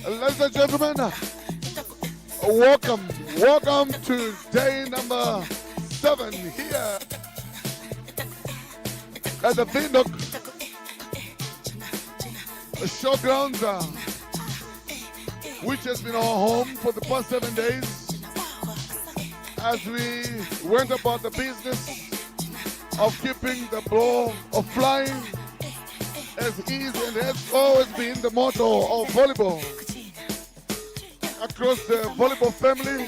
Ladies and gentlemen, welcome to day number 7 here at the Vindoc Showgrounds, which has been our home for the past 7 days as we went about the business of keeping the ball of flying as is and has always been the motto of volleyball. Across the volleyball family,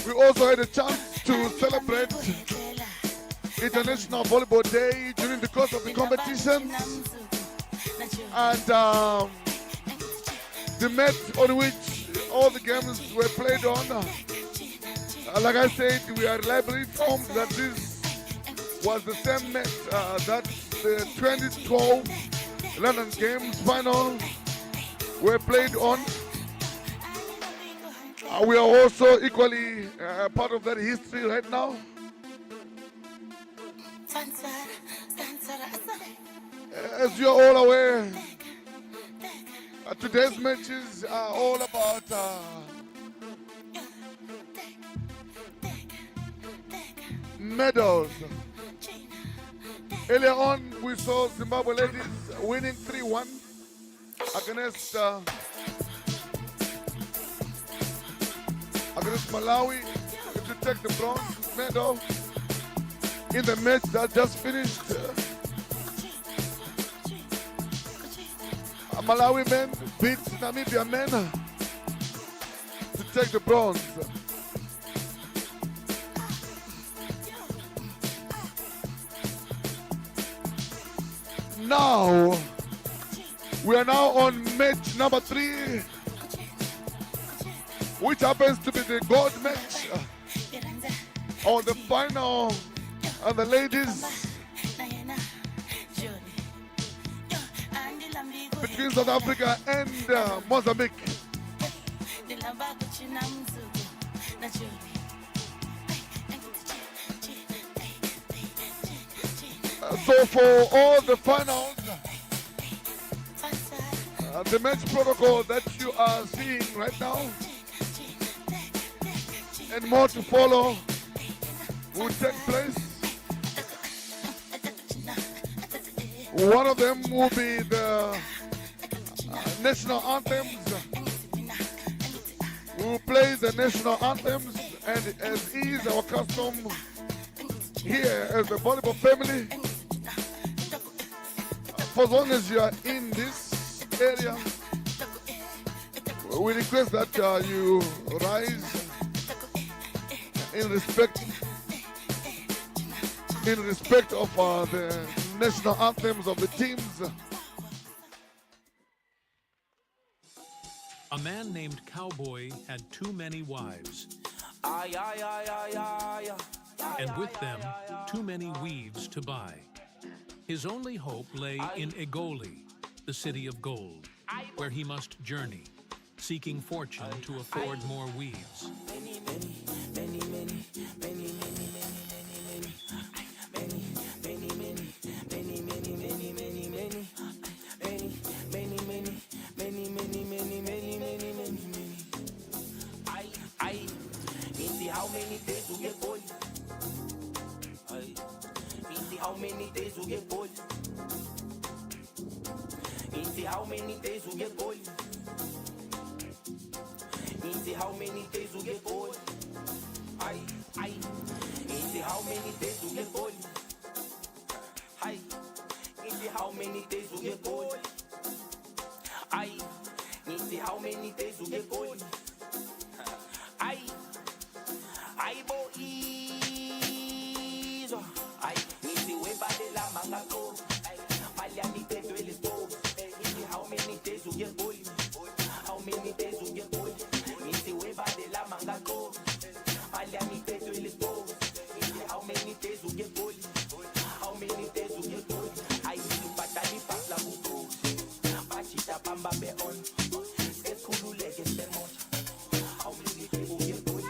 we also had a chance to celebrate International Volleyball Day during the course of the competition, and the mat on which all the games were played on. Like I said, we are reliably informed that this was the same mat that the 2012 London Games final were played on. We are also equally part of that history right now. As you are all aware, today's matches are all about medals. Earlier on, we saw Zimbabwe ladies winning 3-1 against Malawi to take the bronze medal in the match that just finished. Malawi men beat Namibia men to take the bronze. Now, we are now on match number 3, which happens to be the gold match, or the final of the ladies between South Africa and Mozambique. So for all the finals, the match protocol that you are seeing right now, and more to follow, will take place. One of them will be the national anthems. We will play the national anthems, and as is our custom here as the volleyball family, for as long as you are in this area, we request that you rise in respect of the national anthems of the teams. A man named Cowboy had too many wives, and with them, too many weaves to buy. His only hope lay in Egoli, the city of gold, where he must journey, seeking fortune to afford more weaves. How many days you get bored? How many days you get bored? How many days you get bored? How many days you get bored? How many days you get bored? How many days you get bored? How many days you get bored? I bo izo. Nisi weba de la manga go. Maliani te duele sto. How many days you get boy? How many days you get boy? Nisi weba de la manga go. Maliani te duele sto. How many days you get boy? How many days you get boy? I see patani pasla buko. Pachita pamba be on. Skulu lege se mo. How many days you get boy?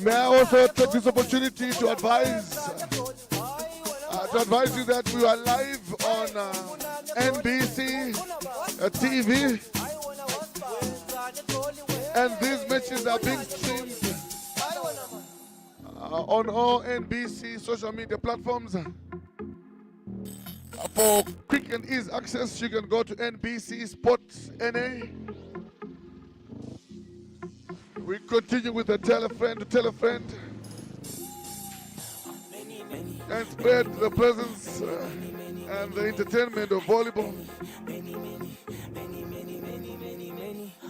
May I also take this opportunity to advise you that we are live on NBC TV, and these matches are being streamed on all NBC social media platforms. For quick and easy access, you can go to NBC Sports NA. We continue with the tell a friend to tell a friend and spread the presence and the entertainment of volleyball.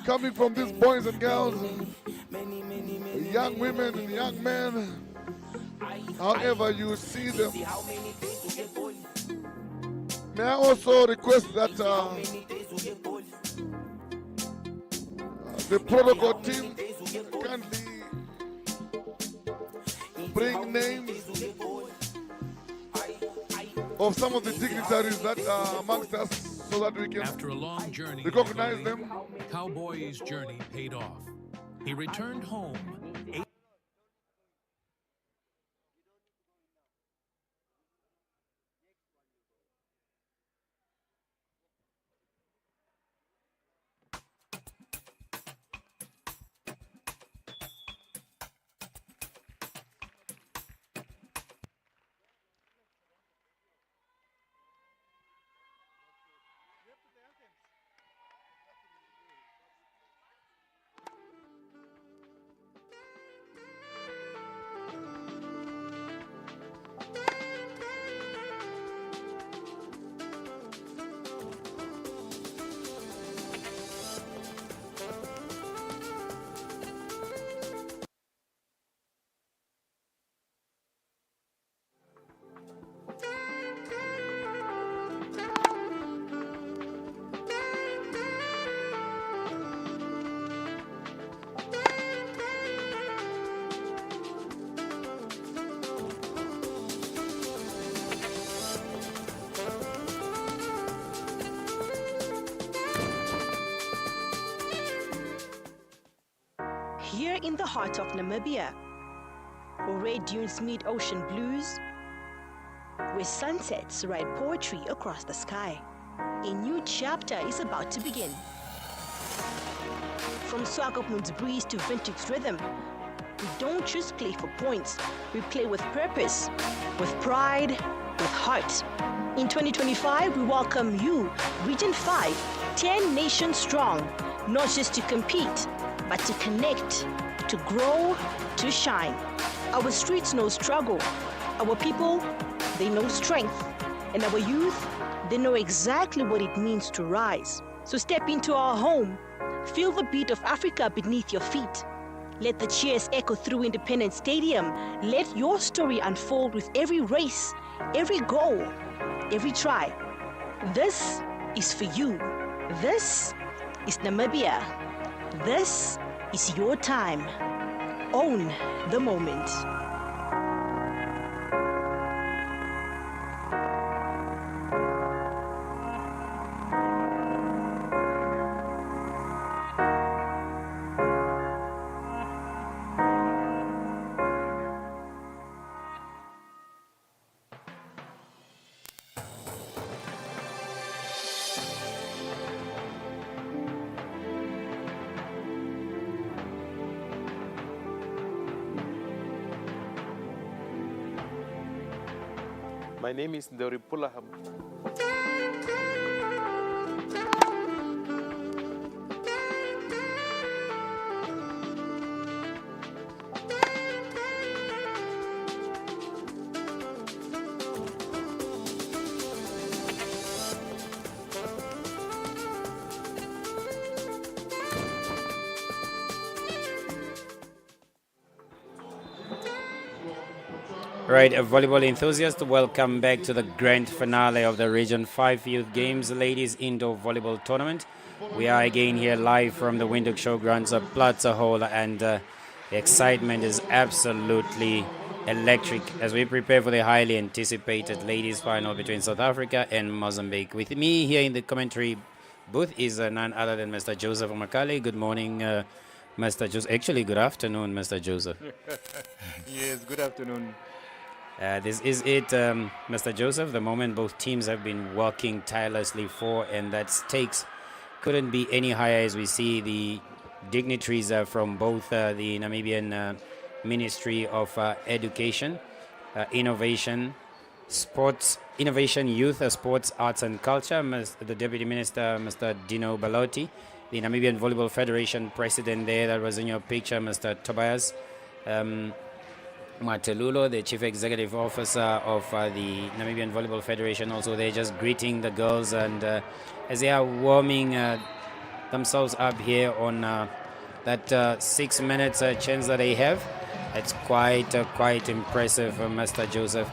Coming from these boys and girls, young women and young men however you see them. May I also request that the protocol team kindly bring names of some of the dignitaries that are amongst us so that we can After a long journey, recognize them. Cowboy's journey paid off. He returned home. Here in the heart of Namibia, where red dunes meet ocean blues, where sunsets write poetry across the sky, a new chapter is about to begin. From Swakopmund's breeze to vintage rhythm, we don't just play for points, we play with purpose, with pride, with heart. In 2025, we welcome you, Region 5, 10 nations strong, not just to compete, but to connect, to grow, to shine. Our streets know struggle. Our people, they know strength. And our youth, they know exactly what it means to rise. So step into our home. Feel the beat of Africa beneath your feet. Let the cheers echo through Independence Stadium. Let your story unfold with every race, every goal, every try. This is for you. This is Namibia. This is your time. Own the moment. My name is Ndoripulaham. Right, volleyball enthusiasts, welcome back to the grand finale of the Region 5 Youth Games Ladies Indoor Volleyball Tournament. We are again here live from the Windhoek Showgrounds of Plaza Hall, and the excitement is absolutely electric as we prepare for the highly anticipated ladies final between South Africa and Mozambique. With me here in the commentary booth is none other than Mr. Joseph Makale. Good morning, Mr. Joseph. Actually, good afternoon, Mr. Joseph. Yes, good afternoon. This is it, Mr. Joseph, the moment both teams have been working tirelessly for, and that stakes couldn't be any higher as we see the dignitaries from both the Namibian Ministry of Education, Innovation, Sports, Innovation, Youth, Sports, Arts and Culture, the Deputy Minister, Mr. Dino Balotti, the Namibian Volleyball Federation President there, that was in your picture, Mr. Tobias, Matelulo, the Chief Executive Officer of the Namibian Volleyball Federation, also they're just greeting the girls, and as they are warming themselves up here on that 6 minutes chance that they have. It's quite impressive, Mr. Joseph.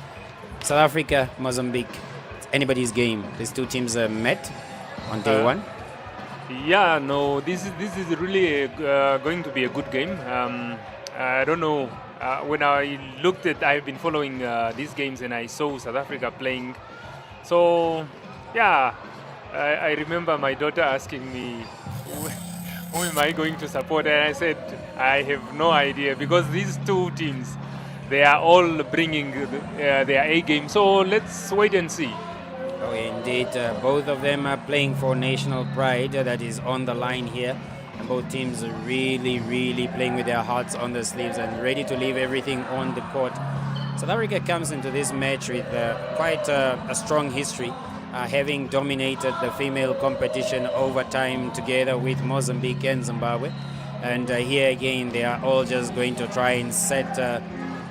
South Africa, Mozambique, it's anybody's game. These two teams met on day one. Yeah, no, this is really going to be a good game. I don't know. When I looked at, I've been following these games and I saw South Africa playing. So, yeah, I remember my daughter asking me, who am I going to support? And I said, I have no idea because these two teams, they are all bringing their A game. So let's wait and see. Oh, indeed. Both of them are playing for national pride that is on the line here. And both teams are really playing with their hearts on the sleeves and ready to leave everything on the court. South Africa comes into this match with quite a strong history, having dominated the female competition over time together with Mozambique and Zimbabwe. And here again, they are all just going to try and set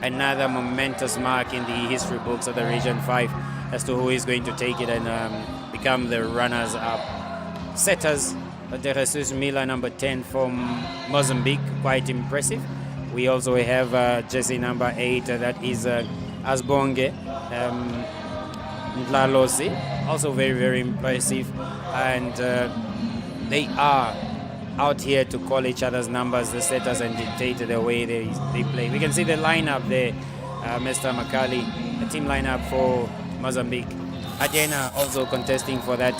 another momentous mark in the history books of the Region 5 as to who is going to take it and become the runners-up. Setters, De Jesus Mila, number 10 from Mozambique, quite impressive. We also have jersey number 8, that is Asbonge Ndlalosi, also very impressive. And they are out here to call each other's numbers, the setters, and dictate the way they play. We can see the lineup there, Mr. Makali, the team lineup for Mozambique. Adena also contesting for that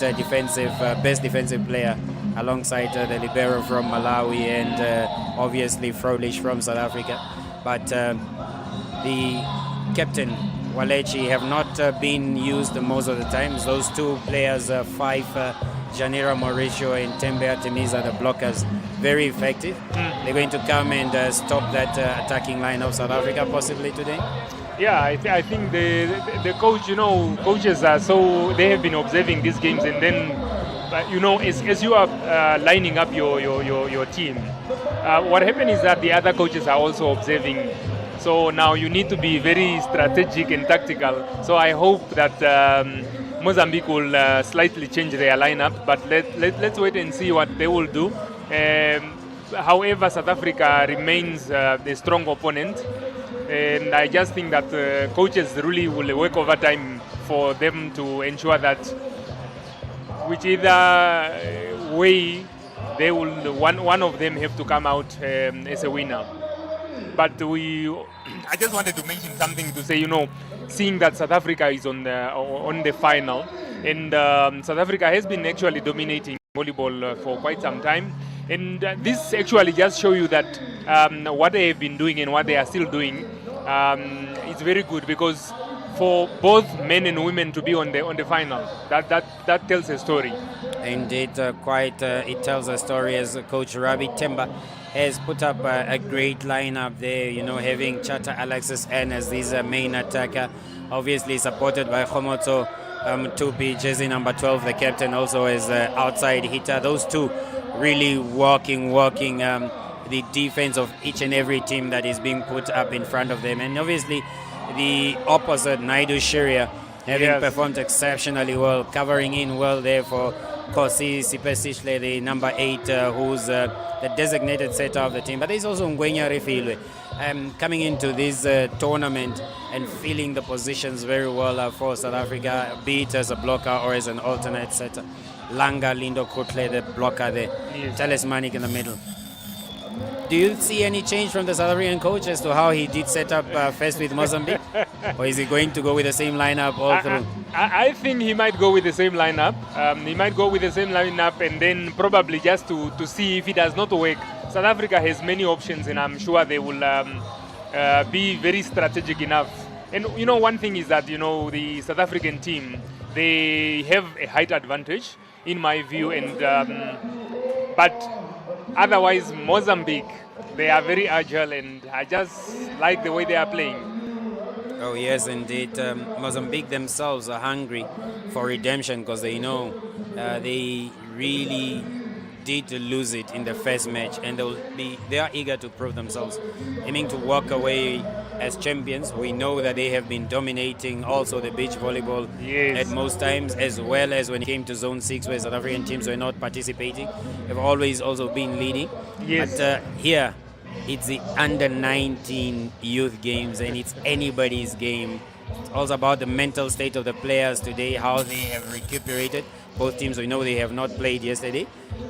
best defensive player alongside the libero from Malawi and obviously Froelich from South Africa. But the captain, Walechi, have not been used most of the times. Those two players, Fife, Janira Mauricio and Tembe Artemisa, the blockers, very effective. They're going to come and stop that attacking line of South Africa possibly today. Yeah, I think the coach, coaches are they have been observing these games, and then, as you are lining up your team, what happened is that the other coaches are also observing. So now you need to be very strategic and tactical. So I hope that Mozambique will slightly change their lineup, but let's wait and see what they will do. However, South Africa remains a strong opponent. And I just think that coaches really will work overtime for them to ensure that whichever way they will, one of them have to come out as a winner. But I just wanted to mention something to say, seeing that South Africa is on the final, and South Africa has been actually dominating volleyball for quite some time. And this actually just show you that what they have been doing and what they are still doing is very good, because for both men and women to be on the final, that tells a story. Indeed, it tells a story, as Coach Rabi Temba has put up a great lineup there, having Chata Alexis N as his main attacker, obviously supported by Khomotso Tupi, jersey number 12, the captain, also as outside hitter. Those two really walking the defense of each and every team that is being put up in front of them. And obviously the opposite, Naidu Shiria, having performed exceptionally well, covering in well there for Kosi Sipesishle, the number 8, who's the designated setter of the team. But there's also Ngwenya Refilwe coming into this tournament and filling the positions very well for South Africa, be it as a blocker or as an alternate setter. Langa Lindo Kotle, the blocker there. Talismanic in the middle. Do you see any change from the South African coach as to how he did set up first with Mozambique? Or is he going to go with the same lineup all through? I think he might go with the same lineup. And then probably just to see if it does not work. South Africa has many options, and I'm sure they will be very strategic enough. And one thing is that the South African team, they have a height advantage in my view, and but otherwise Mozambique, they are very agile, and I just like the way they are playing. Oh yes, indeed. Mozambique themselves are hungry for redemption, because they know they really did lose it in the first match, and they are eager to prove themselves, aiming to walk away as champions. We know that they have been dominating also the beach volleyball at most times, as well as when it came to Zone 6, where South African teams were not participating, have always also been leading. But here, it's the under 19 youth games, and it's anybody's game. It's also about the mental state of the players today, how they have recuperated. Both teams, we know they have not played yesterday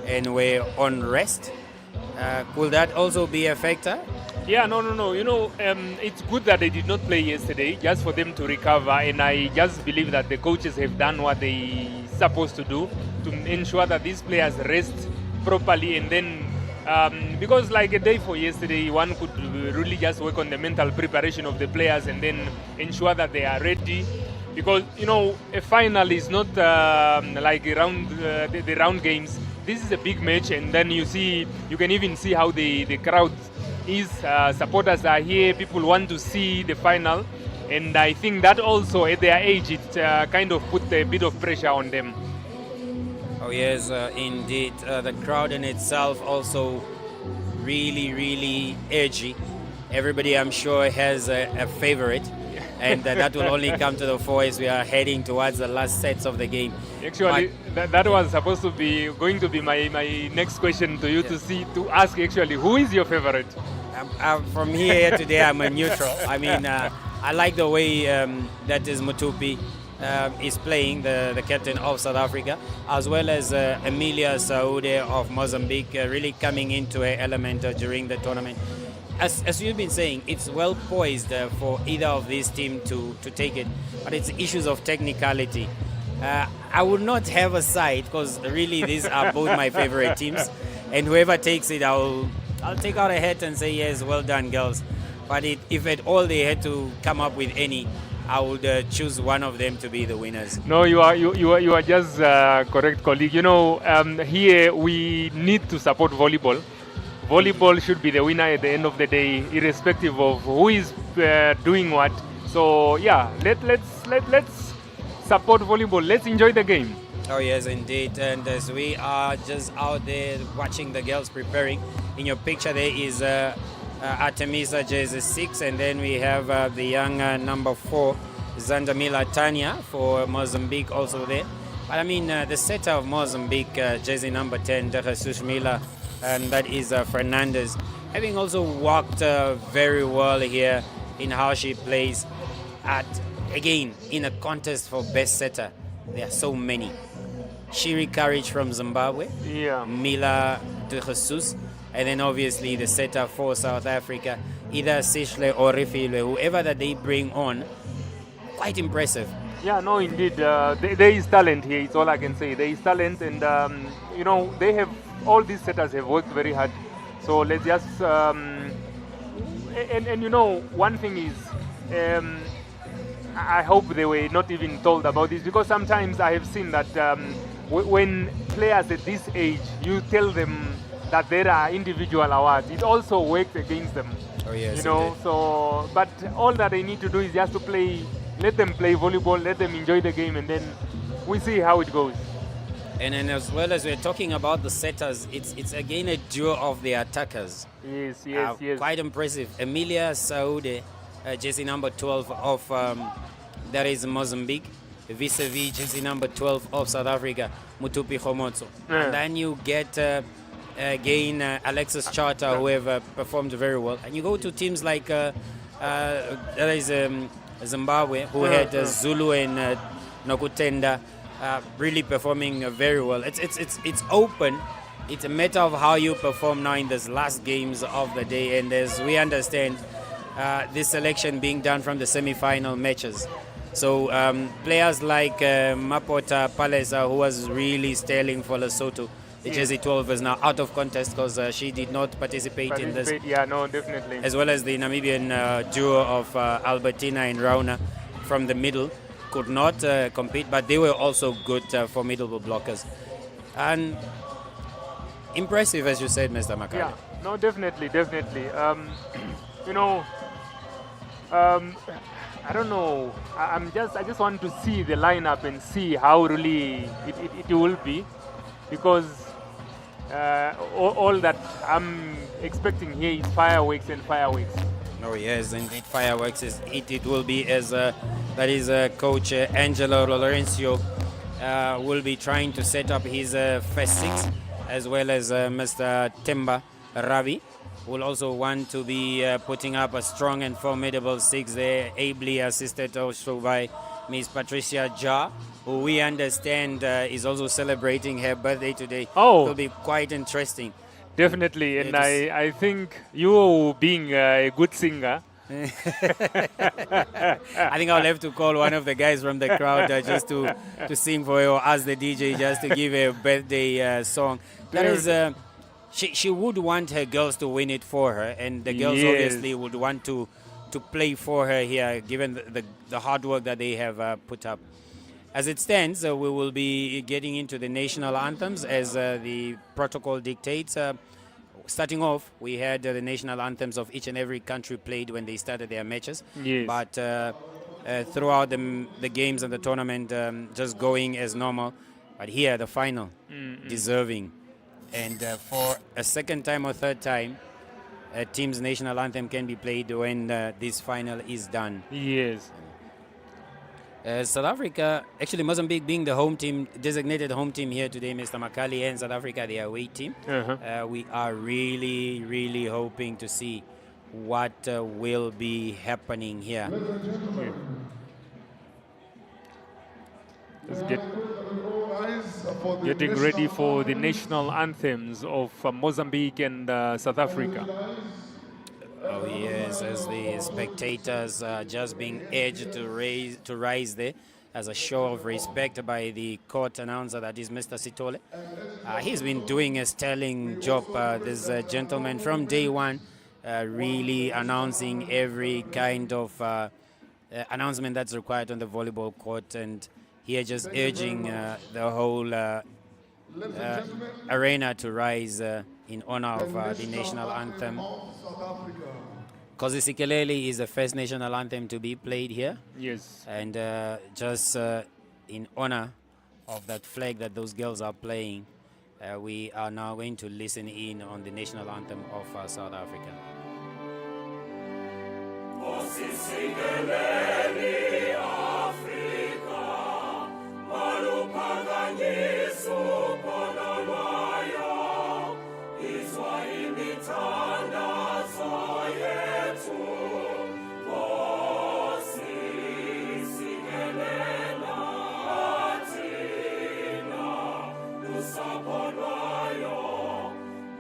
and were on rest. Could that also be a factor? Yeah, no. It's good that they did not play yesterday, just for them to recover. And I just believe that the coaches have done what they supposed to do to ensure that these players rest properly. And then, because like a day for yesterday, one could really just work on the mental preparation of the players and then ensure that they are ready. Because a final is not like the round games. This is a big match, and then you can even see how the crowd is. Supporters are here. People want to see the final, and I think that also at their age, it kind of put a bit of pressure on them. Oh yes, indeed. The crowd in itself also really, really edgy. Everybody, I'm sure, has a favorite. And that will only come to the fore as we are heading towards the last sets of the game. Actually, that was supposed to be going to be my next question to you, to ask actually, who is your favorite? From here today, I'm a neutral. I mean, I like the way that is Mutupi is playing, the captain of South Africa, as well as Emilia Saude of Mozambique, really coming into an element during the tournament. As you've been saying, it's well poised for either of these teams to take it, but it's issues of technicality. I would not have a side because really these are both my favorite teams, and whoever takes it, I'll take out a hat and say yes, well done, girls. But if at all they had to come up with any, I would choose one of them to be the winners. No, you are just correct, colleague. Here we need to support volleyball. Volleyball should be the winner at the end of the day, irrespective of who is doing what. So yeah, let's support volleyball. Let's enjoy the game. Oh yes, indeed. And as we are just out there watching the girls preparing, in your picture there is Artemisa jersey 6, and then we have the young number 4, Zandamila Tanya for Mozambique also there. But I mean, the setter of Mozambique, jersey number 10, De Jesus Mila, and that is Fernandez, having also worked very well here in how she plays again in a contest for best setter. There are so many. Shiri Courage from Zimbabwe, Mila De Jesus, and then obviously the setter for South Africa, either Sishle or Rifilwe, whoever that they bring on, quite impressive. Yeah, no, indeed, there is talent here. It's all I can say. There is talent, and they have, all these setters have worked very hard. So let's just one thing is, I hope they were not even told about this, because sometimes I have seen that when players at this age, you tell them that there are individual awards, it also works against them. Oh yes, So, but all that they need to do is just to play. Let them play volleyball, let them enjoy the game, and then we see how it goes. And then as well as we're talking about the setters, it's again a duo of the attackers. Yes. Quite impressive. Emilia Saude, jersey number 12 of that is Mozambique, vis-a-vis jersey number 12 of South Africa, Mutupi Khomotso. Yeah. And then you get again Alexis Charter, who have performed very well. And you go to teams like there is Zimbabwe, who had Zulu and Nokutenda, really performing very well. It's open. It's a matter of how you perform now in these last games of the day. And as we understand, this selection being done from the semi-final matches. So players like Mapota Palesa, who was really sterling for Lesotho, the jersey 12 is now out of contest because she did not participate in this. Yeah, no, definitely. As well as the Namibian duo of Albertina and Rauna from the middle could not compete, but they were also good formidable blockers. And impressive, as you said, Mr. Makari. Yeah, no, definitely. I don't know. I just want to see the lineup and see how really it will be, because all that I'm expecting here is fireworks and fireworks. Oh yes, indeed, fireworks it will be, as that is Coach Angelo Lorenzo will be trying to set up his first 6, as well as Mr. Temba Ravi will also want to be putting up a strong and formidable 6 there, ably assisted also by Miss Patricia Ja, who we understand is also celebrating her birthday today. Oh. It will be quite interesting. Definitely, and I think you being a good singer. I think I'll have to call one of the guys from the crowd just to sing for her, or ask the DJ just to give her a birthday song. That is, she would want her girls to win it for her, and the girls obviously would want to play for her here, given the hard work that they have put up. As it stands, we will be getting into the national anthems as the protocol dictates. Starting off, we had the national anthems of each and every country played when they started their matches. Yes. But throughout the games and the tournament, just going as normal. But here, the final, deserving. And for a second time or third time, a team's national anthem can be played when this final is done. Yes. South Africa, actually Mozambique being the home team, designated home team here today, Mr. Makali, and South Africa, the away team. We are really, really hoping to see what will be happening here. Let's getting ready for the national anthems of Mozambique and South Africa. Oh yes, as the spectators are just being urged to rise there as a show of respect by the court announcer, that is Mr. Sitole. He's been doing a sterling job, this gentleman, from day one, really announcing every kind of announcement that's required on the volleyball court, and here just urging the whole arena to rise in honor of the national anthem. Kosi Sikeleli is the first national anthem to be played here. Yes. And just in honor of that flag that those girls are playing, we are now going to listen in on the national anthem of South Africa. Kosi Sikeleli Africa, maluphakanyiswa ukhonolwayo, izwa imithandazo yethu, Kosi sikelela thina, lusapho lwayo,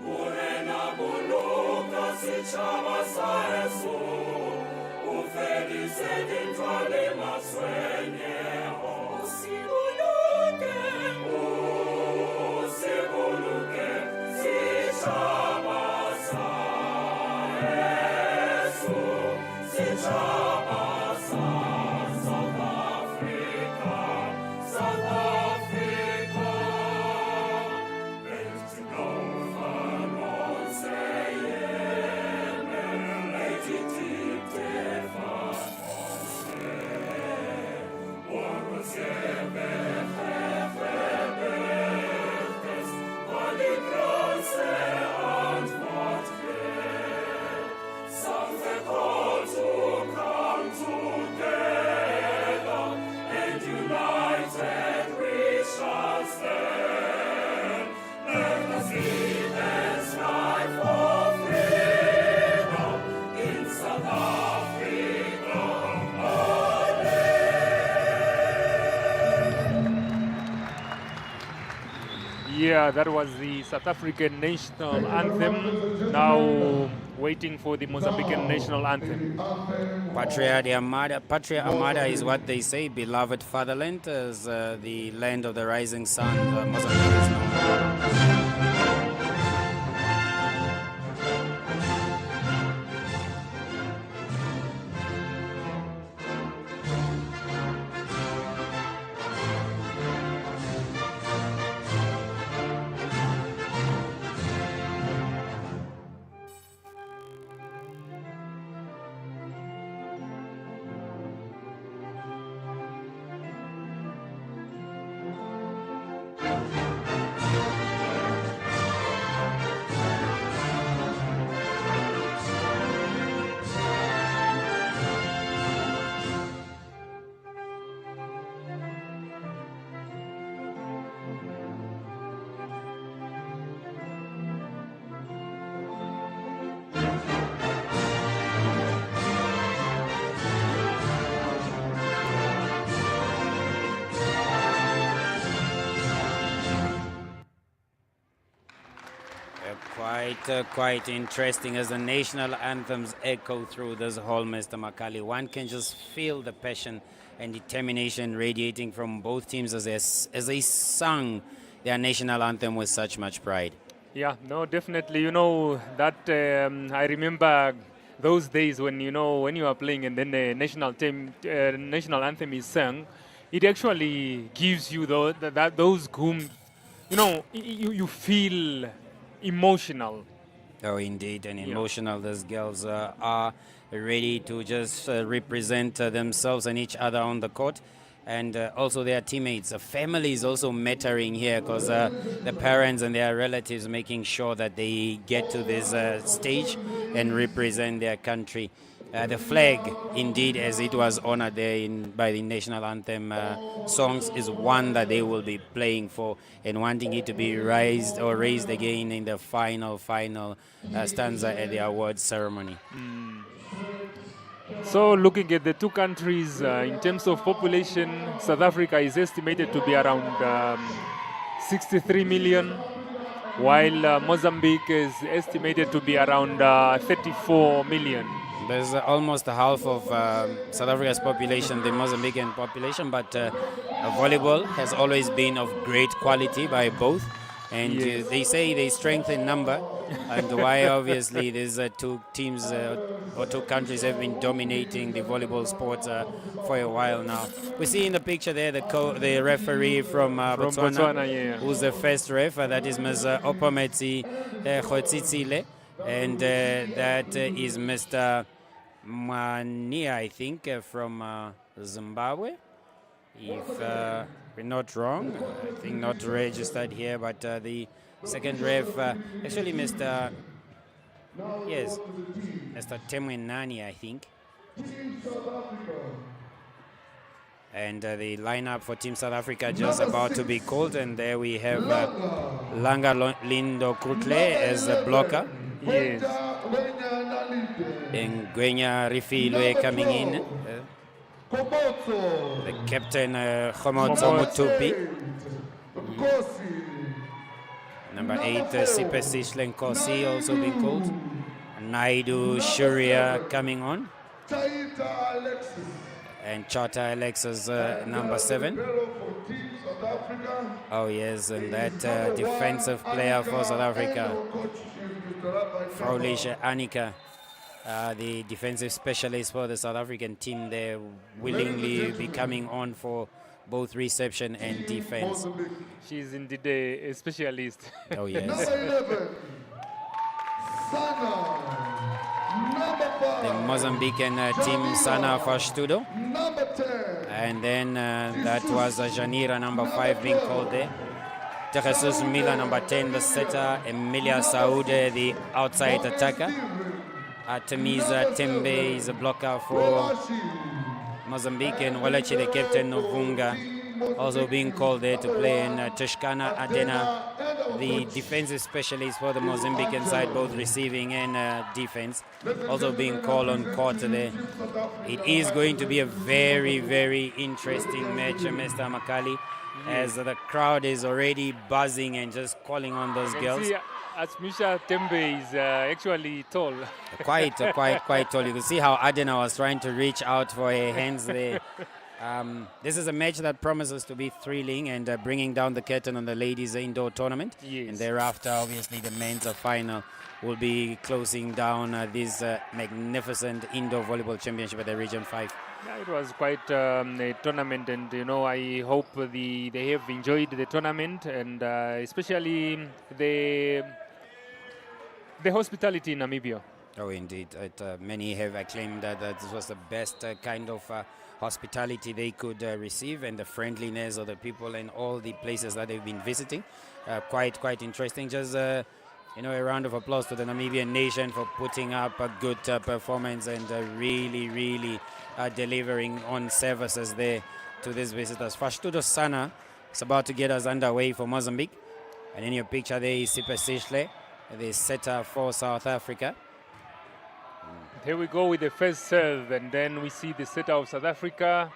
murena buluka sitshaba sa Yesu, ufedise dintwale maswenyeho. Usibuluke, sitshaba sa Yesu, sitshaba sa South Africa, South Africa. Let's go for Yeah, that was the South African national anthem. Now waiting for the Mozambican national anthem. Patria Amada is what they say, beloved fatherland, as the land of the rising sun, Mozambique is known. Quite interesting as the national anthems echo through this hall, Mr. Makali. One can just feel the passion and determination radiating from both teams as they sung their national anthem with such much pride. Yeah, no, definitely. You know that I remember those days when when you are playing and then the national anthem is sung. It actually gives you those whom you feel emotional. Oh, indeed, and emotional. These girls are ready to just represent themselves and each other on the court, and also their teammates. The family is also mattering here because the parents and their relatives making sure that they get to this stage and represent their country. The flag, indeed, as it was honored there by the national anthem songs, is one that they will be playing for and wanting it to be raised again in the final stanza at the awards ceremony. So looking at the two countries in terms of population, South Africa is estimated to be around 63 million, while Mozambique is estimated to be around 34 million. There's almost half of South Africa's population, the Mozambican population, but volleyball has always been of great quality by both. And they say they strengthen number, and why obviously these two teams or two countries have been dominating the volleyball sports for a while now. We see in the picture there the referee from Botswana, who's the first ref, that is Ms. Opometsi Khotsitsile, and that is Mr. Mania, I think, from Zimbabwe. If we're not wrong, I think not registered here, but the second ref, actually Mr. Temwenani, I think. And the lineup for Team South Africa just about to be called, and there we have Langa Lindo Krutle as the blocker. Yes. And Gwenya Rifilwe coming in. The captain, Khomotso Mutupi. Number 8, Sipe Sishlenkosi, also being called. Naidu Shuria coming on. And Chata Alexis, number 7. Oh yes, and that defensive player for South Africa, Frauliche Annika, the defensive specialist for the South African team, there willingly be coming on for both reception and defense. She's indeed a specialist. Oh yes. The Mozambican team, Sana Fashtudo. And then that was Janira, number 5, being called there. Jesus Mila, number 10, the setter. Emilia Saude, the outside attacker. Tamiza Tembe is a blocker for Mozambique. And Walachi, the captain, Novunga, also being called there to play. And Tishkana Adena, the defensive specialist for the Mozambican side, both receiving and defense, also being called on court there. It is going to be a very, very interesting match, Mr. Makali, as the crowd is already buzzing and just calling on those girls. Asmisha Tembe is actually tall. Quite tall. You can see how Adena was trying to reach out for her hands there. This is a match that promises to be thrilling and bringing down the curtain on the ladies' indoor tournament. Yes. And thereafter, obviously, the men's final will be closing down this magnificent indoor volleyball championship at the Region 5. Yeah, it was quite a tournament, and I hope they have enjoyed the tournament, and especially the hospitality in Namibia. Oh, indeed. Many have acclaimed that this was the best kind of hospitality they could receive, and the friendliness of the people and all the places that they've been visiting. Quite interesting. Just a round of applause to the Namibian nation for putting up a good performance and really delivering on services there to these visitors. Fashtudo Sana is about to get us underway for Mozambique. And in your picture there is Sipe Sishle, the setter for South Africa. Here we go with the first serve, and then we see the setter of South Africa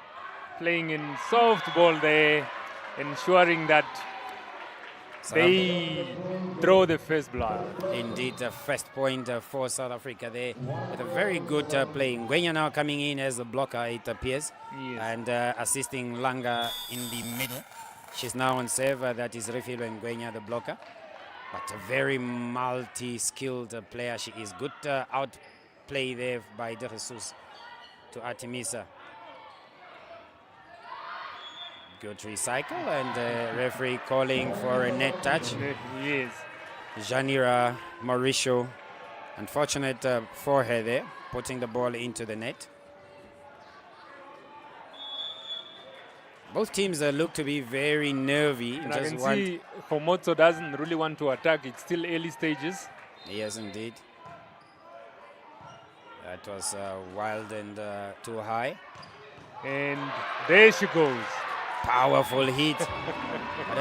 playing in soft ball there, ensuring that they draw the first blood. Indeed, the first point for South Africa there with a very good play. Ngwenya now coming in as a blocker, it appears, Yes. and assisting Langa in the middle. She's now on serve. That is Refilo Ngwenya, the blocker. But a very multi-skilled player she is. Good outplay there by De Jesus to Artemisa. Good recycle, and referee calling for a net touch. Yes. Janira Mauricio, unfortunate for her there, putting the ball into the net. Both teams look to be very nervy. And I can see Homotso doesn't really want to attack. It's still early stages. Yes, indeed. That was wild and too high. And there she goes. Powerful hit. But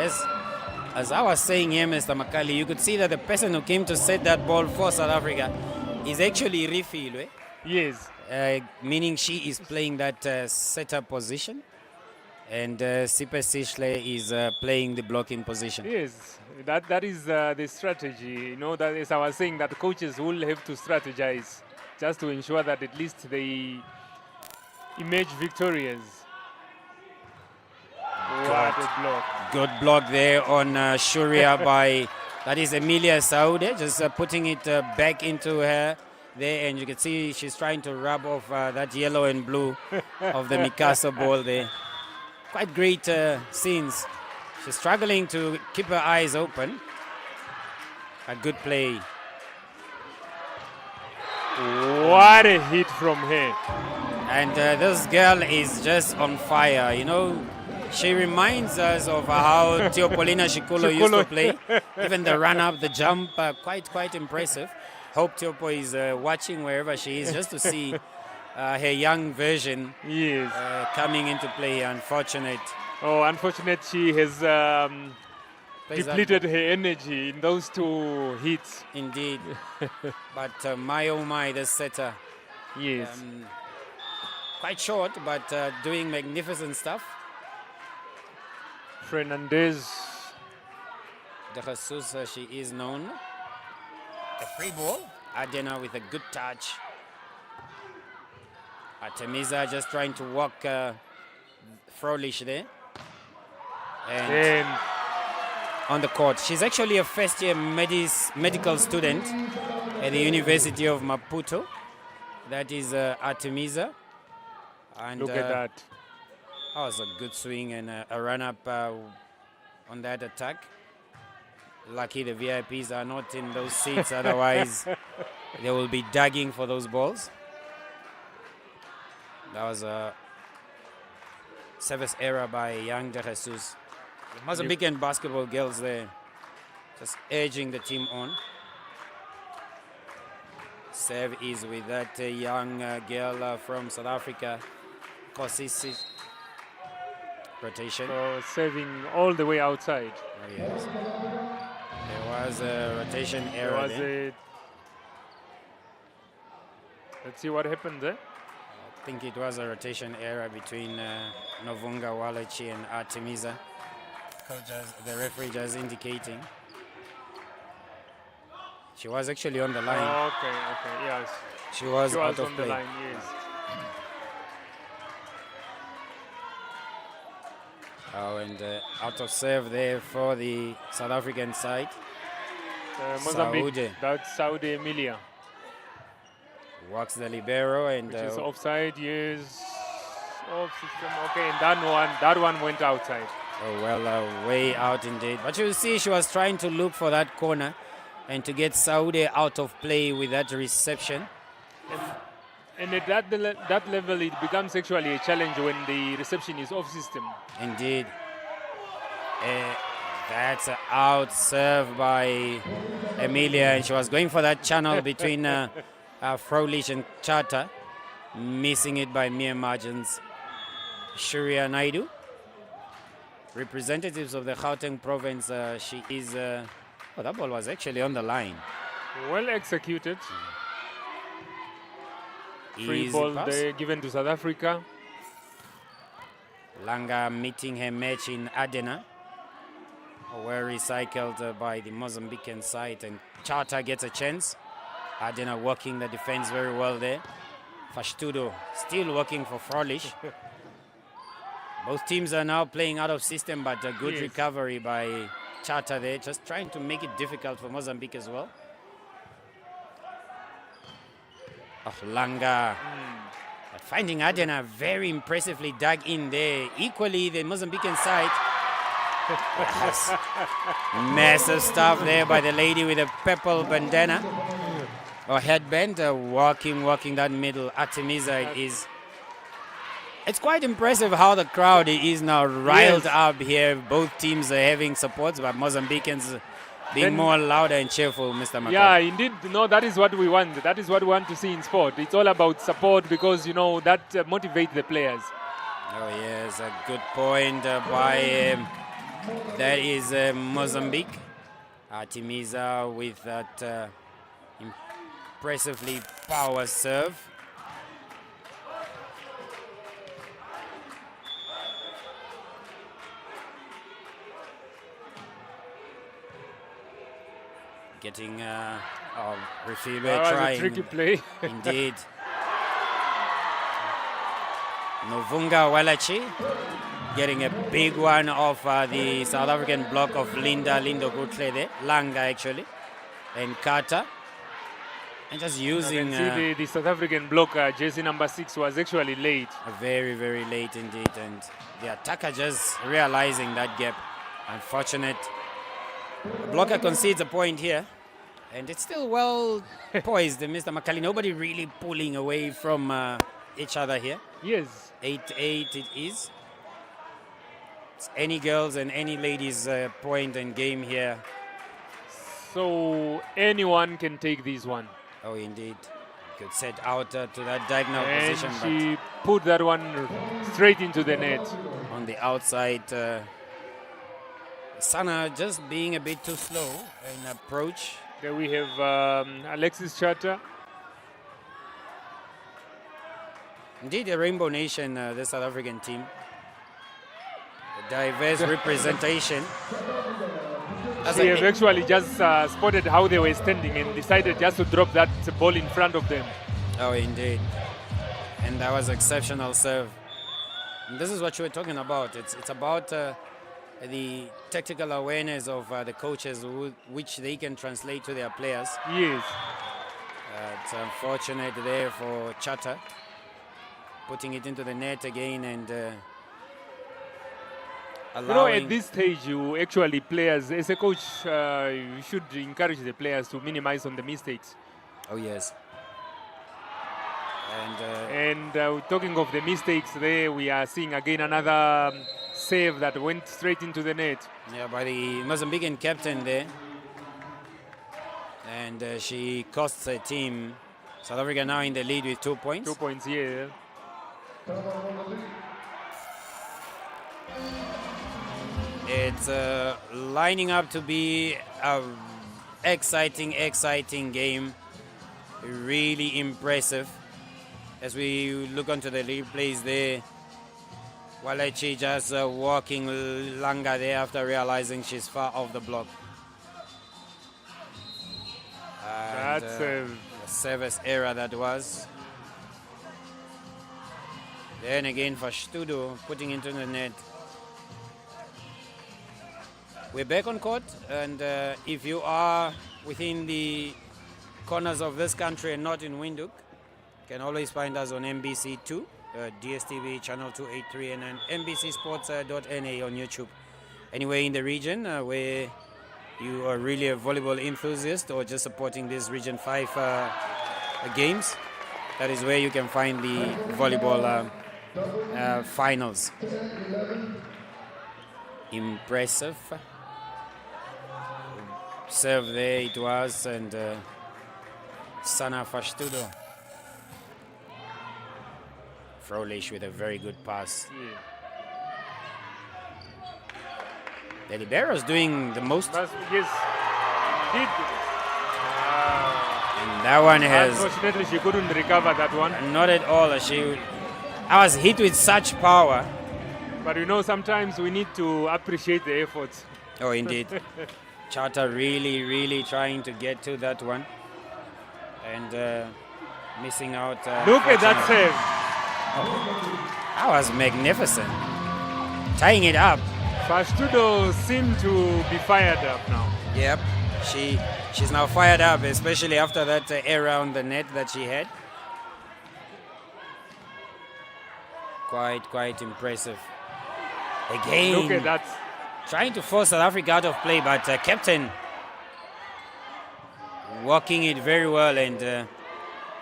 as I was saying here, Mr. Makali, you could see that the person who came to set that ball for South Africa is actually Refilwe. Yes. Meaning she is playing that setter position. And Sipe Sishle is playing the blocking position. Yes, that is the strategy. You know, that as I was saying, that coaches will have to strategize just to ensure that at least they emerge victorious. What a block. Good block there on Shuria by, that is Emilia Saude, just putting it back into her there. And you can see she's trying to rub off that yellow and blue of the Mikasa ball there. Quite great scenes. She's struggling to keep her eyes open. A good play. What a hit from her. And this girl is just on fire. You know, she reminds us of how Teopolina Shikulo used to play. Even the run up, the jump, quite impressive. Hope Teopo is watching wherever she is just to see her young version coming into play. Unfortunate. Oh, unfortunate she has depleted her energy in those two hits. Indeed. But my oh my, the setter. Yes. Quite short, but doing magnificent stuff. Fernandez. De Jesus, she is known. A free ball. Adena with a good touch. Artemisa just trying to walk Frolish there. And on the court. She's actually a first-year medical student at the University of Maputo. That is Artemisa. And look at that. That was a good swing and a run-up on that attack. Lucky the VIPs are not in those seats, otherwise they will be dagging for those balls. That was a service error by young De Jesus. The Mozambican basketball girls there just urging the team on. Serve is with that young girl from South Africa, Kosisi. Rotation. So serving all the way outside. Oh, yes. There was a rotation error there. Let's see what happened there. I think it was a rotation error between Novunga Walachi and Artemisa. The referee just indicating. She was actually on the line. Oh, okay, yes. She was out of on play. the line, yes. Oh, and out of serve there for the South African side. Mozambique. Saude. That's Saudi Emilia. Walks the libero and which is offside, yes. Off system. Okay, and that one went outside. Oh, well, way out indeed. But you see, she was trying to look for that corner and to get Saudi out of play with that reception. And at that level, it becomes actually a challenge when the reception is off system. Indeed. That's out serve by Emilia, and she was going for that channel between Frolish and Chata, missing it by mere margins. Shuria Naidu, representatives of the Gauteng province, she is... oh, that ball was actually on the line. Well executed. Free Easy ball pass. there given to South Africa. Langa meeting her match in Adena. were recycled by the Mozambican side, and Chata gets a chance. Adena working the defense very well there. Fashtudo still working for Frolish. Both teams are now playing out of system, but a good recovery by Chata there, just trying to make it difficult for Mozambique as well. Oh, Langa. But finding Adena very impressively dug in there. Equally, the Mozambican side. Yes. Massive stuff there by the lady with a purple bandana or headband, walking that middle. Artemisa is. It's quite impressive how the crowd is now riled up here. Both teams are having supports, but Mozambicans being more louder and cheerful, Mr. McCall. Yeah, indeed. No, that is what we want. That is what we want to see in sport. It's all about support because, you know, that motivates the players. Oh, yes, a good point by... that is Mozambique. Artemisa with that impressively power serve. Getting Refibe trying. A tricky play. Indeed. Novunga Walachi getting a big one off the South African block of Lindo Kutle there. Langa actually. And Kata. And just using... see the South African block, jersey number 6, was actually late. Very, very late indeed. And the attacker just realizing that gap. Unfortunate. The blocker concedes a point here. And it's still well poised, Mr. Makali. Nobody really pulling away from each other here. Yes. 8-8 it is. It's any girls and any ladies point and game here. So anyone can take this one. Oh, indeed. Could set out to that diagonal and position. She put that one straight into the net. On the outside. Sana just being a bit too slow in approach. There we have Alexis Chata. Indeed, a Rainbow Nation, the South African team. A diverse representation. She have actually just spotted how they were standing and decided just to drop that ball in front of them. Oh, indeed. And that was exceptional serve. And this is what you were talking about. It's about the tactical awareness of the coaches, which they can translate to their players. Yes. It's unfortunate there for Chata. Putting it into the net again and allowing... You know, at this stage, you actually players, as a coach, you should encourage the players to minimize on the mistakes. Oh, yes. And talking of the mistakes there, we are seeing again another save that went straight into the net. Yeah, by the Mozambican captain there. And she costs her team. South Africa now in the lead with 2 points. 2 points, yeah. It's lining up to be an exciting game. Really impressive. As we look onto the replays there, Walachi just walking Langa there after realizing she's far off the block. And, That's a service error that was. Then again for Studo putting into the net. We're back on court, and if you are within the corners of this country and not in Windhoek, you can always find us on MBC2, DSTV channel 283, and NBCsports.na on YouTube. Anywhere in the region where you are really a volleyball enthusiast or just supporting these Region 5 games, that is where you can find the volleyball finals. Impressive serve there it was, and Sana Fashtudo. Frolish with a very good pass. The libero's doing the most. Yes, did. And that one has... Unfortunately, she couldn't recover that one. Not at all. I was hit with such power. But you know, sometimes we need to appreciate the efforts. Oh, indeed. Chata really trying to get to that one. And missing out. Look at that fortunately. save. That was magnificent. Tying it up. Fastudo seemed to be fired up now. Yep. She's now fired up, especially after that error on the net that she had. Quite impressive. Again. Look at that. Trying to force South Africa out of play, but captain walking it very well, and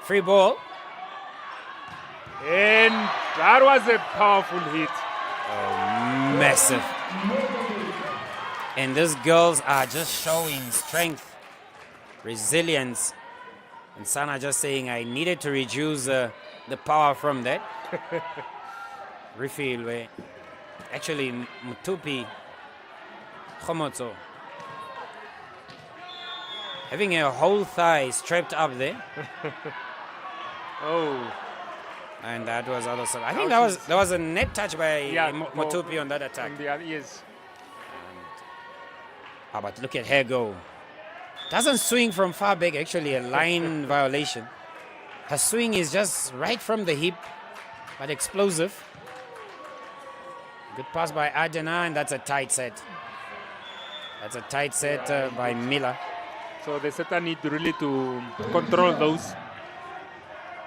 free ball. And that was a powerful hit. Massive. And these girls are just showing strength, resilience. And Sana just saying, I needed to reduce the power from that. Refill. Actually, Mutupi Khomotso having a whole thigh strapped up there. Oh. And that was also. I think that was a net touch by Mutupi on that attack. Yes. But look at her go. Doesn't swing from far back, actually a line violation. Her swing is just right from the hip, but explosive. Good pass by Adena, and that's a tight set. That's a tight set by Miller. So the setter need really to control those.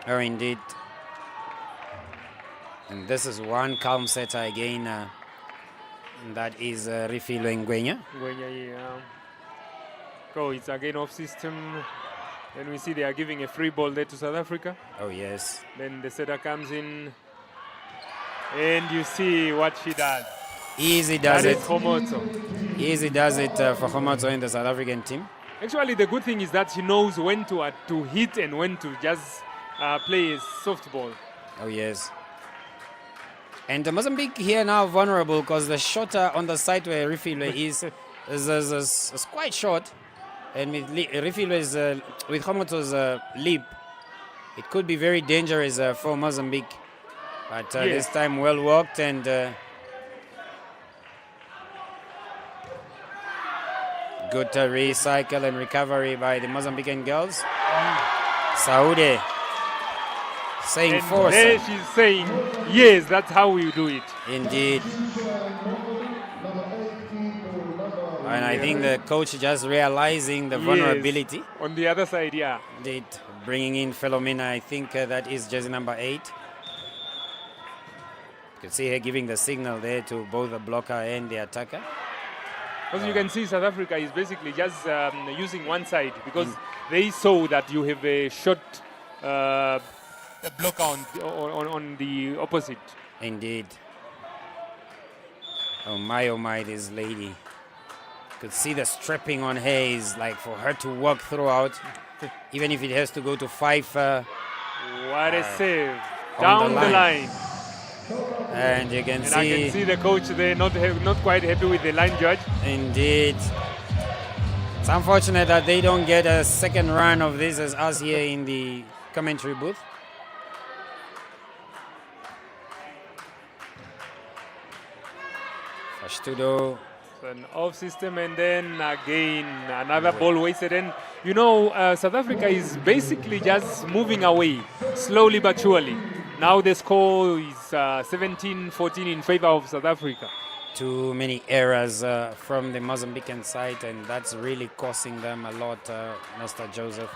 Oh, indeed. And this is one calm setter again. And that is Rifilo Ngwenya. Oh, it's again off system. Then we see they are giving a free ball there to South Africa. Oh, yes. Then the setter comes in. And you see what she does. Easy does it. Khomotso. Easy does it for Khomotso in the South African team. Actually, the good thing is that she knows when to hit and when to just play a softball. Oh, yes. And Mozambique here now vulnerable because the shotter on the side where Rifilwe is quite short. And with Rifilwe's, with Khomotso's leap, it could be very dangerous for Mozambique. But this time well walked and good recycle and recovery by the Mozambican girls. Saudi saying and force. There she's saying, yes, that's how we do it. Indeed. And I think the coach just realizing the vulnerability. On the other side, yeah. Indeed. Bringing in Philomena, I think that is jersey number 8. You can see her giving the signal there to both the blocker and the attacker. As you can see, South Africa is basically just using one side because they saw that you have a short blocker on the opposite. Indeed. Oh my, this lady. You could see the strapping on her is like for her to walk throughout, even if it has to go to 5. What a save. Down the line. And you can see. I can see the coach there not quite happy with the line judge. Indeed. It's unfortunate that they don't get a second run of this as us here in the commentary booth. Fastudo. An off system and then again another ball wasted. And you know, South Africa is basically just moving away slowly but surely. Now the score is 17-14 in favor of South Africa. Too many errors from the Mozambican side, and that's really costing them a lot, Mr. Joseph.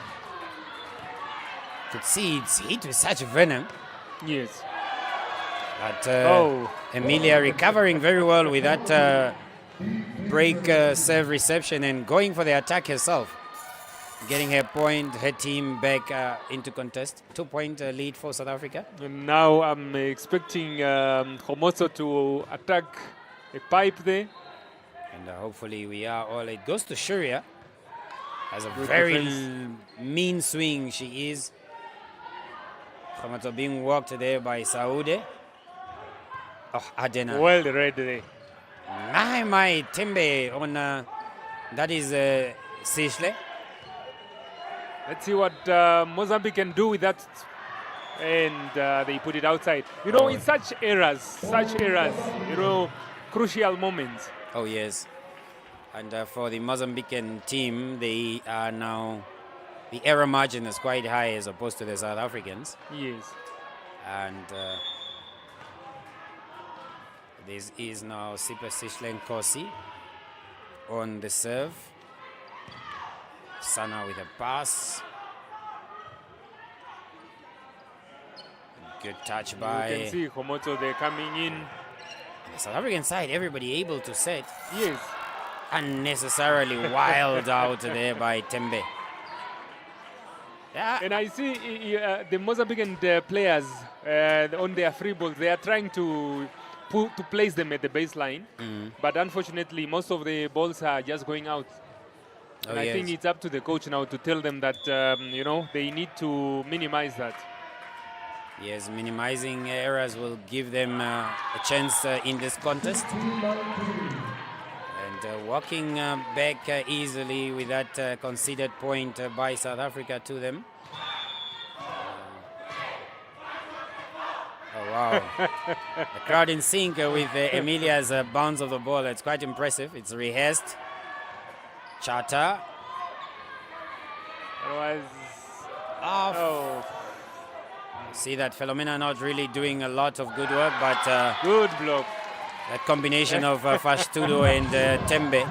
Could see it's hit with such venom. Yes. But Emilia recovering very well with that break serve reception and going for the attack herself. Getting her point, her team back into contest. 2-point lead for South Africa. And now I'm expecting Khomotso to attack a pipe there. And hopefully we are all. It goes to Shuria. Has a very mean swing she is. Khomotso being walked there by Saudi. Oh, Adena. Well read there. My Tembe on that is Sishle. Let's see what Mozambique can do with that. And they put it outside. You know, it's such errors, you know, crucial moments. Oh, yes. And for the Mozambican team, they are now, the error margin is quite high as opposed to the South Africans. Yes. And this is now Sipa Sishlenkosi on the serve. Sana with a pass. Good touch by... You can see Komoto, they're coming in. The South African side, everybody able to set. Yes. Unnecessarily wild out there by Tembe. Yeah. And I see the Mozambican players on their free balls, they are trying to place them at the baseline. But unfortunately, most of the balls are just going out. And I think it's up to the coach now to tell them that, they need to minimize that. Yes, minimizing errors will give them a chance in this contest. And walking back easily with that conceded point by South Africa to them. Oh, wow. The crowd in sync with Emilia's bounce of the ball. It's quite impressive. It's rehearsed. Chata. Otherwise, off. See that Philomena not really doing a lot of good work, but good block. That combination of Fashtudo and Tembe.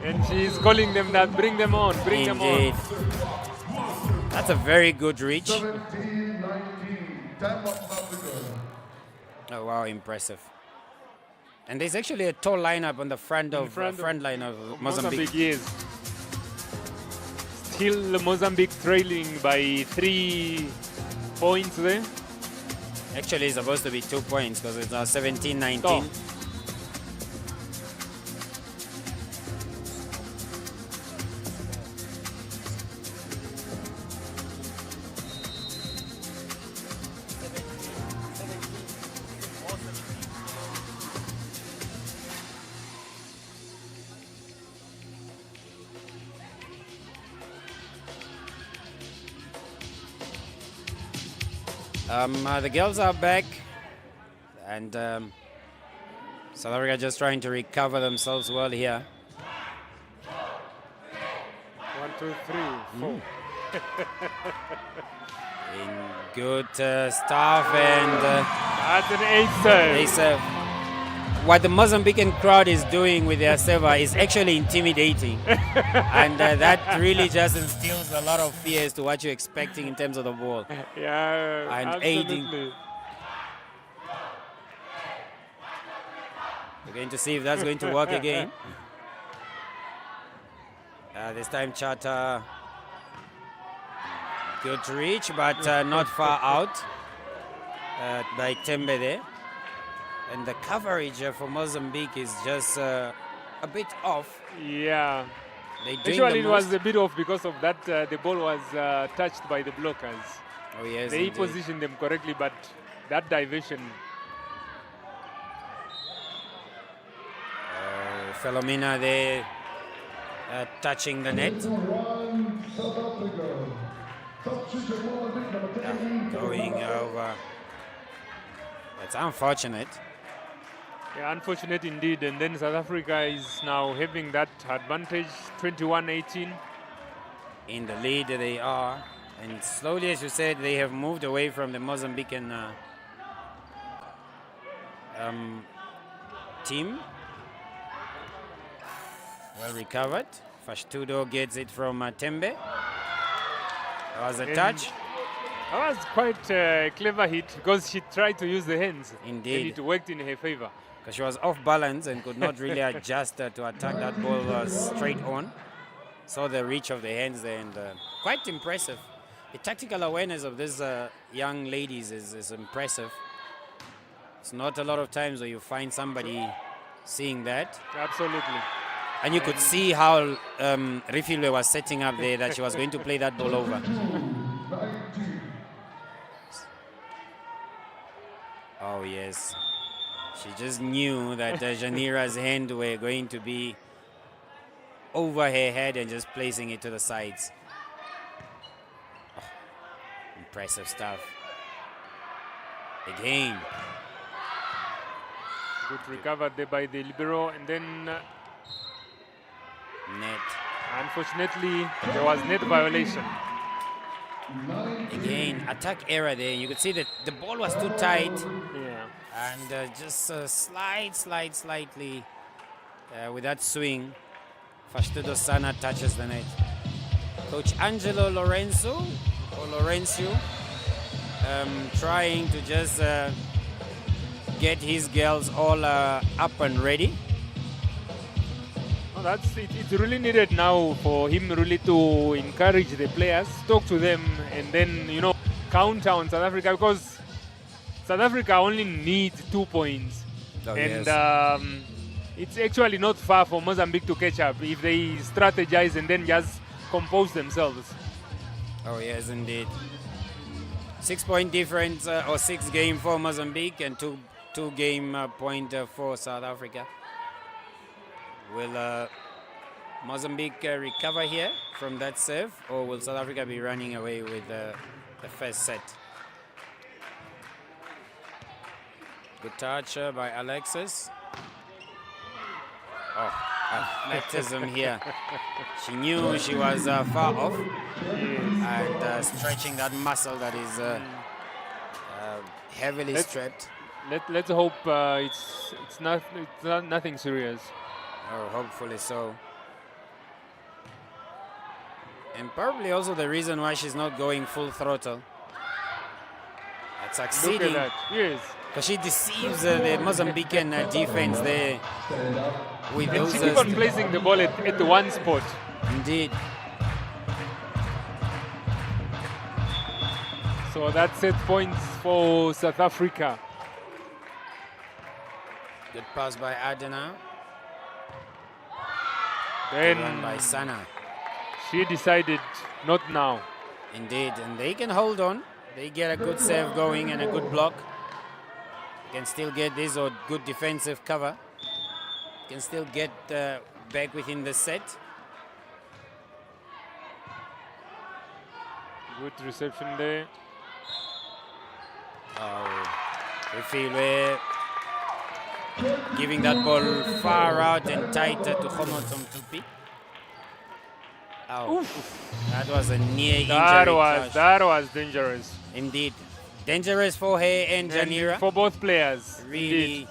And she's calling them that, bring them on, bring them on. That's a very good reach. 17-19. Time of Oh wow, impressive. And there's actually a tall lineup on the front line of Mozambique. Yes. Still Mozambique trailing by 3 points there. Actually, it's supposed to be 2 points because it's now 17-19. Oh. The girls are back, and South Africa just trying to recover themselves well here. 1, 2, 3, 4. In good stuff, and that's an ace serve. What the Mozambican crowd is doing with their server is actually intimidating. And that really just instills a lot of fear as to what you're expecting in terms of the ball. Yeah, and absolutely. aiding. We're going to see if that's going to work again. This time Chata, good reach, but not far out by Tembe there. And the coverage for Mozambique is just a bit off. Yeah. Actually, it was a bit off because of that. The ball was touched by the blockers. Oh, yes. They positioned them correctly, but that diversion. Philomena there touching the net. Going over. It's unfortunate. Yeah, unfortunate indeed. And then South Africa is now having that advantage, 21-18. In the lead they are. And slowly, as you said, they have moved away from the Mozambican team. Well recovered. Fashtudo gets it from Tembe. That was a touch. That was quite a clever hit because she tried to use the hands. Indeed. And it worked in her favor. Because she was off balance and could not really adjust to attack that ball straight on. Saw the reach of the hands there, and quite impressive. The tactical awareness of these young ladies is impressive. It's not a lot of times where you find somebody seeing that. Absolutely. And you could see how Rifilwe was setting up there, that she was going to play that ball over. Oh, yes. She just knew that Janira's hand were going to be over her head and just placing it to the sides. Oh, impressive stuff. Again. Good recovered there by the libero, and then Net. Unfortunately, there was net violation. Again, attack error there. You could see that the ball was too tight. Yeah. And just slightly with that swing, Fastudo Sana touches the net. Coach Angelo Lorenzo, or Lorenzo, trying to just get his girls all up and ready. Oh, that's it. It's really needed now for him really to encourage the players, talk to them, and then count on South Africa, because South Africa only needs 2 points, and yes. It's actually not far for Mozambique to catch up if they strategize and then just compose themselves. Oh yes, indeed. 6 point difference, or 6 game for Mozambique, and two game point for South Africa. Will Mozambique recover here from that serve, or will South Africa be running away with the first set? Good touch by Alexis. Oh, athleticism here. She knew she was far off, and stretching that muscle that is heavily strapped. Let's hope it's not nothing serious. Oh, hopefully so. And probably also the reason why she's not going full throttle. At succeeding. Look at that. Yes. Because she deceives the Mozambican defense there. With And those, she keep on placing the ball at the one spot. Indeed. So that's set points for South Africa. Good pass by Adena. Then Good run by Sana. she decided not now. Indeed, and they can hold on. They get a good serve going and a good block. Can still get this, or good defensive cover. Can still get back within the set. Good reception there. Oh, we feel we're giving that ball far out and tight to Khomotom Tupi. Oh, that was a near injury. That was dangerous. Indeed. Dangerous for her and Janira. For both players. Really,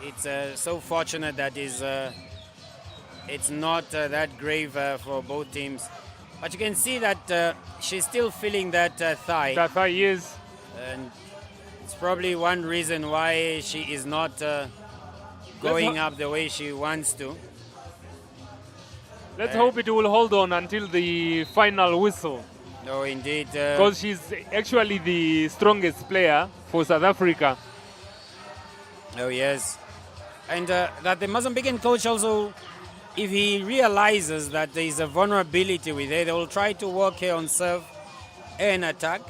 Indeed. it's so fortunate that it's not that grave for both teams. But you can see that she's still feeling that thigh. That thigh is. And it's probably one reason why she is not going up the way she wants to. Let's hope it will hold on until the final whistle. No, indeed. Because she's actually the strongest player for South Africa. Oh, yes. And that the Mozambican coach also, if he realizes that there is a vulnerability with her, they will try to work her on serve and attack.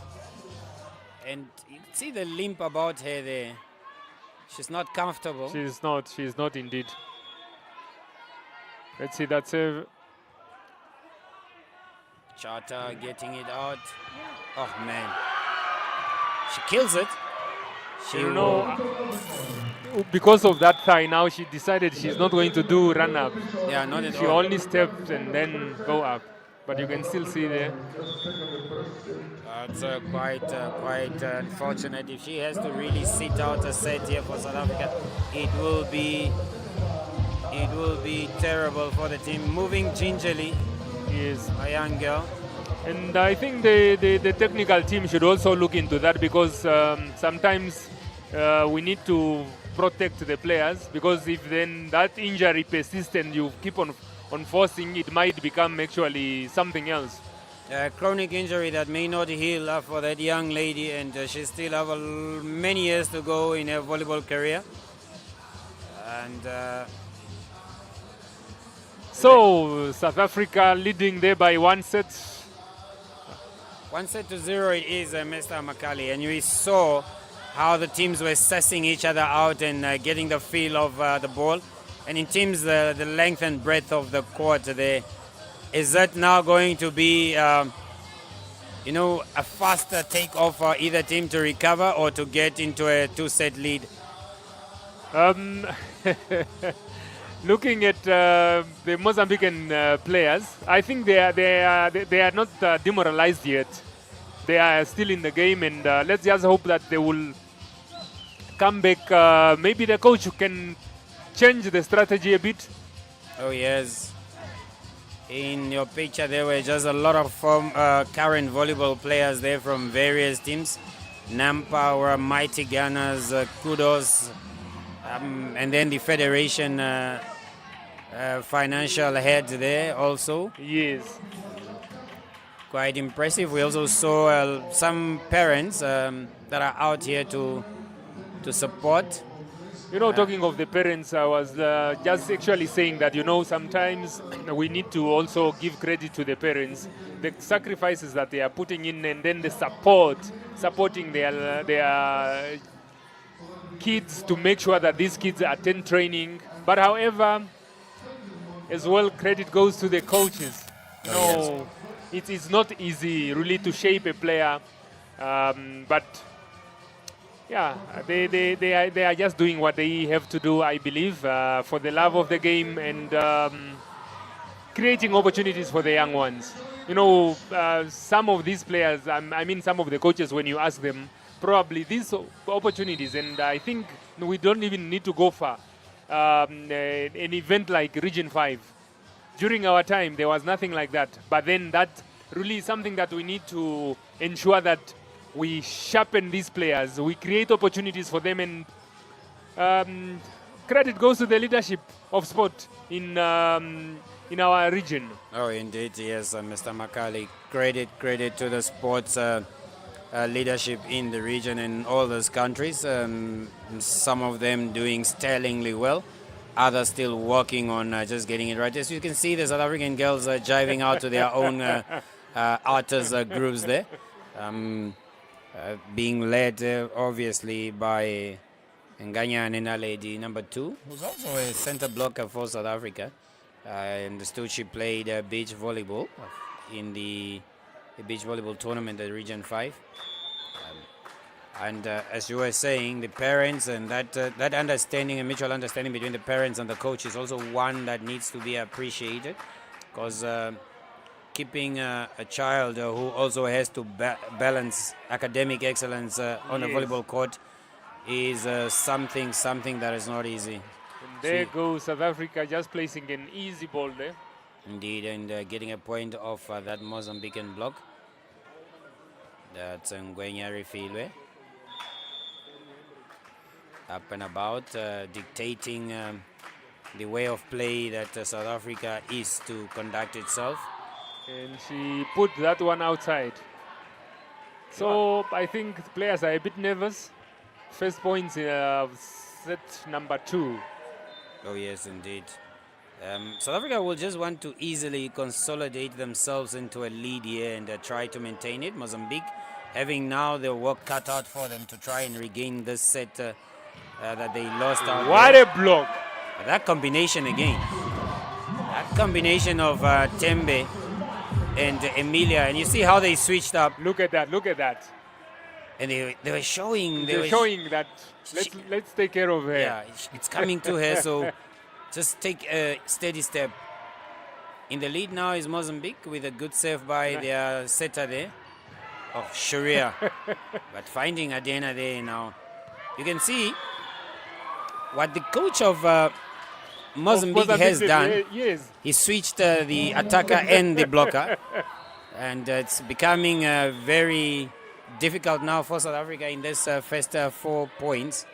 And you can see the limp about her there. She's not comfortable. She's not indeed. Let's see that serve. Charter getting it out. Oh, man. She kills it. Because of that thigh, now she decided she's not going to do run-up. Yeah, not at all. She only stepped and then go up. But you can still see there. It's quite unfortunate. If she has to really sit out a set here for South Africa, it will be terrible for the team. Moving gingerly. Yes. A young girl. And I think the technical team should also look into that, because sometimes we need to protect the players, because if then that injury persists and you keep on forcing, it might become actually something else. A chronic injury that may not heal for that young lady, and she still have many years to go in her volleyball career. And so South Africa leading there by 1 set. 1-0 it is, Mr. Makali, and we saw how the teams were sussing each other out and getting the feel of the ball. And in teams, the length and breadth of the court there, is that now going to be, a faster takeoff for either team to recover or to get into a 2-set lead? looking at the Mozambican players, I think they are not demoralized yet. They are still in the game, and let's just hope that they will come back. Maybe the coach can change the strategy a bit. Oh yes. In your picture, there were just a lot of current volleyball players there from various teams. Nampa were mighty Gunners, kudos, and then the federation financial head there also. Yes. Quite impressive. We also saw some parents that are out here to support. You know, talking of the parents, I was just actually saying that, you know, sometimes we need to also give credit to the parents, the sacrifices that they are putting in, and then the supporting their kids to make sure that these kids attend training. But however, as well, credit goes to the coaches. You know, it's not easy really to shape a player, but yeah, they are just doing what they have to do, I believe, for the love of the game and creating opportunities for the young ones. You know, some of these players, I mean some of the coaches, when you ask them, probably these opportunities, and I think we don't even need to go far. An event like Region 5, during our time, there was nothing like that. But then that really is something that we need to ensure that we sharpen these players, we create opportunities for them, and credit goes to the leadership of sport in our region. Oh, indeed, yes, Mr. Makali. Credit to the sports leadership in the region and all those countries. Some of them doing sterlingly well, others still working on just getting it right. As you can see, the South African girls are jiving out to their own artists groups there. Being led obviously by Nganya Nena Lady number 2, who's also a center blocker for South Africa. I understood she played beach volleyball in the beach volleyball tournament at Region 5. And as you were saying, the parents and that understanding and mutual understanding between the parents and the coach is also one that needs to be appreciated, because keeping a child who also has to balance academic excellence on a volleyball court is something that is not easy. And there goes South Africa just placing an easy ball there. Indeed, and getting a point off that Mozambican block. That's Ngwenyari Filwe. Up and about, dictating the way of play that South Africa is to conduct itself. And she put that one outside. So I think the players are a bit nervous. First points set number 2. Oh yes, indeed. South Africa will just want to easily consolidate themselves into a lead here and try to maintain it. Mozambique having now their work cut out for them to try and regain this set that they lost out. What there. a block! That combination again. That combination of Tembe and Emilia, and you see how they switched up. Look at that! Look at that! And they were showing. They're showing that let's take care of her. Yeah, it's coming to her. So just take a steady step. In the lead now is Mozambique with a good save by their setter there. Oh, Sharia. But finding Adena there now. You can see what the coach of Mozambique has done. Yes. He switched the attacker and the blocker. And it's becoming very difficult now for South Africa in this first 4 points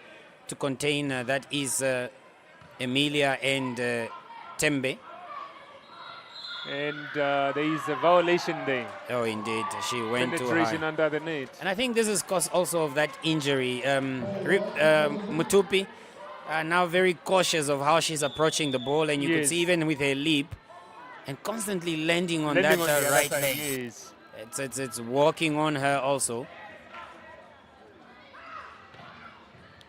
to contain. That is Emilia and Tembe. And there is a violation there. Oh, indeed. She went too Penetration high. under the net. And I think this is cause also of that injury. Mutupi now very cautious of how she's approaching the ball, and you could see even with her leap and constantly landing on that right leg. Yes. It's walking on her also.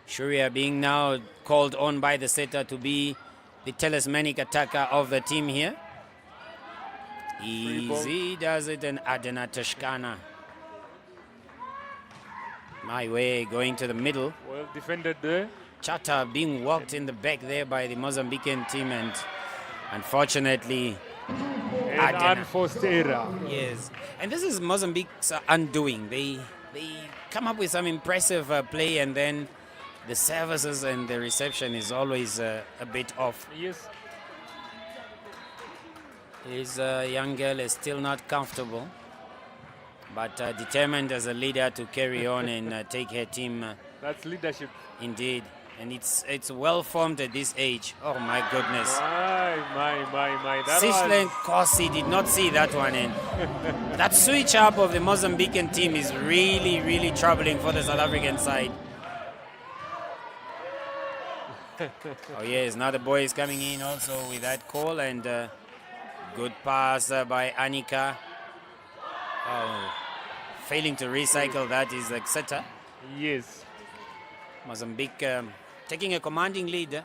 Shuria being now called on by the setter to be the talismanic attacker of the team here. Easy does it, and Adena Tashkana My way going to the middle. Well defended there. Chata being walked in the back there by the Mozambican team, and unfortunately, And Adena. unforced error. Yes, and this is Mozambique's undoing. They come up with some impressive play, and then the services and the reception is always a bit off. Yes. This young girl is still not comfortable, but determined as a leader to carry on and take her team. That's leadership. Indeed, and it's well formed at this age. Oh my goodness! My. That Sishlen was... Kosi did not see that one in. That switch up of the Mozambican team is really troubling for the South African side. Oh yes, now the boy is coming in also with that call, and good pass by Anika. Oh, failing to recycle that is Exeter. Yes. Mozambique taking a commanding lead,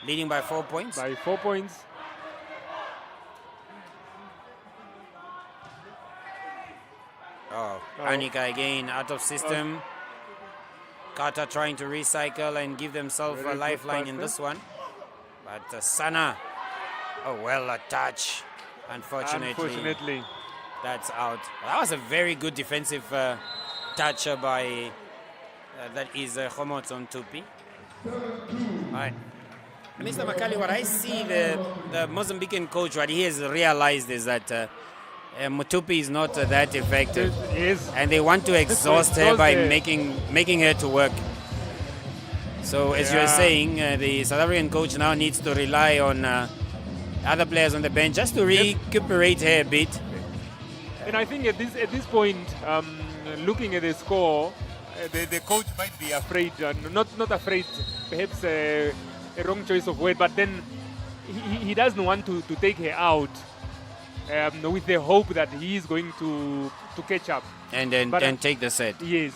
leading by 4 points. By 4 points. Oh, Anika again out of system. Carter trying to recycle and give themselves Very a good lifeline pass in there. this one. But Sana, oh well, a touch. Unfortunately, that's out. That was a very good defensive touch by, that is Khomotson Tupi. All right. Mr. Makali, what I see the Mozambican coach, what he has realized is that Mutupi is not that effective. Yes. And they want to exhaust her by making her to work. So as you're Yeah. saying, the South African coach now needs to rely on other players on the bench just to recuperate her a bit. And I think at this point, looking at the score, the coach might be afraid, not afraid, perhaps a wrong choice of word, but then he doesn't want to take her out with the hope that he is going to catch up. And then But, take the set. Yes.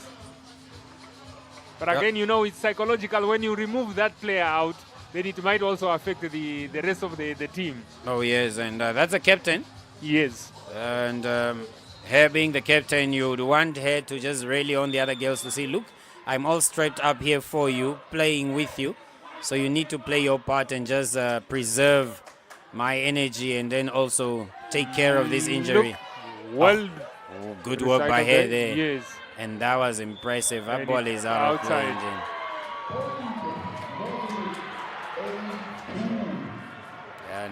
But Yep. again, it's psychological. When you remove that player out, then it might also affect the rest of the team. Oh yes, and that's the captain. Yes. And her being the captain, you would want her to just rally on the other girls to say, look, I'm all strapped up here for you, playing with you. So you need to play your part and just preserve my energy, and then also take care of this injury. Well, Oh, good work by her there. Yes. And that was impressive. That And ball it's is out of play. outside.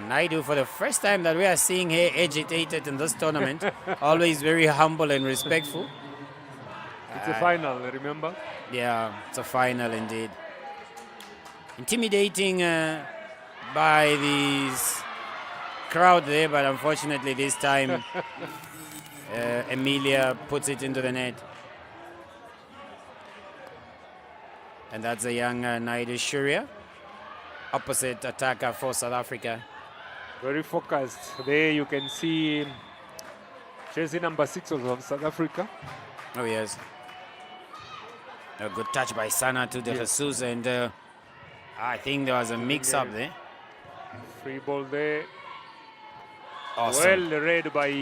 Naidu, for the first time that we are seeing her agitated in this tournament, always very humble and respectful. It's a final, remember? Yeah, it's a final indeed. Intimidating by this crowd there, but unfortunately this time Emilia puts it into the net. And that's a young Naidu Shuria, opposite attacker for South Africa. Very focused. There you can see jersey number 6 of South Africa. Oh yes. A good touch by Sana to De Jesus, and I think there was a mix-up there. Free ball there. Awesome. Well read by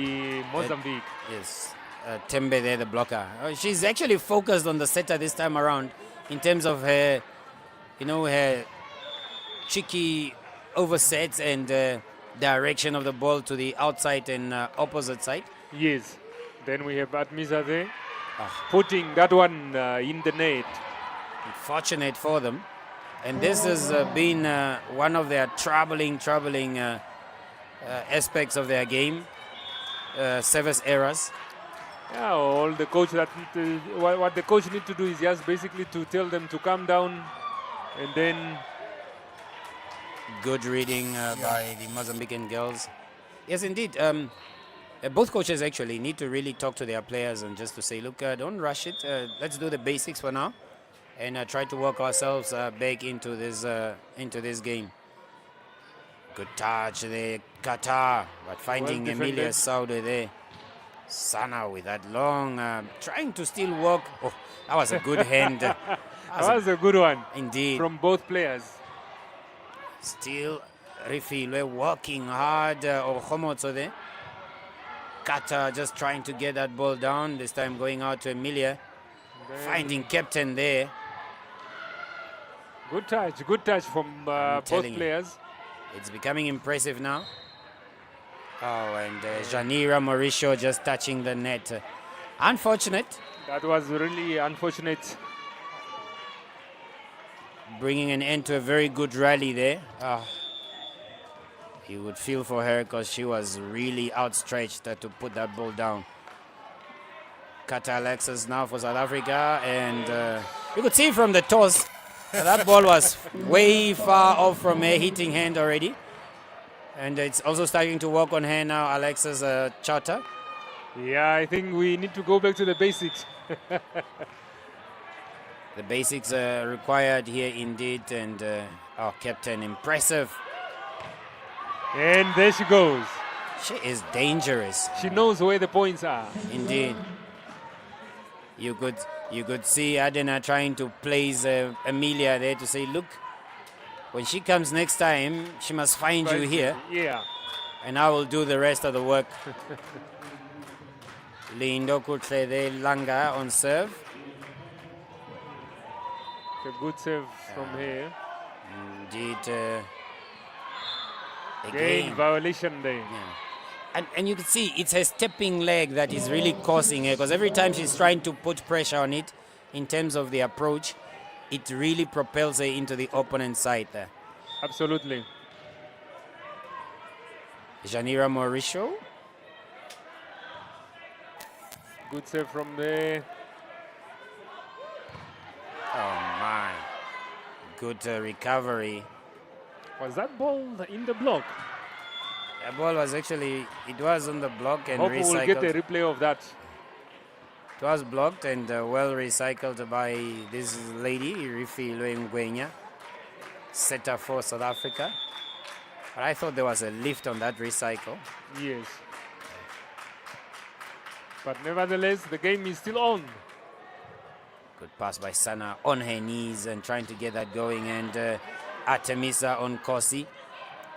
Mozambique. Yes. Tembe there, the blocker. She's actually focused on the setter this time around in terms of her, her cheeky oversets and direction of the ball to the outside and opposite side. Yes. Then we have Admisa there, putting that one in the net. Fortunate for them. And this has been one of their troubling aspects of their game. Service errors. Yeah, all the coach what the coach need to do is just basically to tell them to calm down, and then Good reading by the Mozambican girls. Yes, indeed. Both coaches actually need to really talk to their players and just to say, look, don't rush it. Let's do the basics for now, and try to work ourselves back into this game. Good touch there, Qatar, but finding Well Emilia defended. Saude there. Sana with that long, trying to still walk. Oh, that was a good hand. that was a good one Indeed. from both players. Still, Rifi, we're working hard. Or Khomotso there. Kata just trying to get that ball down. This time going out to Emilia. Finding captain there. Good touch from both telling you. players. It's becoming impressive now. Oh, and Janira Mauricio just touching the net. Unfortunate. That was really unfortunate. Bringing an end to a very good rally there. You would feel for her because she was really outstretched to put that ball down. Kata Alexis now for South Africa, and you could see from the toss that ball was way far off from her hitting hand already. And it's also starting to work on her now, Alexis Chata. Yeah, I think we need to go back to the basics. The basics are required here indeed, and our captain, impressive. And there she goes. She is dangerous. She knows where the points are. Indeed. You could see Adena trying to place Amelia there to say, look, when she comes next time, she must find you here. Yeah. And I will do the rest of the work. Lindo Kutlede Langa on serve. A good serve from here. Indeed. Again, violation there. Yeah. And you can see it's her stepping leg that is really causing her, because every time she's trying to put pressure on it in terms of the approach, it really propels her into the opponent's side there. Absolutely. Janira Mauricio. Good save from there. Oh my. Good recovery. Was that ball in the block? The ball was actually, it was on the block and Hope recycled. we'll get a replay of that. It was blocked and well recycled by this lady, Rifilo Ngwenya, setter for South Africa. But I thought there was a lift on that recycle. Yes. But nevertheless, the game is still on. Good pass by Sana on her knees and trying to get that going. And Artemisa on Kosi.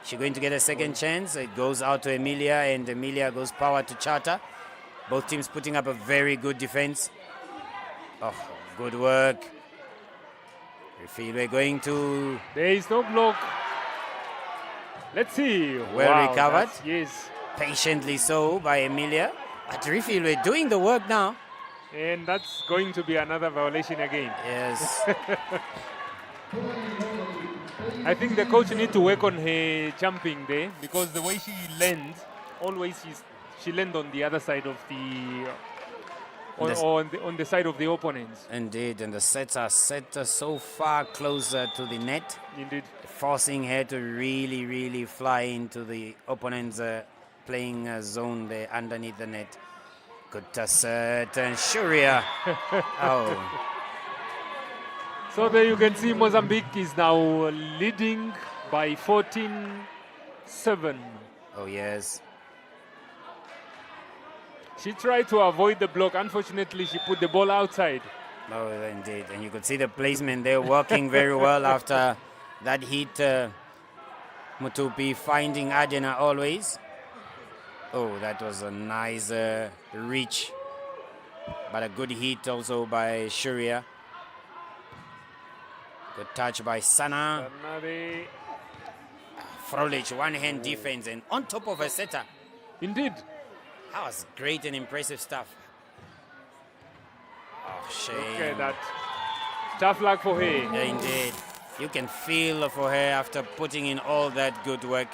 She's going to get a second chance. It goes out to Emilia, and Emilia goes power to Chata. Both teams putting up a very good defense. Oh, good work. We feel we're going to... There is no block. Let's see. Well recovered. Yes. Patiently so by Emilia. But Rifil, we're doing the work now. And that's going to be another violation again. Yes. I think the coach needs to work on her jumping there, because the way she lands, always she lands on the other side of the... on the side of the opponents. Indeed, and the sets are set so far closer to the net. Indeed. Forcing her to really, really fly into the opponent's playing zone there underneath the net. Good set, and Shuria. Oh. So there you can see Mozambique is now leading by 14-7. Oh, yes. She tried to avoid the block. Unfortunately, she put the ball outside. Oh, indeed. And you could see the placement there working very well after that hit. Mutupi finding Adena always. Oh, that was a nice reach. But a good hit also by Shuria. Good touch by Sana. Frolich, one-hand defense and on top of a setter. Indeed. That was great and impressive stuff. Oh, shame. Look at that. Tough luck for her. Yeah, indeed. You can feel for her after putting in all that good work.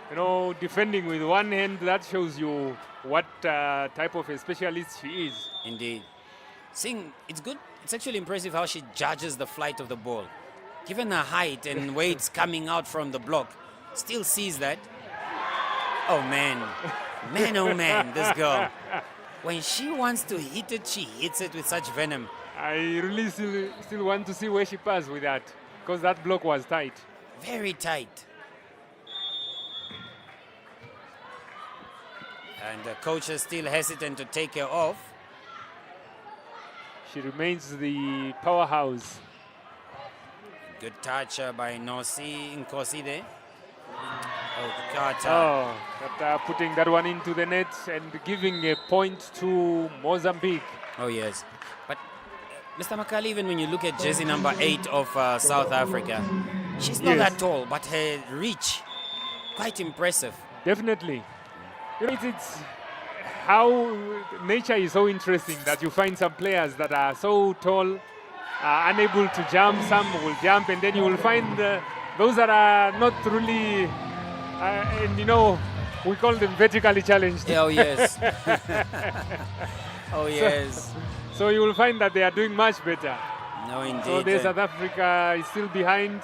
You know, defending with one hand, that shows you what type of a specialist she is. Indeed. Seeing, it's good. It's actually impressive how she judges the flight of the ball. Given her height and where it's coming out from the block, still sees that. Oh, man. Man, oh, man, this girl. When she wants to hit it, she hits it with such venom. I really still want to see where she passed with that, because that block was tight. Very tight. And the coach is still hesitant to take her off. She remains the powerhouse. Good touch by Nkosi there. Oh, Carter. Oh, but, putting that one into the net and giving a point to Mozambique. Oh, yes. But Mr. Makali, even when you look at jersey number 8 of South Africa, she's not Yes. that tall, but her reach, quite impressive. Definitely. You know, it's how nature is so interesting that you find some players that are so tall, unable to jump. Some will jump, and then you will find those that are not really, and you know, we call them vertically challenged. Oh, yes. Oh, yes. So you will find that they are doing much better. No, indeed. So there South Africa is still behind.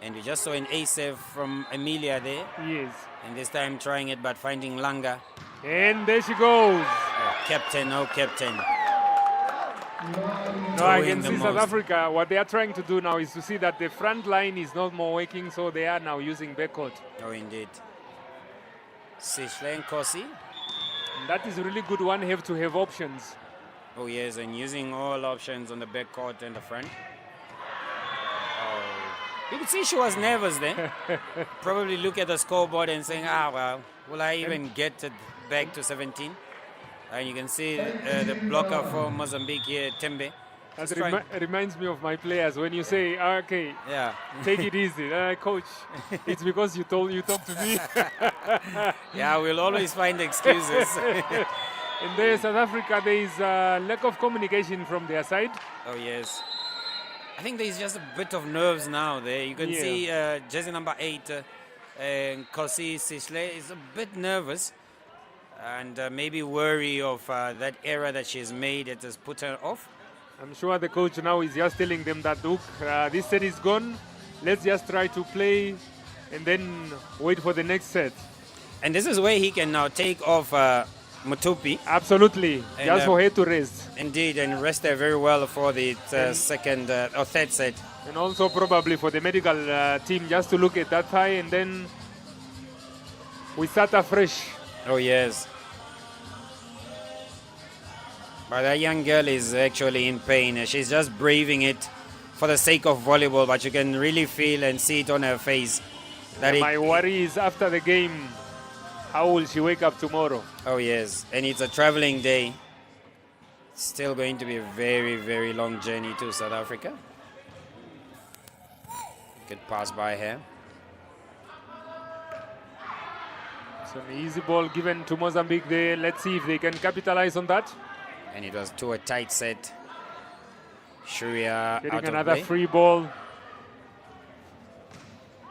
And we just saw an ace save from Emilia there. Yes. And this time trying it, but finding Langa. And there she goes. Oh, captain, oh, captain. No, I Doing can the see South most. Africa, what they are trying to do now is to see that the front line is not more working, so they are now using backcourt. Oh, indeed. Sishle Nkosi. And that is a really good one, have to have options. Oh, yes, and using all options on the back court and the front. Oh. You could see she was nervous there. Probably look at the scoreboard and saying, well, will I even get it back to 17? And you can see the blocker for Mozambique here, Tembe. That Just trying- reminds me of my players when you say, okay, Yeah. take it easy. Coach, it's because you talked to me. Yeah, we'll always find excuses. And there, South Africa, there is a lack of communication from their side. Oh, yes. I think there's just a bit of nerves now there. You can Yeah. see jersey number 8, Nkosi Sishle, is a bit nervous and maybe worry of that error that she's made. It has put her off. I'm sure the coach now is just telling them that, look, this set is gone. Let's just try to play and then wait for the next set. And this is where he can now take off Mutupi. Absolutely, And, just for her to rest. Indeed, and rest her very well for the second or third set. And also probably for the medical team just to look at that thigh and then we start afresh. Oh, yes. But that young girl is actually in pain. She's just braving it for the sake of volleyball, but you can really feel and see it on her face. That My worry is after the game, how will she wake up tomorrow? Oh, yes. And it's a traveling day. It's still going to be a very, very long journey to South Africa. Good pass by her. So an easy ball given to Mozambique there. Let's see if they can capitalize on that. And it was to a tight set. Shuria Getting out of another play. free ball.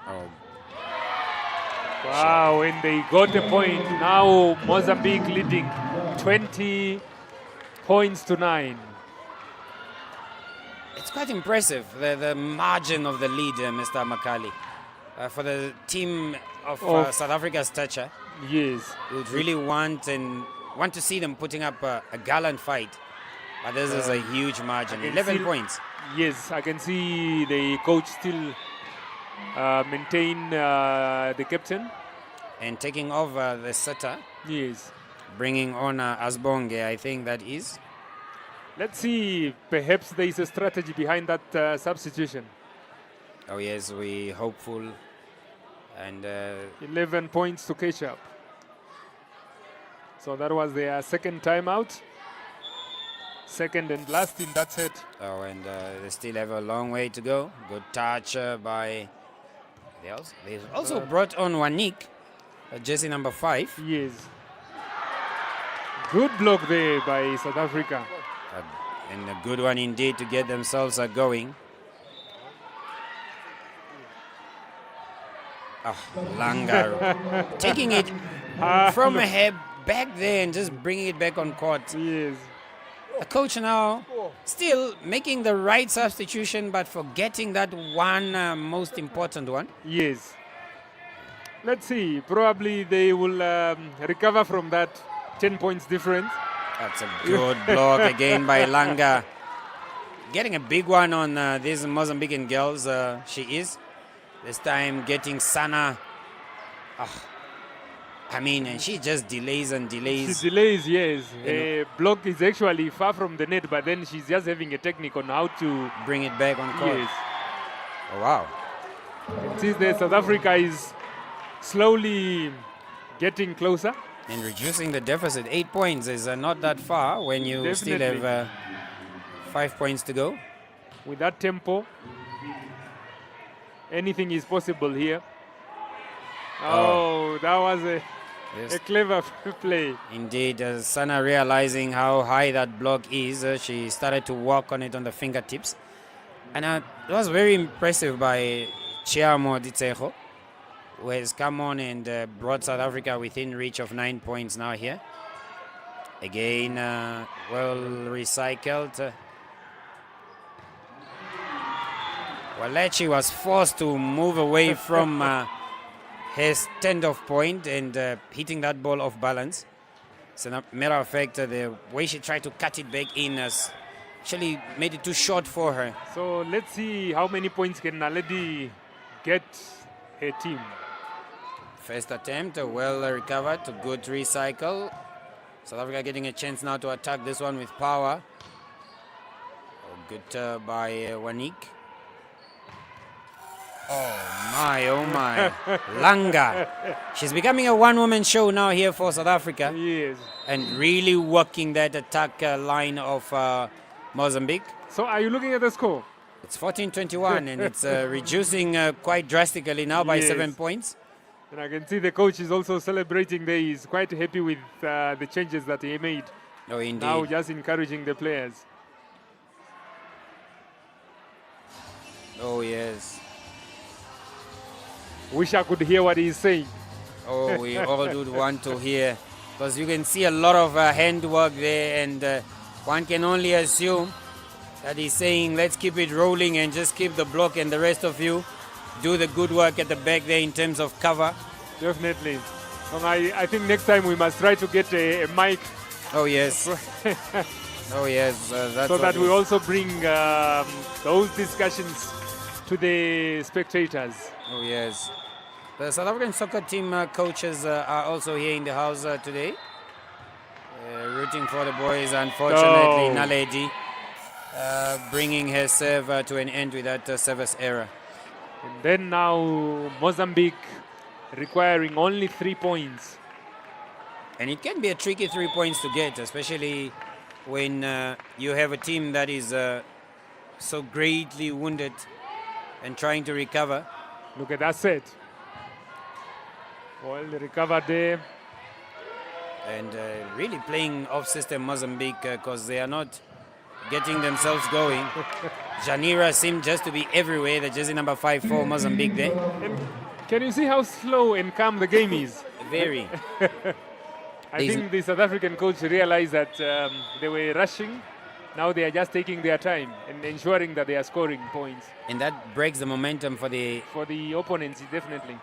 Oh, Wow, and they got the point. Now Mozambique leading 20 points to 9. it's quite impressive, the margin of the lead, Mr. Makali. For the team of South Africa's stature, Yes. we would really want to see them putting up a gallant fight. But this is a huge margin, can 11 see- points. Yes, I can see the coach still maintain the captain. And taking over the setter, Yes. bringing on Asbonge, I think that is. Let's see, perhaps there is a strategy behind that substitution. Oh yes, we hopeful. And 11 points to catch up. So that was their second timeout. Second and last in that set. they still have a long way to go. Good touch by. They also brought on Wanik, jersey number 5. Yes. Good block there by South Africa. And a good one indeed to get themselves going. Langa taking it from her back there and just bringing it back on court. Yes. The coach now still making the right substitution, but forgetting that one most important one. Yes. Let's see. Probably they will recover from that 10 points difference. That's a good block again by Langa. Getting a big one on these Mozambican girls. She is. This time getting Sana. And she just delays and delays. She delays, yes. A block is actually far from the net, but then she's just having a technique on how to Bring it back on court. Yes. Oh, wow. And since the South Africa is slowly getting closer. And reducing the deficit. 8 points is not that far when you still Definitely. have 5 points to go. With that tempo, anything is possible here. Oh, that was a clever play. Indeed, Sana realizing how high that block is, she started to work on it on the fingertips. And it was very impressive by Chiamo Ditsejo, who has come on and brought South Africa within reach of 9 points now here. Again, well recycled. Walechi was forced to move away from his standoff point and hitting that ball off balance. As a matter of fact, the way she tried to cut it back in has actually made it too short for her. So let's see how many points can Naledi get her team. First attempt, well recovered, good recycle. South Africa getting a chance now to attack this one with power. Good by Wanik. Oh my. Langa. She's becoming a one-woman show now here for South Africa. Yes. And really working that attack line of Mozambique. So are you looking at the score? It's 14-21 and it's reducing quite drastically now by 7 points. And I can see the coach is also celebrating there. He's quite happy with the changes that he made. Oh, indeed. Now just encouraging the players. Oh, yes. Wish I could hear what he's saying. Oh, we all would want to hear. Because you can see a lot of handwork there, and one can only assume that he's saying, let's keep it rolling and just keep the block, and the rest of you do the good work at the back there in terms of cover. Definitely. I think next time we must try to get a mic. Oh, yes. Oh, yes. That's so that we also bring those discussions to the spectators. Oh, yes. The South African soccer team coaches are also here in the house today. Rooting for the boys, unfortunately, Naledi bringing her serve to an end with that service error. And then now Mozambique requiring only 3 points. And it can be a tricky 3 points to get, especially when you have a team that is so greatly wounded and trying to recover. Look at that set. Well, they recovered there. And really playing off-system Mozambique because they are not getting themselves going. Janira seemed just to be everywhere, the jersey number 5 for Mozambique there. And can you see how slow and calm the game is? Very. I think the South African coach realized that they were rushing. Now they are just taking their time and ensuring that they are scoring points. And that breaks the momentum for the opponents, definitely.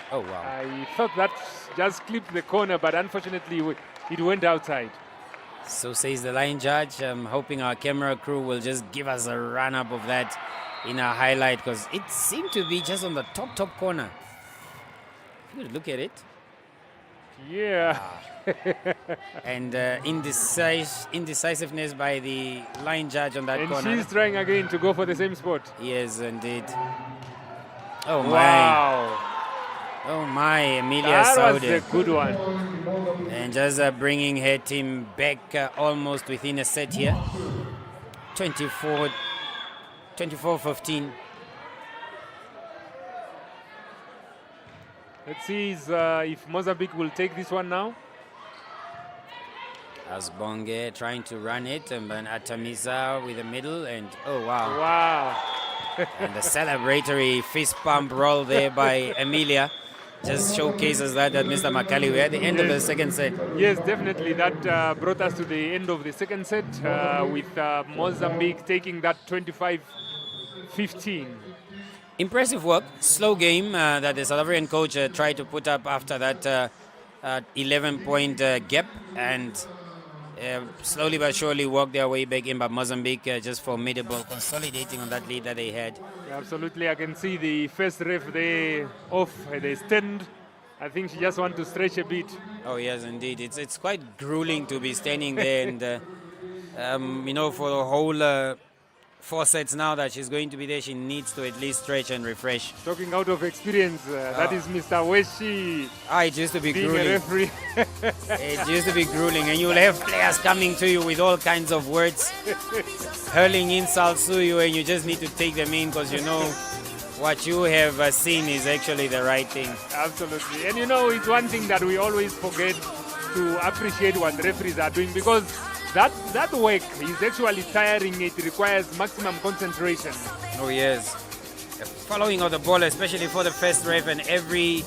Oh, wow. I thought that just clipped the corner, but unfortunately it went outside. So says the line judge. I'm hoping our camera crew will just give us a run-up of that in a highlight, because it seemed to be just on the top corner. If you could look at it. Yeah. And indecisiveness by the line judge on that corner. And she's trying again to go for the same spot. Yes, indeed. Oh, my. Wow. Oh, my, Emilia That Saude. was a good one. And just bringing her team back almost within a set here. 24-15. Let's see if Mozambique will take this one now. Asbonge trying to run it, and then Atamisa with the middle, and oh, wow. Wow. And the celebratory fist pump roll there by Emilia just showcases that Mr. Makali, we're at the end of the second set. Yes, definitely. That brought us to the end of the second set with Mozambique taking that 25-15. Impressive work. Slow game that the South African coach tried to put up after that 11-point gap, and slowly but surely worked their way back in, but Mozambique just formidable, consolidating on that lead that they had. Absolutely. I can see the first ref there off the stand. I think she just wants to stretch a bit. Oh, yes, indeed. It's quite grueling to be standing there and, you know, for the whole 4 sets now that she's going to be there. She needs to at least stretch and refresh. Talking out of experience, that is Mr. Weshi It used to be being grueling. a referee. It used to be grueling, and you'll have players coming to you with all kinds of words, hurling insults to you, and you just need to take them in because you know what you have seen is actually the right thing. Absolutely. And you know, it's one thing that we always forget to appreciate what referees are doing, because that work is actually tiring. It requires maximum concentration. Oh yes. Following of the ball, especially for the first ref, and every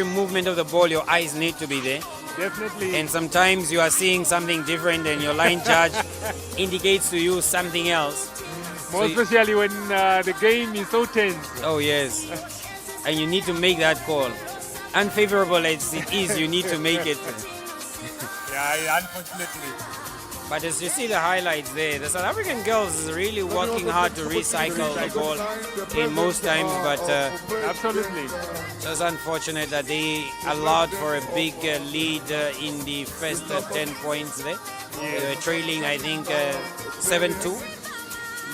movement of the ball, your eyes need to be there. Definitely. And sometimes you are seeing something different and your line judge indicates to you something else. More especially when the game is so tense. Oh yes. And you need to make that call. Unfavorable as it is, you need to make it. Yeah, unfortunately. But as you see the highlights there, the South African girls is really working hard to recycle the ball in most times, but Absolutely. just unfortunate that they allowed for a big lead in the first 10 points there. They were trailing, I think, 7-2.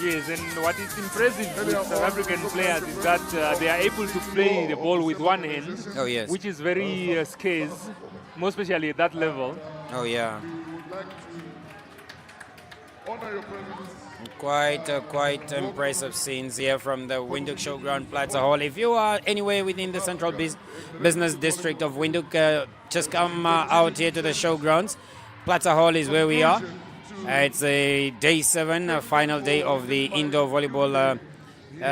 Yes, and what is impressive with South African players is that they are able to play the ball with one hand, Oh yes. which is very scarce, more especially at that level. Oh yeah. Honor your presence. Quite impressive scenes here from the Windhoek Showground Plaza Hall. If you are anywhere within the central business district of Windhoek, just come out here to the showgrounds. Plaza Hall is where we are. It's a day 7, a final day of the indoor volleyball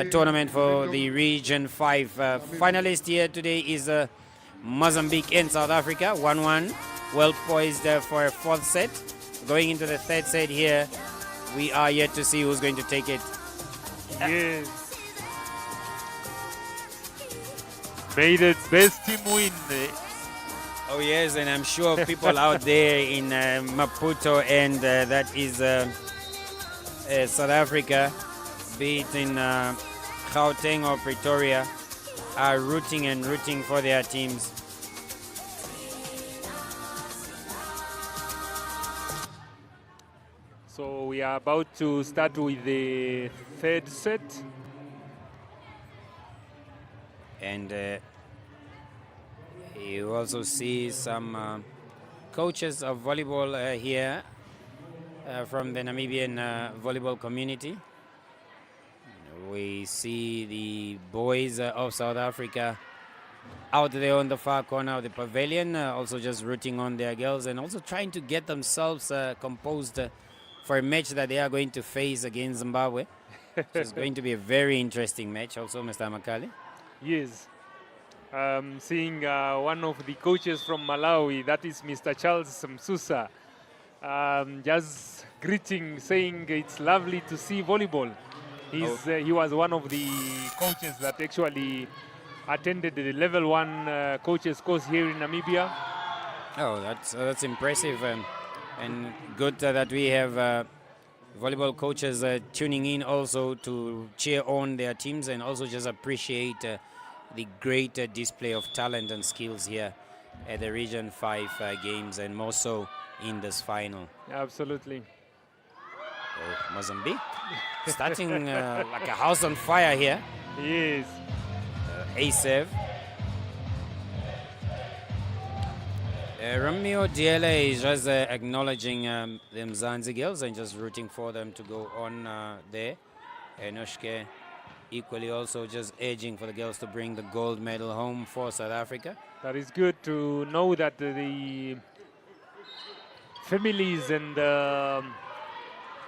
tournament for the Region 5. Finalist here today is Mozambique in South Africa, 1-1. Well poised for a 4th set. Going into the 3rd set here, we are yet to see who's going to take it. Yes. May the best team win. Oh yes, and I'm sure people out there in Maputo and that is South Africa, be it in Gauteng or Pretoria, are rooting for their teams. So we are about to start with the 3rd set. And you also see some coaches of volleyball here from the Namibian volleyball community. We see the boys of South Africa out there on the far corner of the pavilion, also just rooting on their girls and also trying to get themselves composed for a match that they are going to face against Zimbabwe. It's going to be a very interesting match also, Mr. Makali. Yes. Seeing one of the coaches from Malawi, that is Mr. Charles Msusa, just greeting, saying it's lovely to see volleyball. He was one of the coaches that actually attended the level 1 coaches course here in Namibia. Oh, that's impressive and good that we have volleyball coaches tuning in also to cheer on their teams and also just appreciate the great display of talent and skills here at the Region 5 games and more so in this final. Absolutely. Oh, Mozambique starting like a house on fire here. Yes. A-serve. Romeo Diele is just acknowledging the Mzansi girls and just rooting for them to go on there. Enoshke equally also just urging for the girls to bring the gold medal home for South Africa. That is good to know that the families and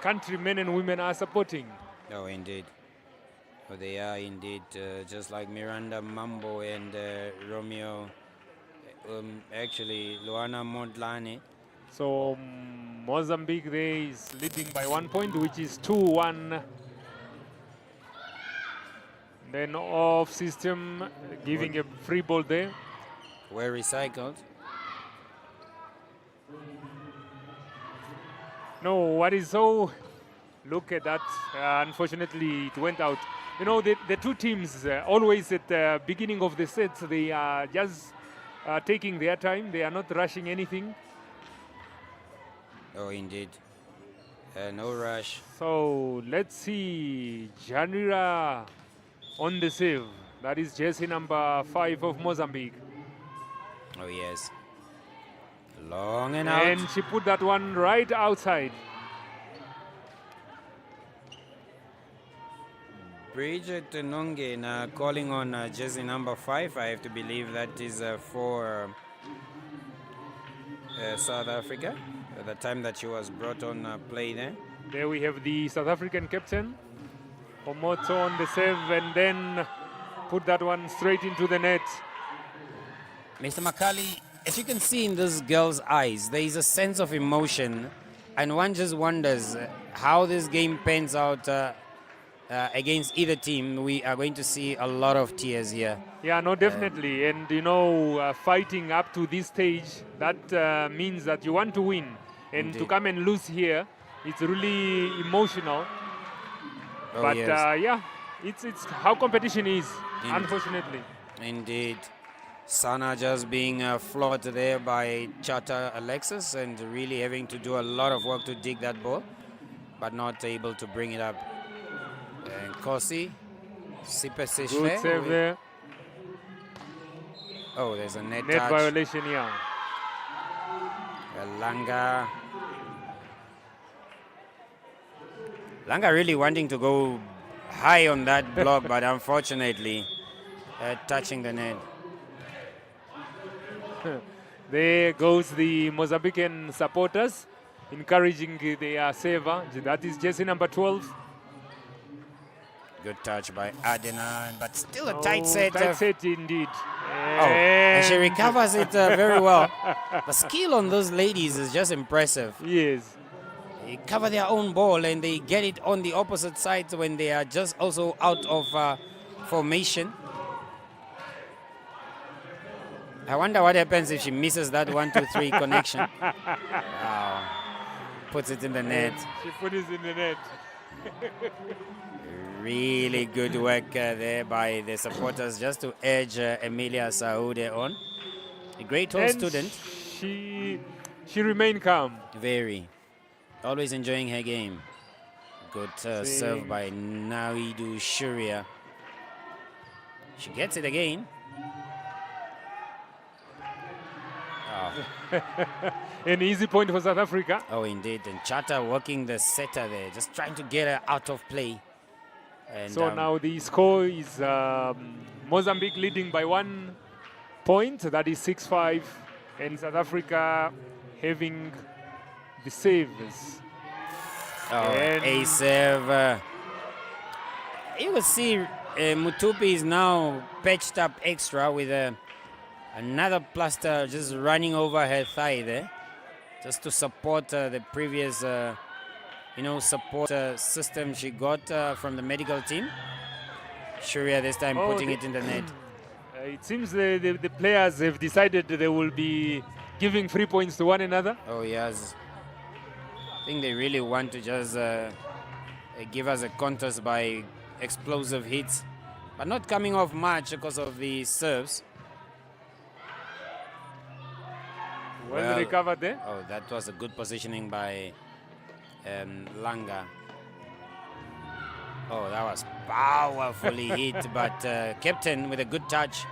countrymen and women are supporting. Oh, indeed. Oh, they are indeed, just like Miranda Mambo and Romeo, actually Luana Mondlane. So Mozambique there is leading by 1 point, which is 2-1. Then off system, giving a free ball there. Were recycled. No, what is so... Look at that. Unfortunately, it went out. You know, the two teams, always at the beginning of the sets, they are just taking their time. They are not rushing anything. Oh, indeed. No rush. So let's see. Janira on the save. That is jersey number 5 of Mozambique. Oh, yes. Long and out. And she put that one right outside. Bridget Nonge calling on jersey number 5. I have to believe that is for South Africa. At the time that she was brought on play there. There we have the South African captain, Omoto on the save, and then put that one straight into the net. Mr. Makali, as you can see in this girl's eyes, there is a sense of emotion, and one just wonders how this game pans out against either team. We are going to see a lot of tears here. Yeah, no, definitely. And, you know, fighting up to this stage, that means that you want to win. And Indeed. to come and lose here, it's really emotional. Oh, But, yes. yeah, it's how competition is, Indeed. unfortunately. Indeed. Sana just being floored there by Chata Alexis and really having to do a lot of work to dig that ball, but not able to bring it up. And Kosi, Sipe Good save there. Oh, there's a net Net touch. violation, yeah. Langa really wanting to go high on that block, but unfortunately touching the net. There goes the Mozambican supporters encouraging their saver. That is jersey number 12. Good touch by Adena, but still a tight set. Tight set indeed. And she recovers it very well. The skill on those ladies is just impressive. Yes. They cover their own ball and they get it on the opposite side when they are just also out of formation. I wonder what happens if she misses that 1-2-3 connection. Wow. Puts it in the net. She put it in the net. Really good work there by the supporters just to edge Emilia Saude on. A great hall student. She remained calm. Very. Always enjoying her game. Good serve by Nawidu Shuria. She gets it again. Oh. An easy point for South Africa. Oh, indeed. And Chata working the setter there, just trying to get her out of play. And so now the score is Mozambique leading by 1 point. That is 6-5. And South Africa having the saves. And a serve. You will see Mutupi is now patched up extra with another plaster just running over her thigh there, just to support the previous support system she got from the medical team. Shuria this time putting it in the net. It seems the players have decided they will be giving 3 points to one another. Oh, yes. I think they really want to just give us a contest by explosive hits, but not coming off much because of the serves. Well recovered there. Oh, that was a good positioning by Langa. Oh, that was powerfully hit, but Captain with a good touch.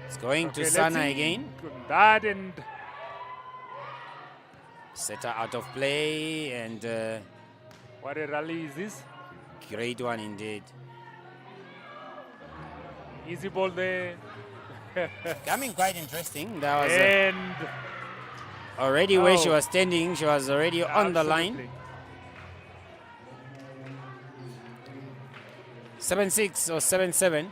It's going to Sana again. That and setter out of play, and what a rally is this? Great one indeed. Easy ball there. Coming quite interesting. That was and already where she was standing. She was already on the line. 7-6 or 7-7.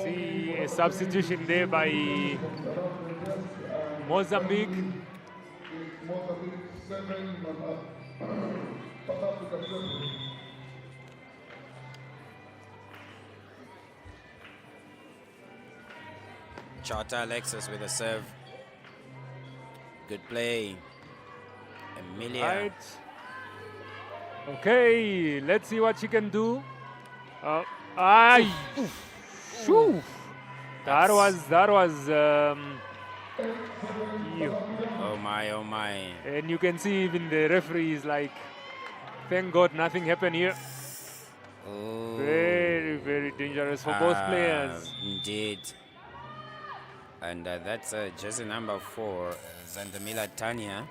See a substitution there by Mozambique. Chata Alexis with a serve. Good play. Emilia. Right. Okay, let's see what she can do. Shoo. That was you. Oh my, oh my. And you can see even the referee is like, thank God nothing happened here. Oh. Very, very dangerous for both players. Indeed. And that's jersey number 4, Zandamila Tanya.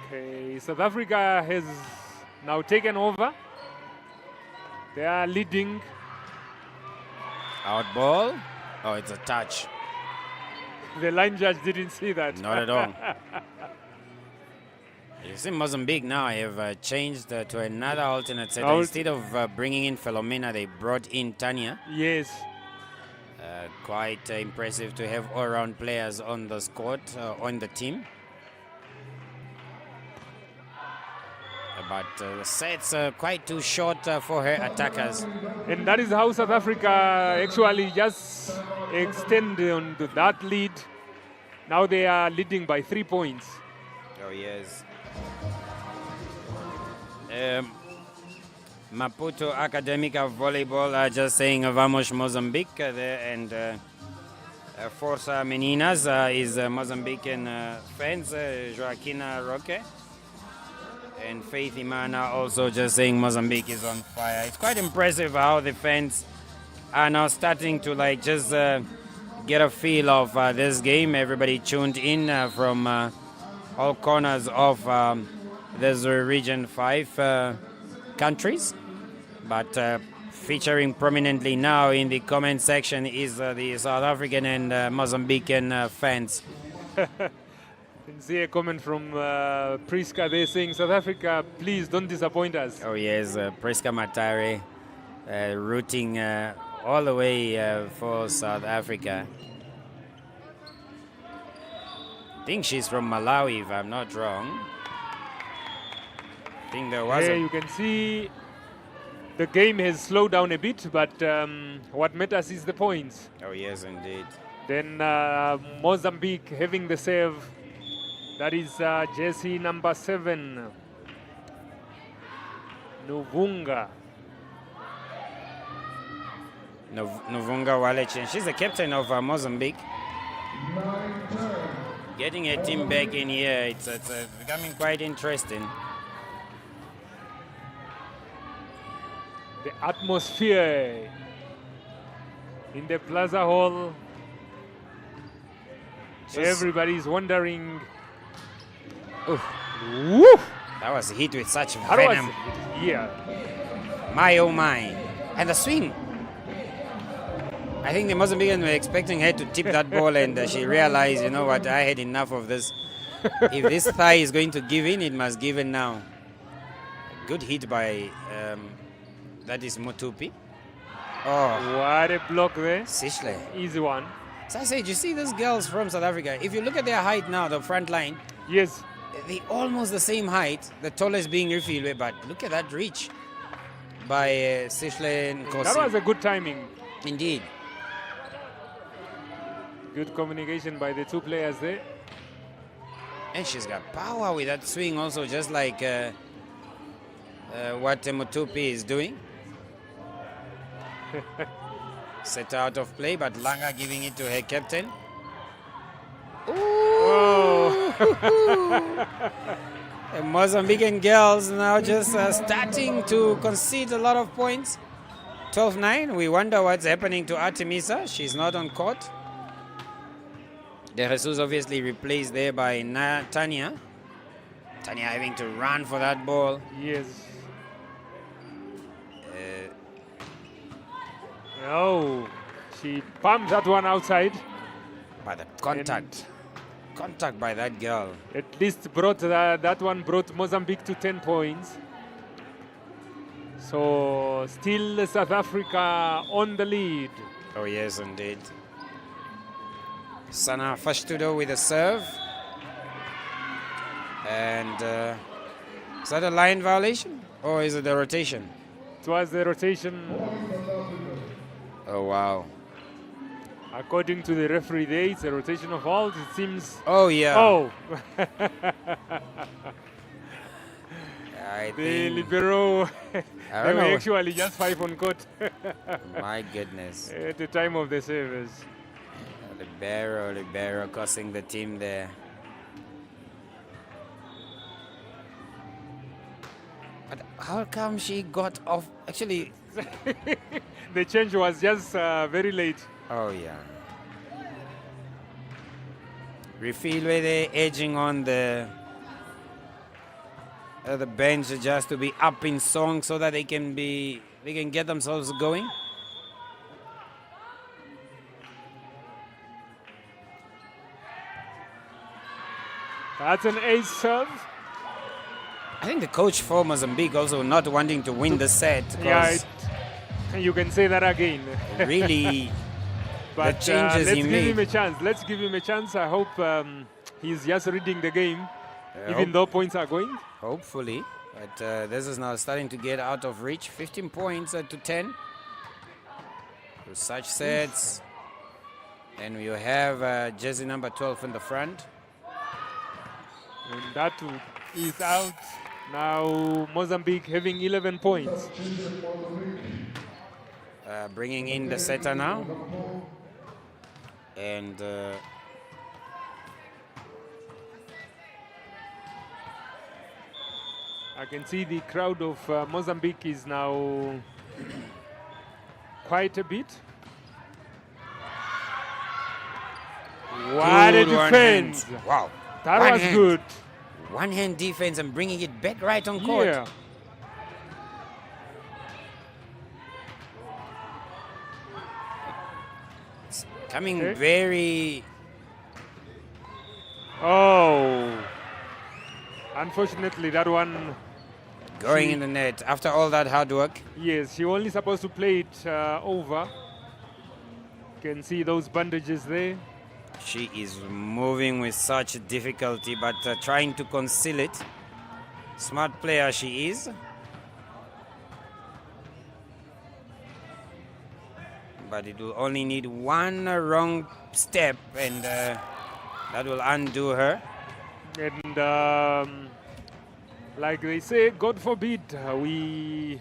Okay, South Africa has now taken over. They are leading. Out ball. Oh, it's a touch. The line judge didn't see that. Not at all. You see, Mozambique now have changed to another alternate set. Instead of bringing in Philomena, they brought in Tanya. Yes. Quite impressive to have all-round players on the squad, on the team. But the sets are quite too short for her attackers. And that is how South Africa actually just extended on to that lead. Now they are leading by 3 points. Oh, yes. Maputo Academica Volleyball are just saying Vamos Mozambique there, and Força Meninas is Mozambican fans, Joaquina Roque. And Faith Imana also just saying Mozambique is on fire. It's quite impressive how the fans are now starting to like just get a feel of this game. Everybody tuned in from all corners of this Region 5 countries. But featuring prominently now in the comment section is the South African and Mozambican fans. I see a comment from Priska there saying, South Africa, please don't disappoint us. Oh yes, Priska Matare rooting all the way for South Africa. I think she's from Malawi, if I'm not wrong. I think there was you can see the game has slowed down a bit, but what matters is the points. Oh yes, indeed. Then Mozambique having the serve. That is jersey number 7, Nuvunga. Nuvunga Walechen. She's the captain of Mozambique. Getting a team back in here, it's becoming quite interesting. The atmosphere in the Plaza Hall. Everybody's wondering. Woo! That was a hit with such venom. Yeah. My oh my. And the swing. I think the Mozambican were expecting her to tip that ball, and she realized, you know what, I had enough of this. If this thigh is going to give in, it must give in now. Good hit by, that is Motupi. Oh. What a block there. Sishle. Easy one. So I said, you see these girls from South Africa, if you look at their height now, the front line. Yes. They almost the same height, the tallest being Rifilwe, but look at that reach by Sishle Nkosi. That was a good timing. Indeed. Good communication by the two players there. And she's got power with that swing also, just like what Motupi is doing. Set out of play, but Langa giving it to her captain. The Mozambican girls now just starting to concede a lot of points. 12-9. We wonder what's happening to Artemisa. She's not on court. De Jesus obviously replaced there by Tanya. Tanya having to run for that ball. Yes. Oh, she pumped that one outside. By the contact by that girl. At least brought that one brought Mozambique to 10 points. So still South Africa on the lead. Oh yes, indeed. Sana Fashtudo with a serve. And is that a line violation or is it a rotation? It was the rotation. Oh wow. According to the referee there, it's a rotation of fault. It seems. Oh yeah. Oh. I The think, libero, I they don't were know. actually just 5 on court My goodness. at the time of the service. Libero costing the team there. But how come she got off? Actually, The change was just very late. oh yeah. Refilwe there edging on the bench just to be up in song so that they can get themselves going. That's an ace serve. I think the coach for Mozambique also not wanting to win the set. Yeah, 'Cause you can say that again. really, But changes let's he give made. him a chance. Let's give him a chance. I hope he's just reading the game, even hope- though points are going. hopefully. But this is now starting to get out of reach. 15 points to 10. With such sets. And we have jersey number 12 in the front. And that too is out. Now Mozambique having 11 points. Bringing in the setter now. And I can see the crowd of Mozambique is now quite a bit. What a good one defense! hand. Wow. That One was hand. good. One hand defense and bringing it back right on court. Yeah. Coming Okay. very. Oh. Unfortunately, that one, Going in the net after all that hard work. yes, she only supposed to play it over. Can see those bandages there. She is moving with such difficulty, but trying to conceal it. Smart player she is. But it will only need one wrong step, and that will undo her. And like they say, God forbid, we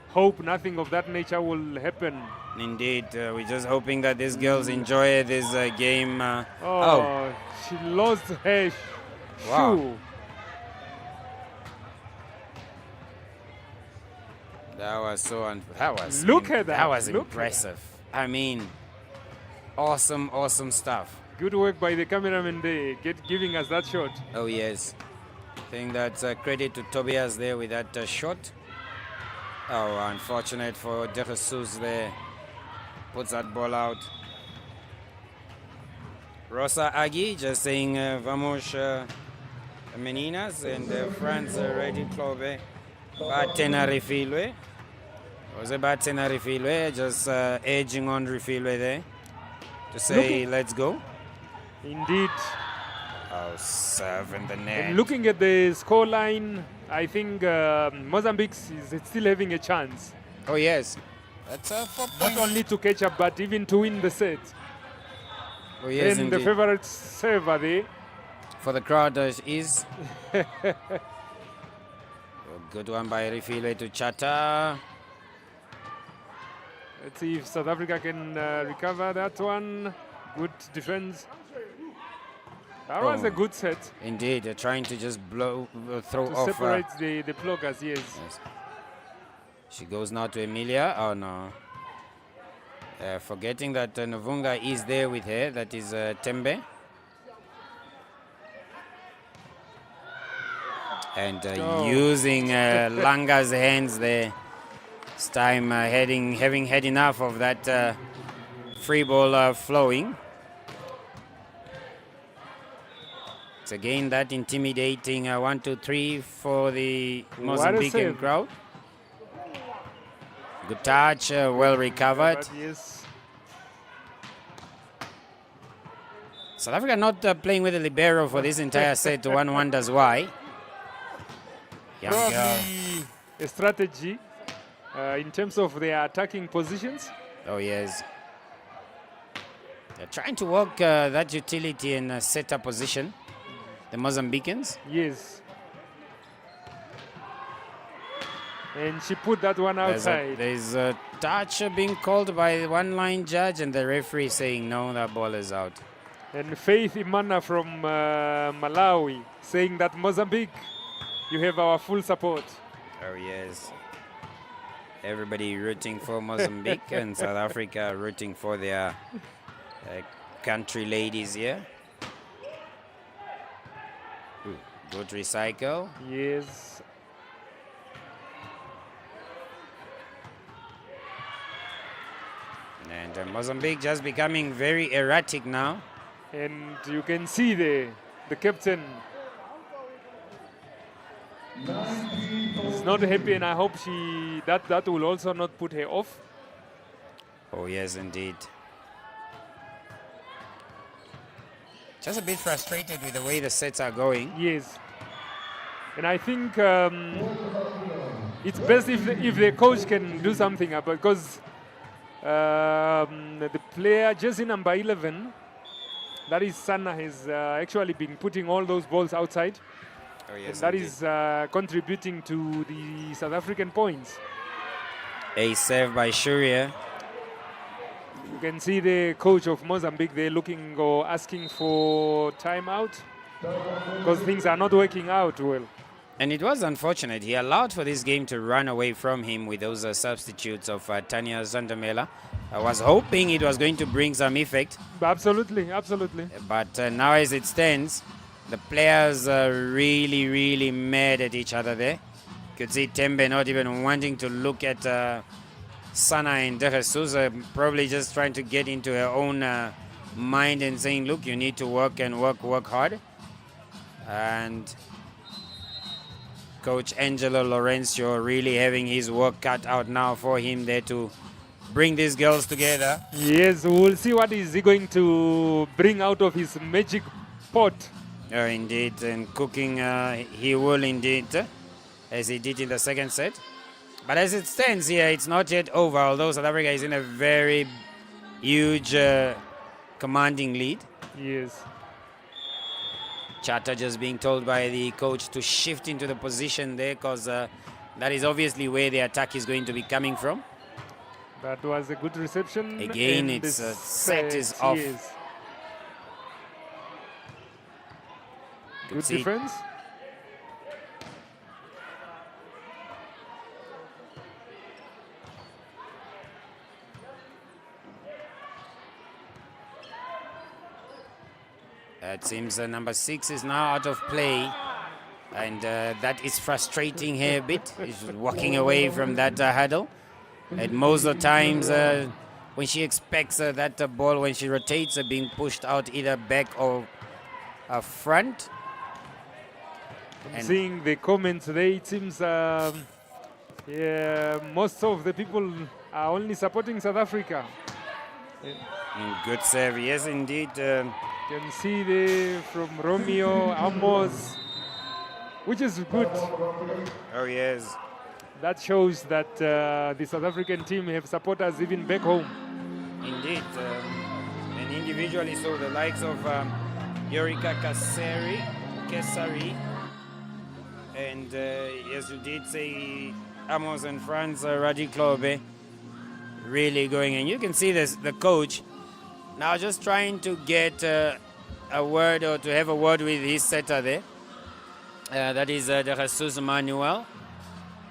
hope nothing of that nature will happen. Indeed, we're just hoping that these girls enjoy this game. Oh, she lost her Wow. shoe. That was so that was Look at that. That was Look at impressive. I mean, awesome stuff. Good work by the cameraman there, giving us that shot. Oh yes, I think that's credit to Tobias there with that shot. Oh, unfortunate for De Jesus there. Puts that ball out. Rosa Agui just saying vamos meninas, and France ready Clobe. Batena Refilwe. Was a Batena Refilwe, just edging on Refilwe there to say let's go. Indeed. Oh, serve in the net. And looking at the scoreline, I think Mozambique is still having a chance. Oh yes, that's a 4 Not point. only to catch up, but even to win the set. Oh yes, And the indeed. favorite server there. For the crowd is. A good one by Refilwe to Chata. Let's see if South Africa can recover that one. Good defense. That was Oh. a good set Indeed, they're trying to just throw to off. separate the blockers, yes. Yes. She goes now to Emilia. Oh no. Forgetting that Novunga is there with her. That is Tembe. And Oh. using Langa's hands there. This time having had enough of that free ball flowing. It's again that intimidating 1, 2, 3 for the What a Mozambican save. crowd. Good touch, well recovered. But yes, South Africa not playing with a libero for this entire set. One wonders why. Young girl. probably a strategy in terms of their attacking positions. Oh yes. They're trying to work that utility and set up position. The Mozambicans. Yes. And she put that one outside. There's a touch being called by one line judge, and the referee saying no, that ball is out. And Faith Imana from Malawi saying that Mozambique, you have our full support. Oh, yes. Everybody rooting for Mozambique and South Africa rooting for their country ladies here. Ooh, good recycle. Yes. And Mozambique just becoming very erratic now. And you can see the captain is not happy, and I hope that will also not put her off. Oh, yes, indeed. Just a bit frustrated with the way the sets are going. Yes. And I think it's best if the coach can do something about, because the player, jersey number 11, that is Sana, has actually been putting all those balls outside. Oh, yes, that is contributing to the South African points. A serve by Shuria. You can see the coach of Mozambique there looking or asking for timeout because things are not working out well. And it was unfortunate. He allowed for this game to run away from him with those substitutes of Tanya Zandamela. I was hoping it was going to bring some effect. Absolutely, absolutely. But now as it stands, the players are really, really mad at each other there. You could see Tembe not even wanting to look at Sana and De Jesus, probably just trying to get into her own mind and saying, look, you need to work and work hard. And Coach Angelo Lorenzo really having his work cut out now for him there to bring these girls together. Yes, we'll see what is he going to bring out of his magic pot. Oh, indeed, and cooking he will indeed, as he did in the second set. But as it stands here, it's not yet over, although South Africa is in a very huge commanding lead. Yes. Chata just being told by the coach to shift into the position there, because that is obviously where the attack is going to be coming from. That was a good reception. Again, its set is off. Yes. Good defense. It seems number 6 is now out of play, and that is frustrating her a bit. She's walking away from that hurdle. At most of the times, when she expects that ball, when she rotates, being pushed out either back or front. And seeing the comments there, it seems most of the people are only supporting South Africa. Good serve, yes, indeed. You can see there from Romeo, Amos, which is good. Oh, yes. That shows that the South African team have supporters even back home. Indeed. And individually, so the likes of Yorika Kesari, and as you did say, Amos and Franz Radiklobe really going. And you can see this, the coach now just trying to get a word or to have a word with his setter there. That is De Jesus Manuel.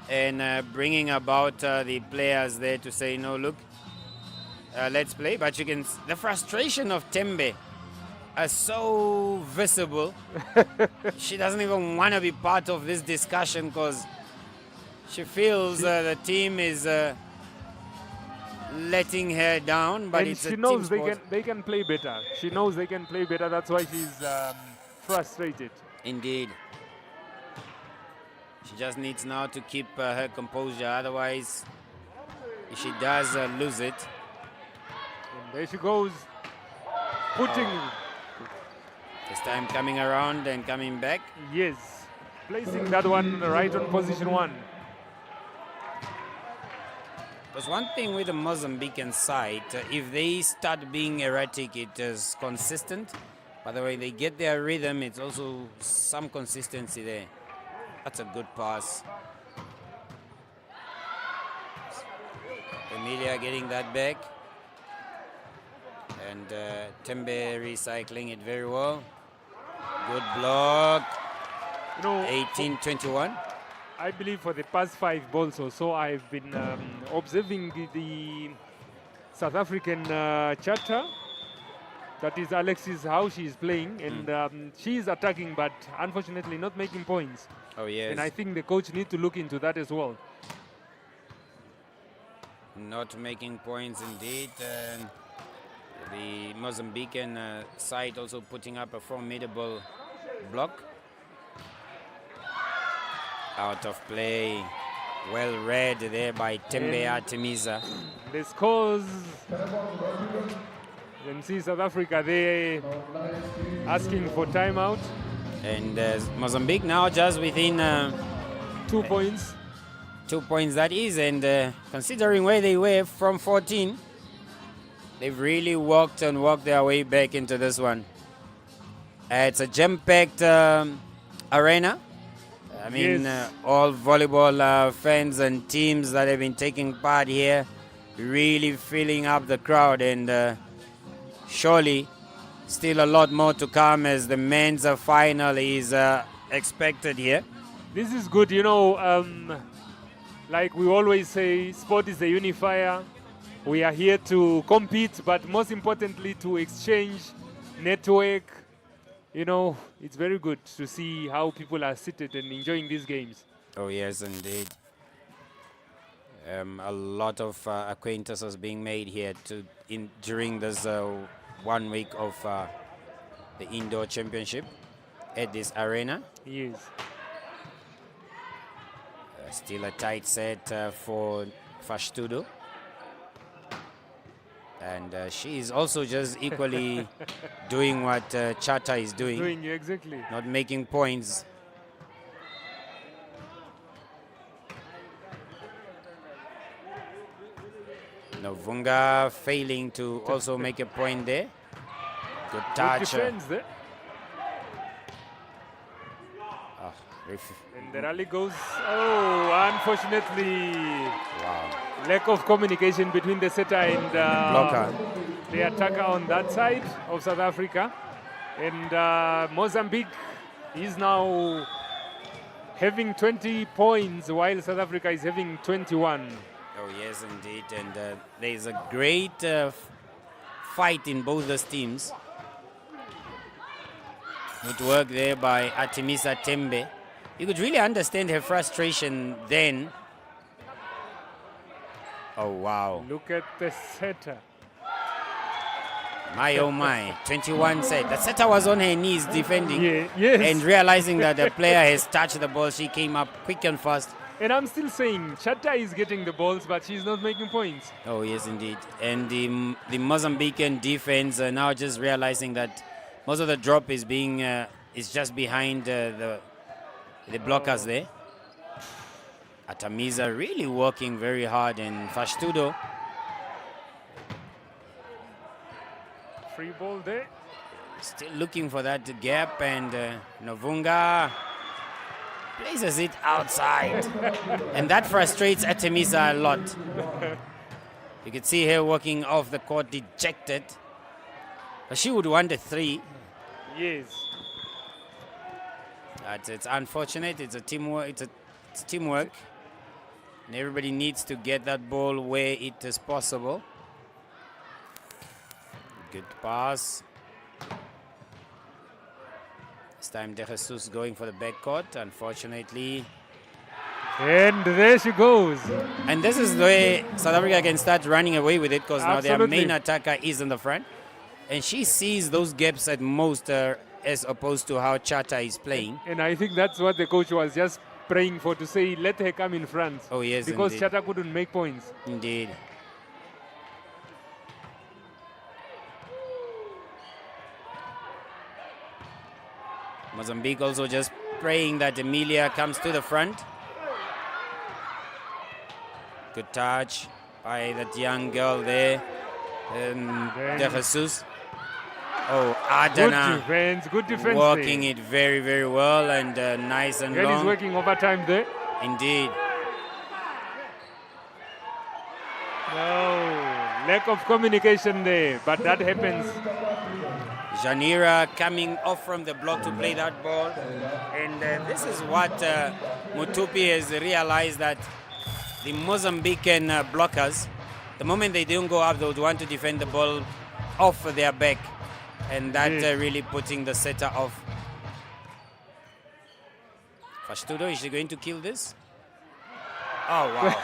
And bringing about the players there to say, no, look, let's play. But you can, the frustration of Tembe is so visible. She doesn't even want to be part of this discussion because she feels the team is letting her down. But and she knows they can play better. She knows they can play better. That's why she's frustrated. Indeed. She just needs now to keep her composure. Otherwise, if she does lose it. And there she goes, putting. This time coming around and coming back. Yes, placing that one right on position 1. There's one thing with the Mozambican side. If they start being erratic, it is consistent. By the way, they get their rhythm. It's also some consistency there. That's a good pass. Emilia getting that back. And Tembe recycling it very well. Good block. 18-21. I believe for the past 5 balls or so, I've been observing the South African chatter. That is Alexis, how she is playing. And she is attacking, but unfortunately not making points. Oh, yes. And I think the coach needs to look into that as well. Not making points indeed. The Mozambican side also putting up a formidable block. Out of play. Well read there by Tembe Artemisa. The scores. You can see South Africa there asking for timeout. And Mozambique now just within 2 points. 2 points that is. And considering where they were from 14, they've really walked their way back into this one. It's a jam-packed arena. I mean, Yes. all volleyball fans and teams that have been taking part here really filling up the crowd, and surely still a lot more to come as the men's final is expected here. This is good, you know, like we always say, sport is a unifier. We are here to compete, but most importantly to exchange, network. You know, it's very good to see how people are seated and enjoying these games. Oh yes, indeed. A lot of acquaintances being made here during this 1 week of the indoor championship at this arena. Yes. Still a tight set for Fashtudo. And she is also just equally doing what Chata is doing. Exactly. Not making points. Novunga failing to also make a point there. Good touch. Good defense there. Ref- And the rally goes, oh, unfortunately, Wow. lack of communication between the setter and Blocker. the attacker on that side of South Africa. And Mozambique is now having 20 points while South Africa is having 21. Oh, yes, indeed. And there is a great fight in both those teams. Good work there by Artemisa Tembe. You could really understand her frustration then. Oh, wow. Look at the setter. My, oh, my. 21 set. The setter was on her knees defending. Yeah, yes. And realizing that the player has touched the ball, she came up quick and fast. And I'm still saying, Chata is getting the balls, but she's not making points. Oh, yes, indeed. And the Mozambican defense now just realizing that most of the drop is being is just behind the blockers there. Artemisa really working very hard, and Fashtudo. Free ball there. Still looking for that gap, and Novunga places it outside. And that frustrates Artemisa a lot. You can see her walking off the court dejected. But she would want a 3. Yes. It's unfortunate. It's a teamwork. It's teamwork. And everybody needs to get that ball where it is possible. Good pass. This time De Jesus going for the backcourt, unfortunately. And there she goes. And this is the way South Africa can start running away with it, because now their Absolutely. main attacker is in the front. And she sees those gaps at most as opposed to how Chata is playing. And I think that's what the coach was just praying for, to say, let her come in front. Oh, yes, Because indeed. Chata couldn't make points. Indeed. Mozambique also just praying that Emilia comes to the front. Good touch by that young girl there. De Jesus. Oh, Adana Good defense. working it very, very well, and nice and Girl is long. working overtime there. Indeed. No, lack of communication there, but that happens. Janira coming off from the block to play that ball. And this is what Mutupi has realized, that the Mozambican blockers, the moment they don't go up, they would want to defend the ball off their back. And that really putting the setter off. Fastudo, is she going to kill this? Oh, wow.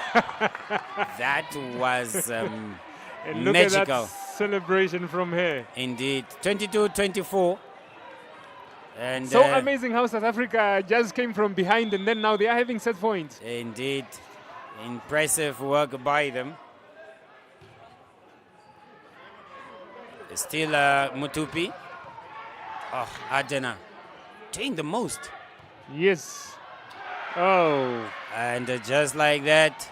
That was And look magical. at that celebration from her. Indeed. 22-24. And So amazing how South Africa just came from behind and then now they are having set points. Indeed. Impressive work by them. Still Mutupi. Oh, Adena doing the most. Yes. Oh. And just like that.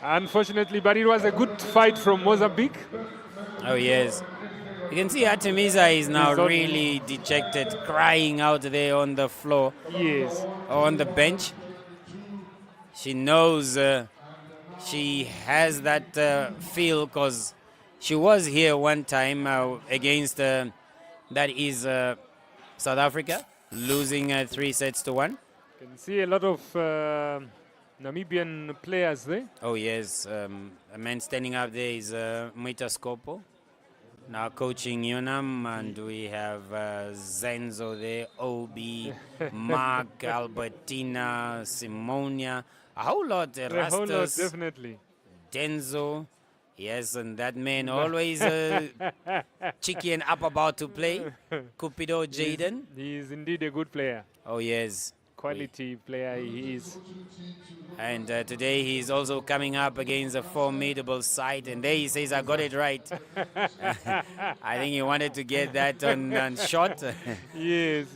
Unfortunately, but it was a good fight from Mozambique. Oh, yes. You can see Artemisa is now He's on- really dejected, crying out there on the floor, Yes. or on the bench. She knows she has that feel, because she was here one time against that is South Africa, losing 3-1. Can see a lot of Namibian players there. Oh yes, a man standing up there is Muita Scopo, now coaching UNAM, and we have Zenzo there, Obi, Mark, Albertina, Simonia, a whole lot, A whole lot, Rastus, definitely. Denzo. Yes, and that man always cheeky and up about to play. Cupido Jaden. He is indeed a good player. Oh yes. Quality player he is. And today he's also coming up against a formidable side, and there he says, I got it right. I think he wanted to get that on shot. Yes.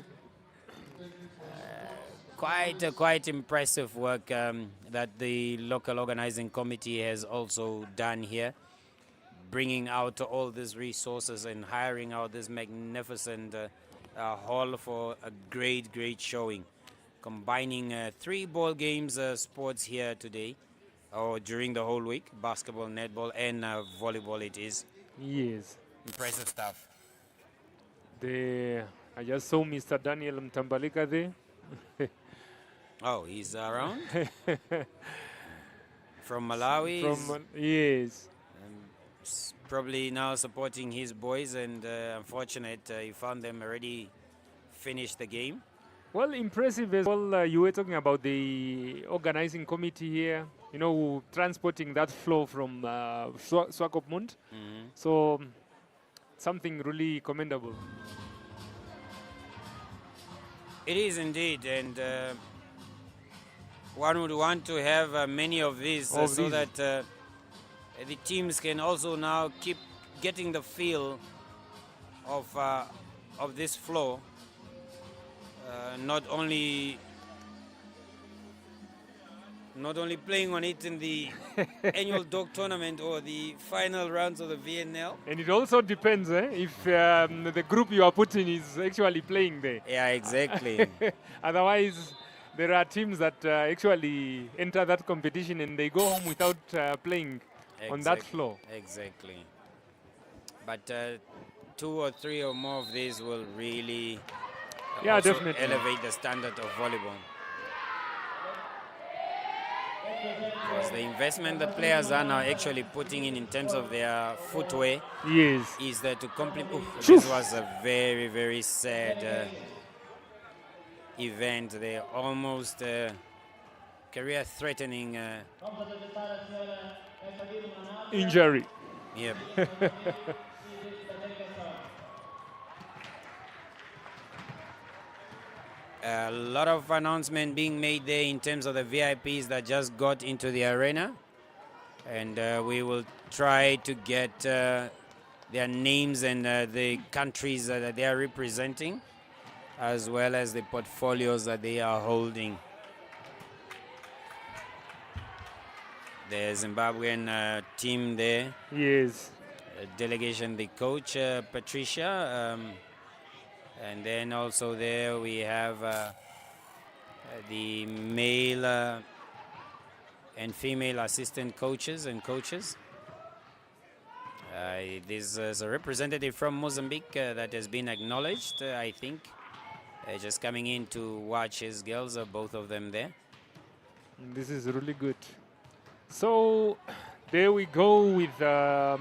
Quite impressive work that the local organizing committee has also done here, bringing out all these resources and hiring out this magnificent hall for a great showing. Combining 3 ball games sports here today, or during the whole week, basketball, netball, and volleyball it is. Yes. Impressive stuff. I just saw Mr. Daniel Mtambalika there. Oh, he's around? From Malawi. Yes. Probably now supporting his boys, and unfortunate he found them already finished the game. Well, impressive as well. You were talking about the organizing committee here, you know, transporting that flow from Swakopmund. So, something really commendable. It is indeed, and one would want to have many of these so that the teams can also now keep getting the feel of this flow. Not only playing on it in the annual dog tournament or the final rounds of the VNL. And it also depends if the group you are putting is actually playing there. Yeah, exactly. Otherwise, there are teams that actually enter that competition and they go home without playing on that floor. Exactly. But 2 or 3 or more of these will really also definitely elevate the standard of volleyball. Because the investment the players are now actually putting in terms of their footwear is there to complement. This was a very sad event. They almost career-threatening injury. Yep. A lot of announcement being made there in terms of the VIPs that just got into the arena, and we will try to get their names and the countries that they are representing, as well as the portfolios that they are holding. The Zimbabwean team there. Yes. Delegation, the coach, Patricia. And then also there we have the male and female assistant coaches and coaches. This is a representative from Mozambique that has been acknowledged, I think. Just coming in to watch his girls, both of them there. This is really good. So there we go with South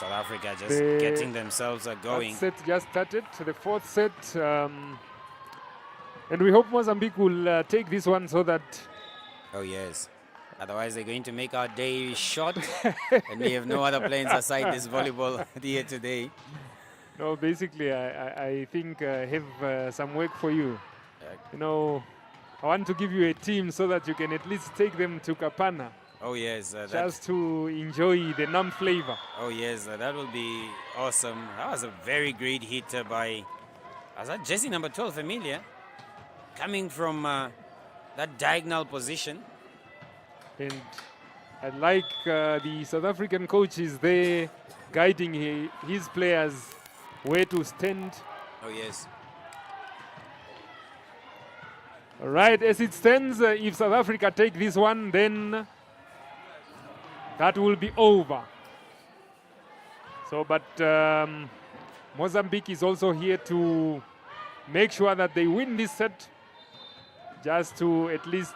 Africa just getting themselves going. Set just started, the fourth set. And we hope Mozambique will take this one so that... Oh, yes. Otherwise, they're going to make our day short. And we have no other plans aside this volleyball here today. No, basically, I think I have some work for you. You know, I want to give you a team so that you can at least take them to Kapana. Oh, yes. Just to enjoy the NAM flavor. Oh, yes. That will be awesome. That was a very great hit by... Was that jersey number 12, Emilia? Coming from that diagonal position. And I like the South African coach is there guiding his players where to stand. Oh, yes. Right, as it stands, if South Africa take this one, then that will be over. So, but Mozambique is also here to make sure that they win this set, just to at least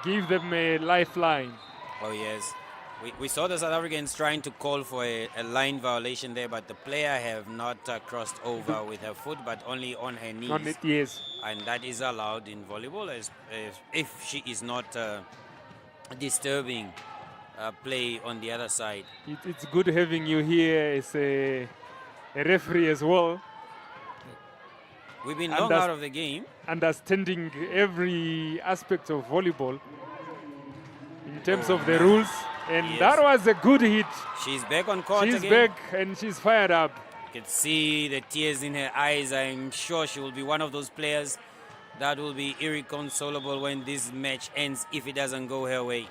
give them a lifeline. Oh, yes. We saw the South Africans trying to call for a line violation there, but the player have not crossed over with her foot, but only on her knees. On it, yes. And that is allowed in volleyball as if she is not disturbing play on the other side. It's good having you here as a referee as well. We've been long out of the game. Understanding every aspect of volleyball in terms of the rules. And yes, that was a good hit. She's back on court again. She's back and she's fired up. You can see the tears in her eyes. I'm sure she will be one of those players that will be irreconcilable when this match ends if it doesn't go her way.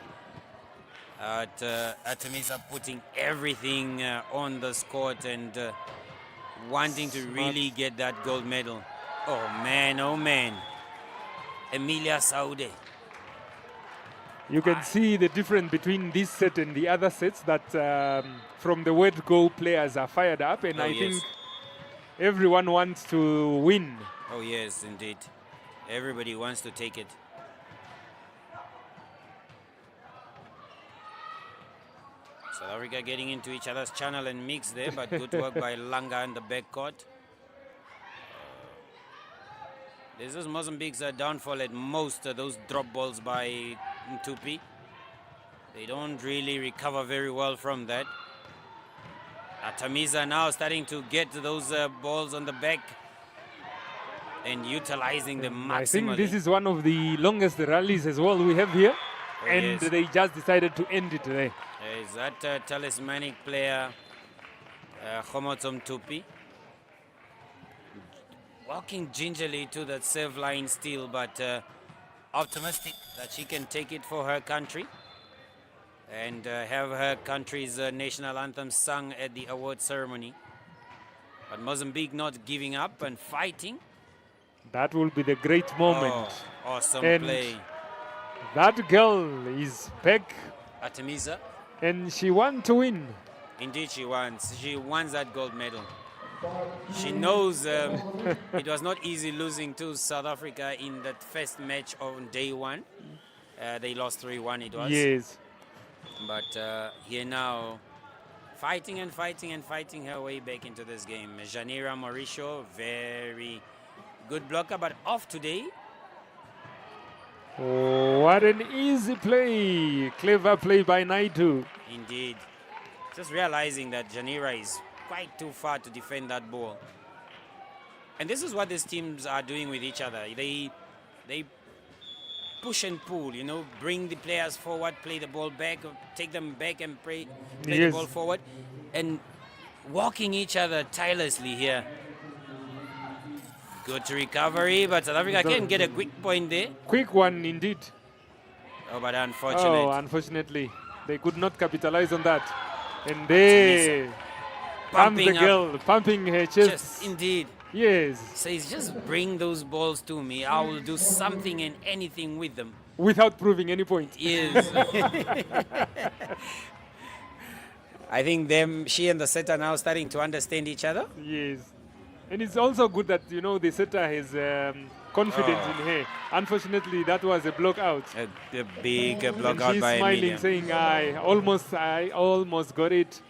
Artemisa putting everything on the court and wanting to really get that gold medal. Oh man, Emilia Saude. You can see the difference between this set and the other sets that from the word go, players are fired up, and I think everyone wants to win. Oh yes, indeed. Everybody wants to take it. South Africa getting into each other's channel and mix there, but good work by Langa in the backcourt. This is Mozambique's downfall at most, those drop balls by Mtupi. They don't really recover very well from that. Artemisa now starting to get those balls on the back and utilizing them maximally. I think this is one of the longest rallies as well we have here. Oh, and they just decided to end it today. Is that talismanic player, Khomotso Mtupi? Walking gingerly to that serve line still, but optimistic that she can take it for her country and have her country's national anthem sung at the award ceremony. But Mozambique not giving up and fighting. That will be the great moment. Oh, awesome and play. That girl is back. Artemisa. And she wants to win. Indeed she wants. She wants that gold medal. She knows it was not easy losing to South Africa in that first match on day one. They lost 3-1 it was. Yes. But here now, fighting and fighting and fighting her way back into this game. Janira Mauricio, very good blocker, but off today. Oh, what an easy play. Clever play by Naidu. Indeed. Just realizing that Janira is quite too far to defend that ball. And this is what these teams are doing with each other. They push and pull, you know, bring the players forward, play the ball back, take them back and play the ball forward, and walking each other tirelessly here. Good recovery, but South Africa can get a quick point there. Quick one indeed. Oh, but unfortunately. Oh, unfortunately. They could not capitalize on that. And they pump the girl, pumping her chest. Just indeed. Yes. Says, just bring those balls to me. I will do something and anything with them. without proving any point. Yes. I think she and the setter now starting to understand each other. Yes. And it's also good that, the setter has confidence in her. Unfortunately, that was a block out. A big block And out she's by smiling, Emilia. saying, I almost got it.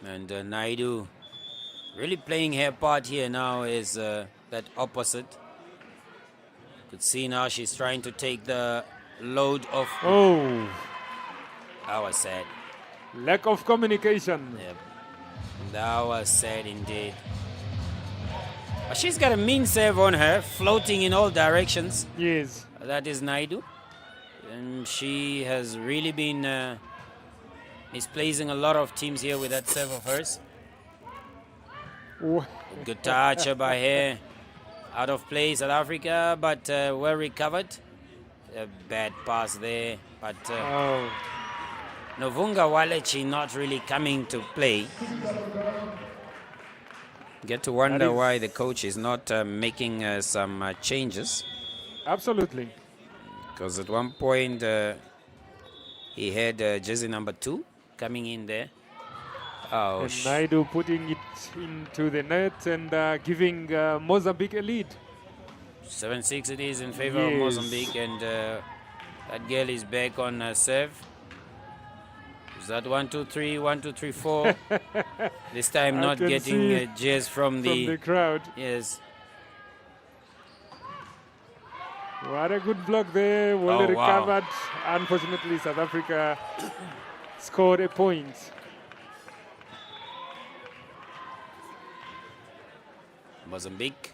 And Naidu really playing her part here now is that opposite. Could see now she's trying to take the load off. Oh, That was sad. lack of communication. Yep. That was sad indeed. But she's got a mean serve on her, floating in all directions. Yes. That is Naidu. And she has really been misplacing a lot of teams here with that serve of hers. Oh, Good touch by her. Out of play, South Africa, but well recovered. A bad pass there, but oh. Novunga Walechi not really coming to play. Get to wonder is- why the coach is not making some changes. Absolutely. Because at one point he had jersey number 2 coming in there. Oh, And Naidu putting it into the net and giving Mozambique a lead. 7-6 it is in favor of Yes. Mozambique, and that girl is back on serve. Is that 1, 2, 3, 1, 2, 3, 4? This time I not can getting see cheers from From the crowd. yes. What a good block there. Well Oh, wow. recovered. Unfortunately, South Africa scored a point. Mozambique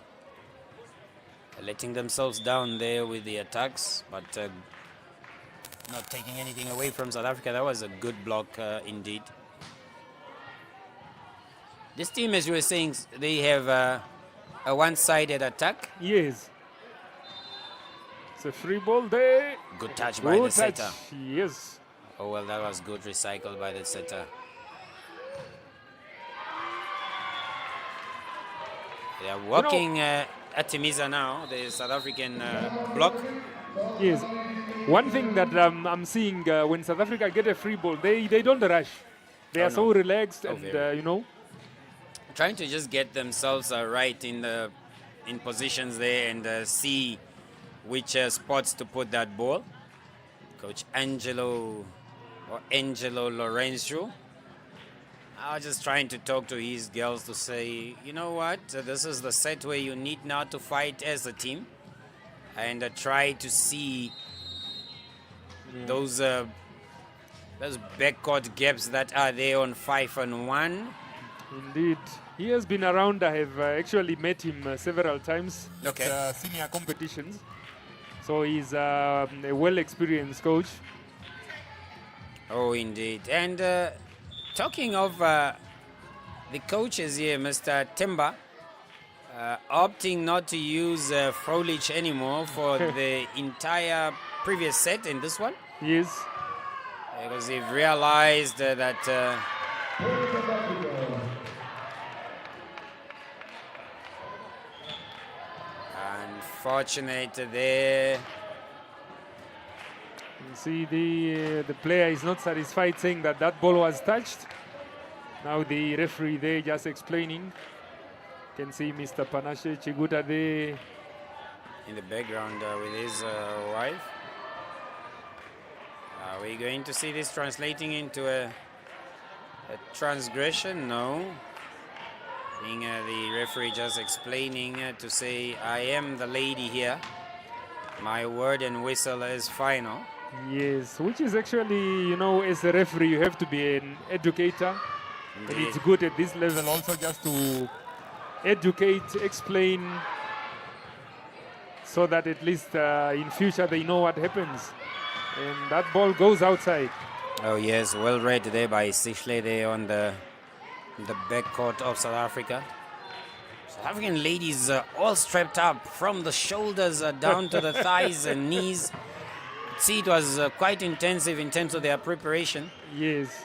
letting themselves down there with the attacks, but not taking anything away from South Africa. That was a good block indeed. This team, as you were saying, they have a one-sided attack. Yes. It's a free ball there. Good touch by the Good touch. setter. Yes. Oh, well, that was good recycled by the setter. They are walking at Timiza now, the South African block. Yes. One thing that I'm seeing when South Africa get a free ball, they don't rush. They Oh, are so no. relaxed Oh, and, very. Trying to just get themselves right in positions there and see which spots to put that ball. Coach Angelo Lorenzo. I was just trying to talk to his girls to say, you know what, this is the set where you need now to fight as a team and try to see those backcourt gaps that are there on 5-on-1. Indeed. He has been around. I have actually met him several times Okay. at senior competitions. So he's a well-experienced coach. Oh, indeed. And talking of the coaches here, Mr. Temba, opting not to use Frolich anymore for the entire previous set in this one, Yes. because they've realized that unfortunate there. You see the player is not satisfied, saying that that ball was touched. Now the referee there just explaining. Can see Mr. Panashe Chiguta there. In the background with his wife. Are we going to see this translating into a transgression? No. Being the referee just explaining to say, I am the lady here. My word and whistle is final. Yes, which is actually, as a referee, you have to be an educator. And Indeed. it's good at this level also just to educate, explain, so that at least in future they know what happens. And that ball goes outside. Oh yes, well read there by Sichle there on the backcourt of South Africa. South African ladies all strapped up from the shoulders down to the thighs and knees. See, it was quite intensive in terms of their preparation. Yes.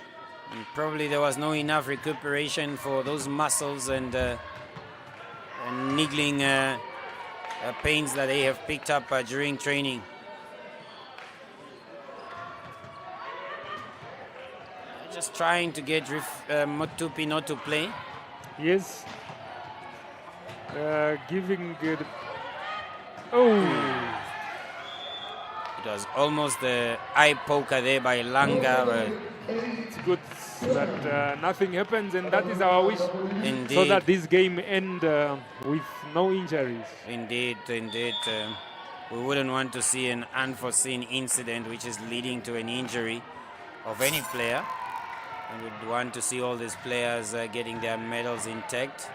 And probably there was no enough recuperation for those muscles and niggling pains that they have picked up during training. Just trying to get Motupi not to play. Yes. Giving it. Oh. It was almost the eye poker there by Langa, but It's good that nothing happens, and that is our wish. indeed, So that this game end with no injuries. indeed. We wouldn't want to see an unforeseen incident which is leading to an injury of any player. And we'd want to see all these players getting their medals intact.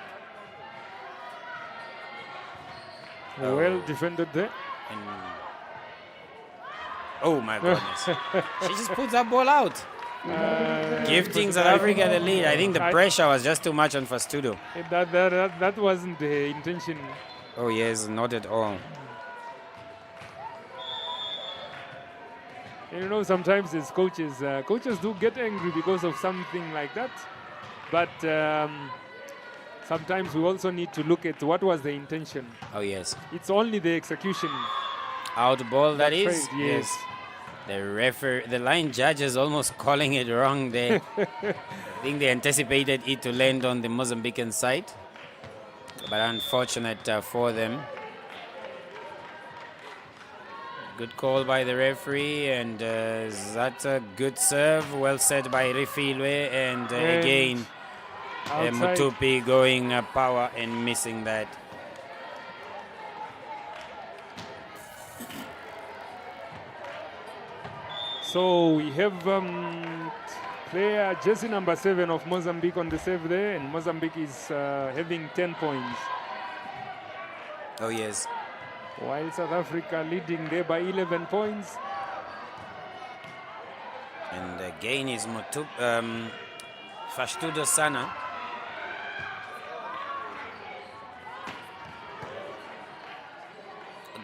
Well defended there. And oh my goodness. She just puts that ball out. Gifting South Africa the lead. I think the pressure was just too much on Fastudo. That wasn't the intention. Oh yes, not at all. You know, sometimes as coaches, coaches do get angry because of something like that. But sometimes we also need to look at what was the intention. Oh yes. It's only the execution. Out ball that is. Right, yes. The line judge is almost calling it wrong there. I think they anticipated it to land on the Mozambican side, but unfortunate for them. Good call by the referee, and that's a good serve. Well set by Rifilwe, and again Mutupi going power and missing that. So we have player jersey number 7 of Mozambique on the save there, and Mozambique is having 10 points. Oh yes. While South Africa leading there by 11 points. And again is Fastudo Sana.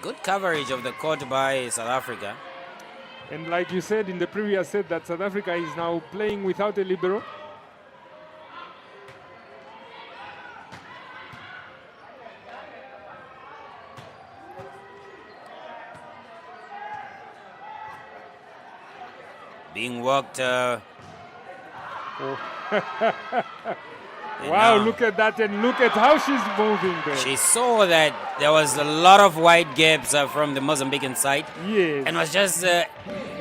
Good coverage of the court by South Africa. And like you said in the previous set, that South Africa is now playing without a libero. Being worked. Wow, now look at that, and look at how she's moving there. she saw that there was a lot of wide gaps from the Mozambican side, Yes. and was just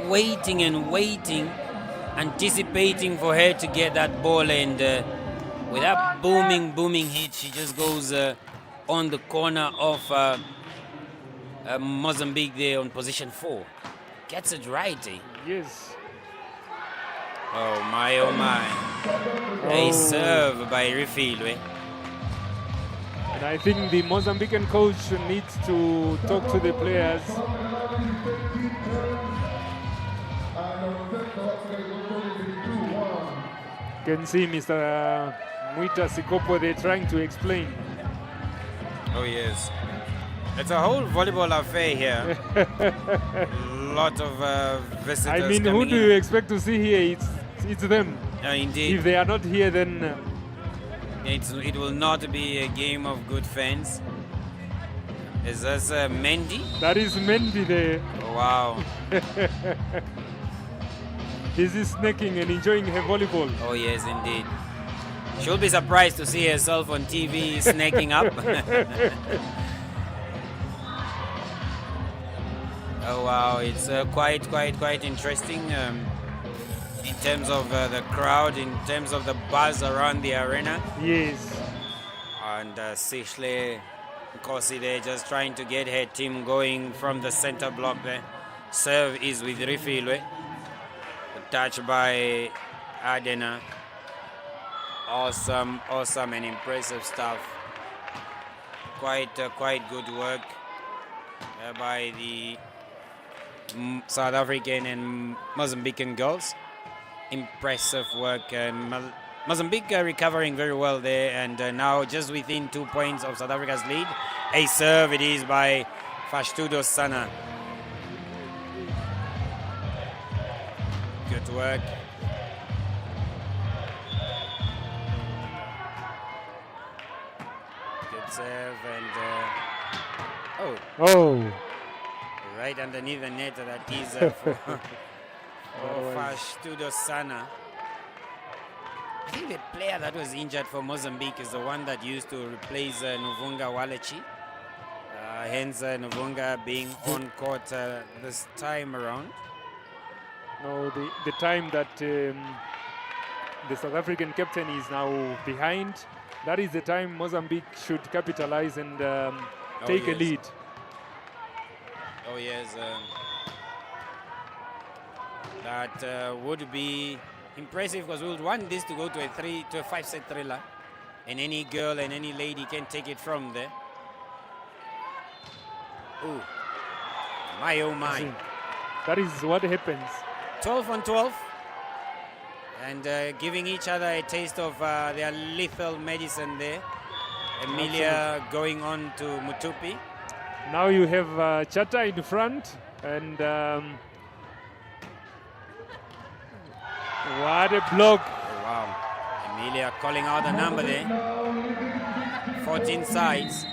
waiting and waiting, anticipating for her to get that ball, and with that booming hit, she just goes on the corner of Mozambique there on position 4. Gets it right, eh? Yes. Oh my, oh my. A serve by Rifilwe. And I think the Mozambican coach needs to talk to the players. You can see Mr. Muita Sikopo there trying to explain. Oh yes. It's a whole volleyball affair here. Lot of visitors I mean, who coming do in. you expect to see here? It's them. Indeed. If they are not here, then It will not be a game of good fans. Is this Mendy? that is Mendy there. Oh, wow. He's snacking and enjoying her volleyball. Oh yes, indeed. She'll be surprised to see herself on TV snacking up. Oh wow, it's quite interesting in terms of the crowd, in terms of the buzz around the arena. Yes. And Sishle Nkosi there just trying to get her team going from the center block there. Serve is with Rifilwe. Touch by Adena. Awesome and impressive stuff. Quite good work by the South African and Mozambican girls. Impressive work. Mozambique recovering very well there, and now just within 2 points of South Africa's lead. A serve it is by Fastudo Sana. Good work. Good serve, and Oh. right underneath the net, that is for Fastudo Sana. I think the player that was injured for Mozambique is the one that used to replace Novunga Walechi. Hence Novunga being on court this time around. No, the time that the South African captain is now behind, that is the time Mozambique should capitalize and take a lead. Oh yes, that would be impressive because we would want this to go to a 5-set thriller, and any girl and any lady can take it from there. Ooh, my oh my! That is what happens. 12 on 12, and giving each other a taste of their lethal medicine there. Emilia going on to Mutupi. Now you have Chata in front, and what a block. Oh, wow. Emilia calling out the number there. 14 sides.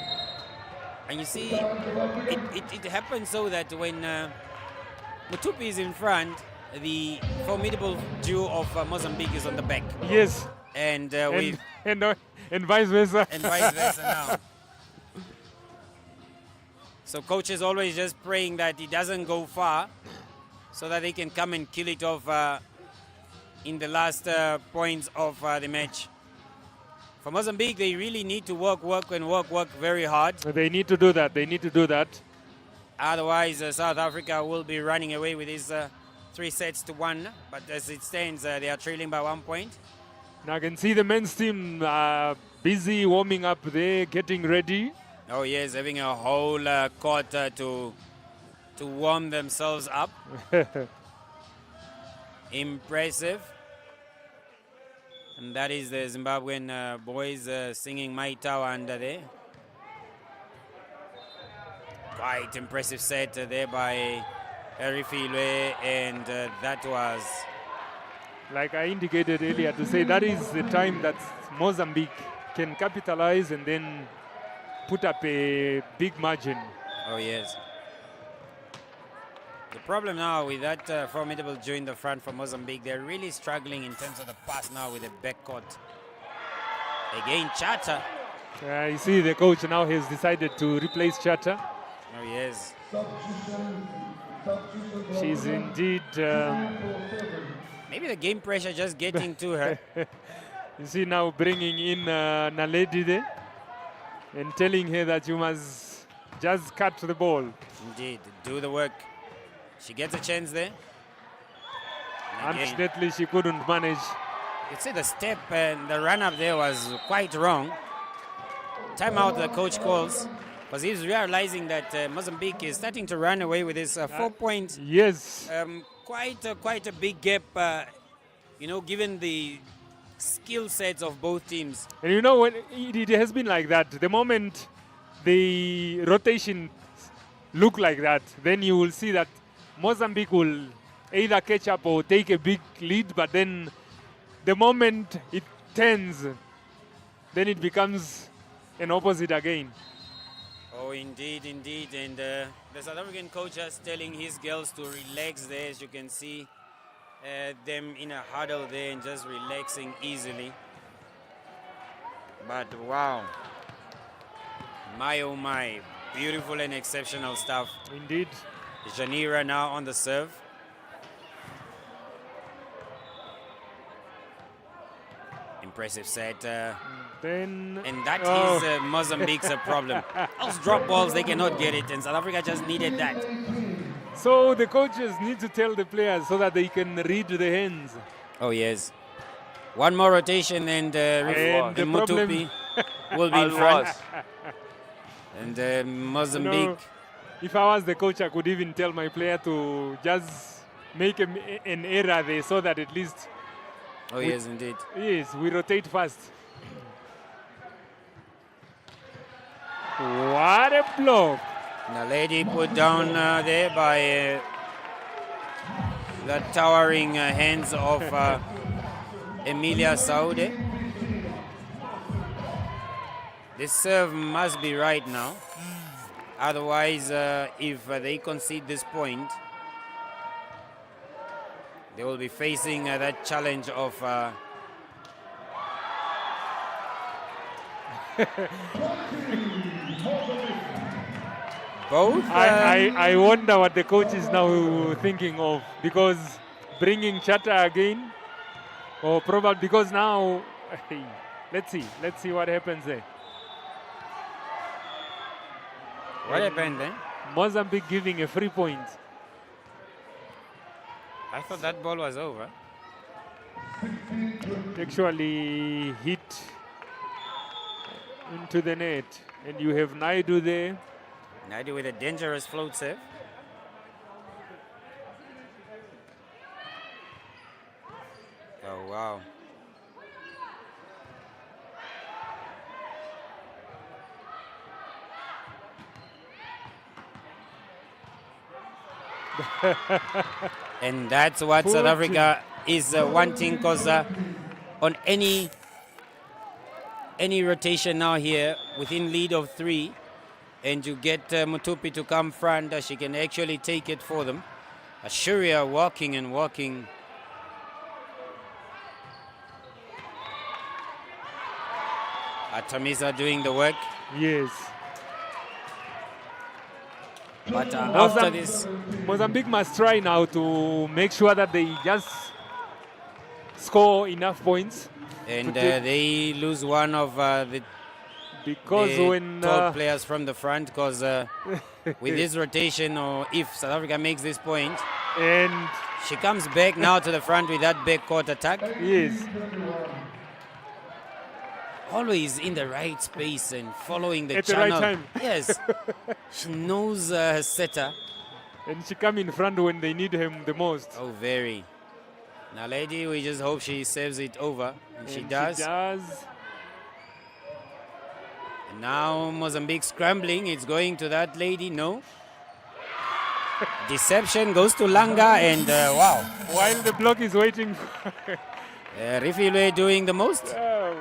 And you see, it happens so that when Mutupi is in front, the formidable duo of Mozambique is on the back. Yes. And and vice versa. And vice versa now. So coach is always just praying that he doesn't go far so that they can come and kill it off in the last points of the match. For Mozambique, they really need to work very hard. They need to do that. They need to do that. Otherwise, South Africa will be running away with these 3-1. But as it stands, they are trailing by 1 point. Now I can see the men's team busy warming up there, getting ready. Oh yes, having a whole court to warm themselves up. Impressive. And that is the Zimbabwean boys singing My Tower under there. Quite impressive set there by Erifilwe, and that was... Like I indicated earlier, to say that is the time that Mozambique can capitalize and then put up a big margin. Oh yes. The problem now with that formidable duo in the front for Mozambique, they're really struggling in terms of the pass now with the backcourt. Again, Chata. You see the coach now has decided to replace Chata. Oh yes. She's indeed... maybe the game pressure just getting to her. You see now bringing in Naledi there and telling her that you must just cut the ball. Indeed, do the work. She gets a chance there. Unfortunately, she couldn't manage. You'd say the step and the run-up there was quite wrong. Timeout the coach calls, because he's realizing that Mozambique is starting to run away with this 4 points. Yes. Quite a big gap, given the skill sets of both teams. And you know, when it has been like that, the moment the rotation look like that, then you will see that Mozambique will either catch up or take a big lead, but then the moment it turns, then it becomes an opposite again. Oh, indeed. And the South African coach is telling his girls to relax there, as you can see them in a huddle there and just relaxing easily. But wow, my oh my, beautiful and exceptional stuff. Indeed. Janira now on the serve. Impressive set. And that is Mozambique's problem. Those drop balls, they cannot get it, and South Africa just needed that. So the coaches need to tell the players so that they can read the hands. Oh yes. One more rotation and Mutupi will be in front. And Mozambique. You know, if I was the coach, I could even tell my player to just make an error there so that at least... Oh yes, indeed. Yes, we rotate fast. What a block. The lady put down there by the towering hands of Emilia Saude. This serve must be right now. Otherwise, if they concede this point, they will be facing that challenge of Both. I wonder what the coach is now thinking of, because bringing Chatter again, or probably because now, let's see what happens there. What happened then? Mozambique giving a free point. I thought that ball was over. Actually hit into the net, and you have Naidu there. Naidu with a dangerous float serve. Oh, wow. And that's what South Africa is wanting, because on any rotation now here within lead of 3, and you get Mutupi to come front, she can actually take it for them. Ashuria walking and walking. Tamisa doing the work. Yes. But after this, Mozambique must try now to make sure that they just score enough points. And they lose one of the top players from the front, because with this rotation, or if South Africa makes this point, and she comes back now to the front with that backcourt attack. Yes. Always in the right space and following the at channel. the right time. Yes. She knows her setter. And she come in front when they need him the most. Oh, very. Now, lady, we just hope she saves it over. And she does. She does. And now Mozambique scrambling. It's going to that lady. No. Deception goes to Langa, and wow. While the block is waiting. Rifilwe doing the most. Oh,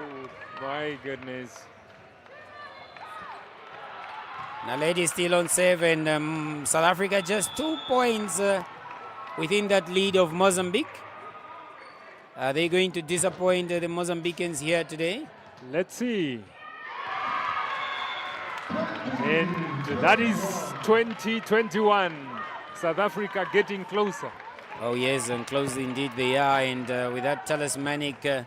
my goodness. Now, lady still on 7. South Africa just 2 points within that lead of Mozambique. Are they going to disappoint the Mozambicans here today? Let's see. And that is 2021. South Africa getting closer. Oh, yes, and close indeed they are. And with that talismanic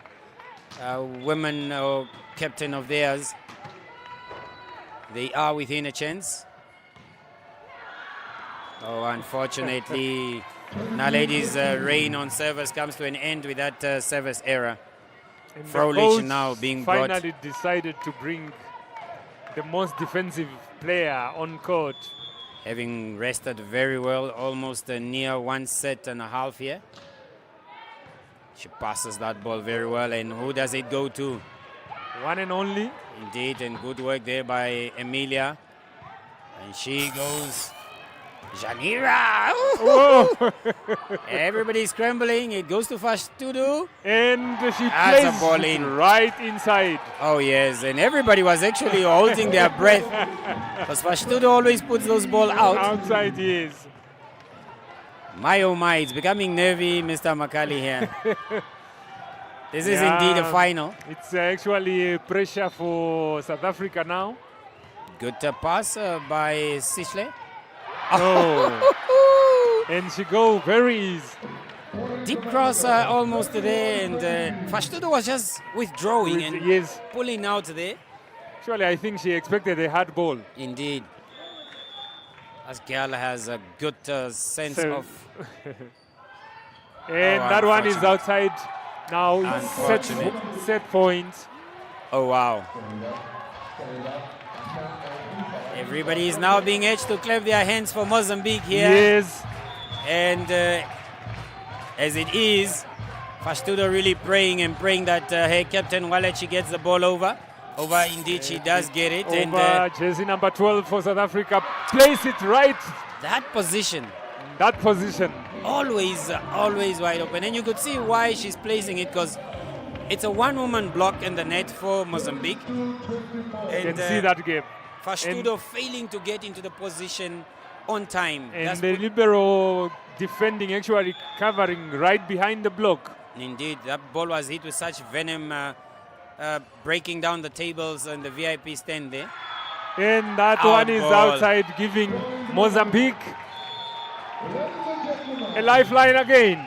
women or captain of theirs, they are within a chance. Oh, unfortunately, now ladies' reign on service comes to an end with that service error. And Froelich now being brought. Finally decided to bring the most defensive player on court. Having rested very well, almost near 1.5 sets here. She passes that ball very well, and who does it go to? One and only. Indeed, and good work there by Emilia. And she goes, Janira! Oh. Everybody's scrambling. It goes to Fashtudu. And she That's plays a ball in. Right inside. Oh, yes. And everybody was actually holding their breath, because Fashtudu always puts those balls out. Outside, yes. My oh my, it's becoming nervy, Mr. Makali here. This is indeed a final. It's actually pressure for South Africa now. Good pass by Sichle. Oh. And she go very easy. Deep cross almost there, and Fashtudu was just withdrawing and yes. pulling out there. Actually, I think she expected a hard ball. Indeed. As girl has a good sense of... And that one is outside. Now it's set point. Oh, wow. Everybody is now being urged to clap their hands for Mozambique here. Yes. And as it is, Fashtudu really praying that her captain Walechi gets the ball over. Over, indeed, she does get it. Over, and jersey number 12 for South Africa. Place it right. That position. That position. Always wide open. And you could see why she's placing it, because it's a one-woman block in the net for Mozambique. You And can see that game. Fashtudu failing to get into the position on time. And the libero defending, actually covering right behind the block. Indeed, that ball was hit with such venom. breaking down the tables and the VIP stand there. And that Out one is ball. outside, giving Mozambique a lifeline again.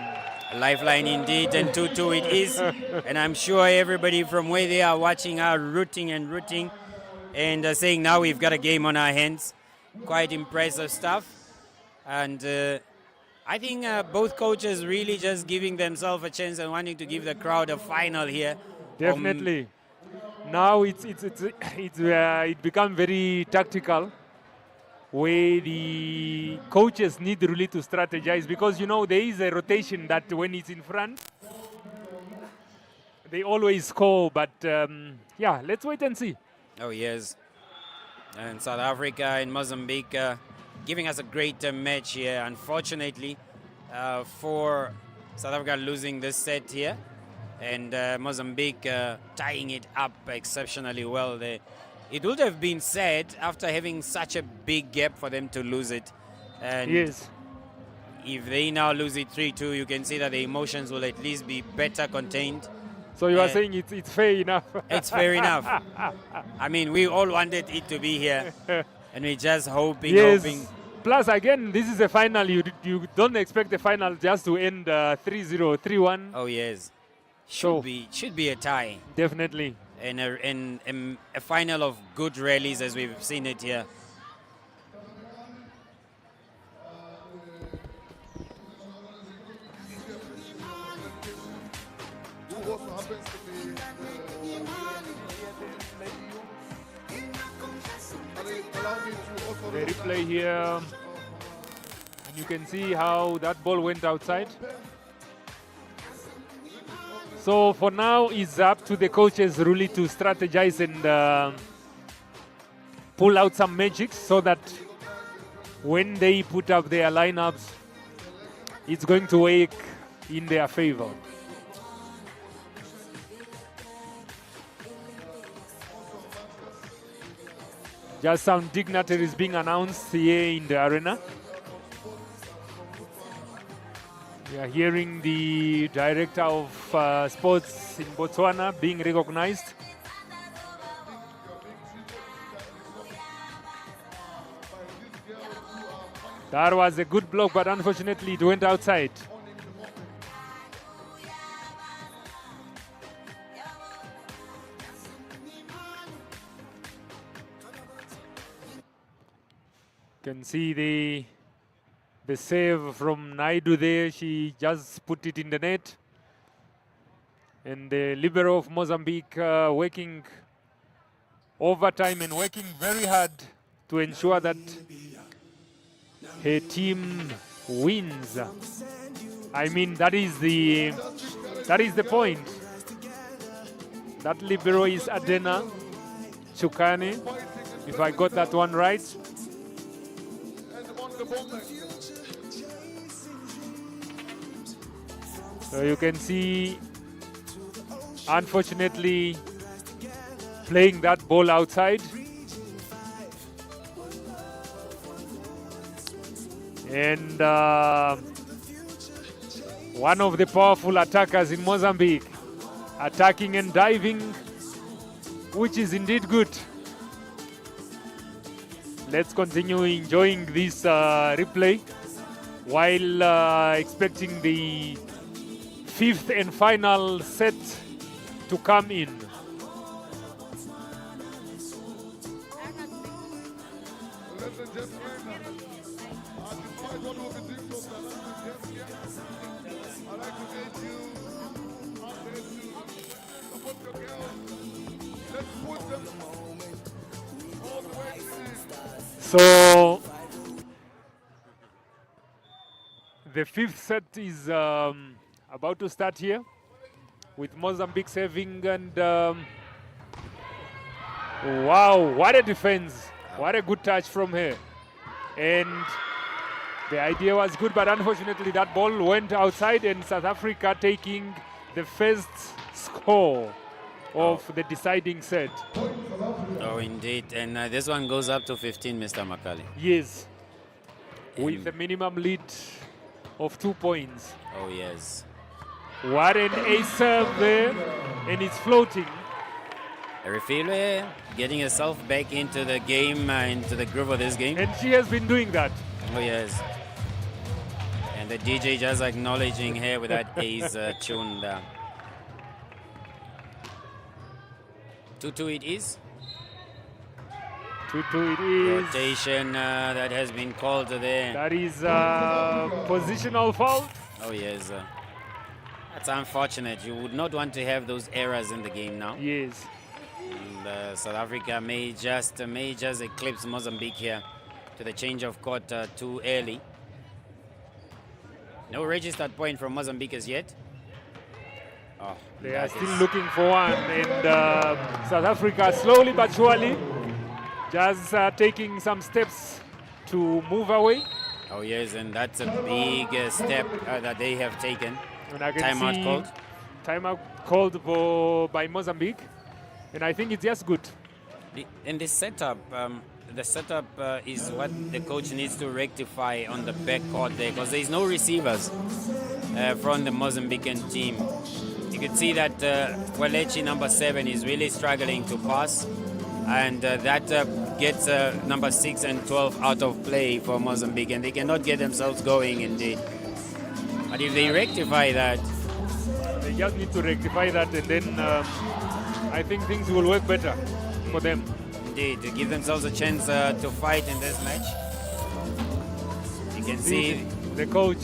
A lifeline indeed, and 2-2 it is. And I'm sure everybody from where they are watching are rooting and saying now we've got a game on our hands. Quite impressive stuff. And I think both coaches really just giving themselves a chance and wanting to give the crowd a final here. Definitely. Now it becomes very tactical, where the coaches need really to strategize, because you know there is a rotation that when it's in front, they always score. But yeah, let's wait and see. Oh yes. And South Africa and Mozambique giving us a great match here. Unfortunately, for South Africa losing this set here, and Mozambique tying it up exceptionally well there. It would have been sad after having such a big gap for them to lose it. And Yes. if they now lose it 3-2, you can see that the emotions will at least be better contained. So you are saying it's fair enough. It's fair enough. I mean, we all wanted it to be here, and we're just hoping. Plus, again, this is a final. You don't expect the final just to end 3-0, 3-1. Oh yes, should be a tie. Definitely. And a final of good rallies as we've seen it here. The replay here, and you can see how that ball went outside. So for now, it's up to the coaches really to strategize and pull out some magic so that when they put up their lineups, it's going to work in their favor. Just some dignitaries being announced here in the arena. We are hearing the director of sports in Botswana being recognized. That was a good block, but unfortunately it went outside. Can see the save from Naidu there. She just put it in the net. And the libero of Mozambique working overtime and working very hard to ensure that her team wins. I mean, that is the point. That libero is Adena Chukane, if I got that one right. So you can see, unfortunately, playing that ball outside. And one of the powerful attackers in Mozambique, attacking and diving, which is indeed good. Let's continue enjoying this replay while expecting the fifth and final set to come in. So the fifth set is about to start here with Mozambique serving, and wow, what a defense, what a good touch from her. And the idea was good, but unfortunately that ball went outside, and South Africa taking the first score of the deciding set. Oh, indeed. And this one goes up to 15, Mr. Makali. Yes, with a minimum lead of 2 points. Oh, yes. What an ace serve there, and it's floating. Refile getting herself back into the game, into the groove of this game. And she has been doing that. Oh, yes. And the DJ just acknowledging her with that A's tune there. 2-2 it is. 2-2 it is. Rotation that has been called there. That is positional fault. Oh, yes. That's unfortunate. You would not want to have those errors in the game now. Yes. And, South Africa may just eclipse Mozambique here to the change of court too early. No registered point from Mozambique as yet. Oh, they are still looking for one, and South Africa slowly but surely just taking some steps to move away. Oh yes, and that's a big step that they have taken. And I can timeout see called. Timeout called by Mozambique, and I think it's just good. And the setup is what the coach needs to rectify on the back court there, because there is no receivers from the Mozambican team. You can see that Walechi, number 7, is really struggling to pass, and that gets number 6 and 12 out of play for Mozambique, and they cannot get themselves going indeed. But if they rectify that, they just need to rectify that, and then I think things will work better for them. Indeed, to give themselves a chance to fight in this match. You can see the coach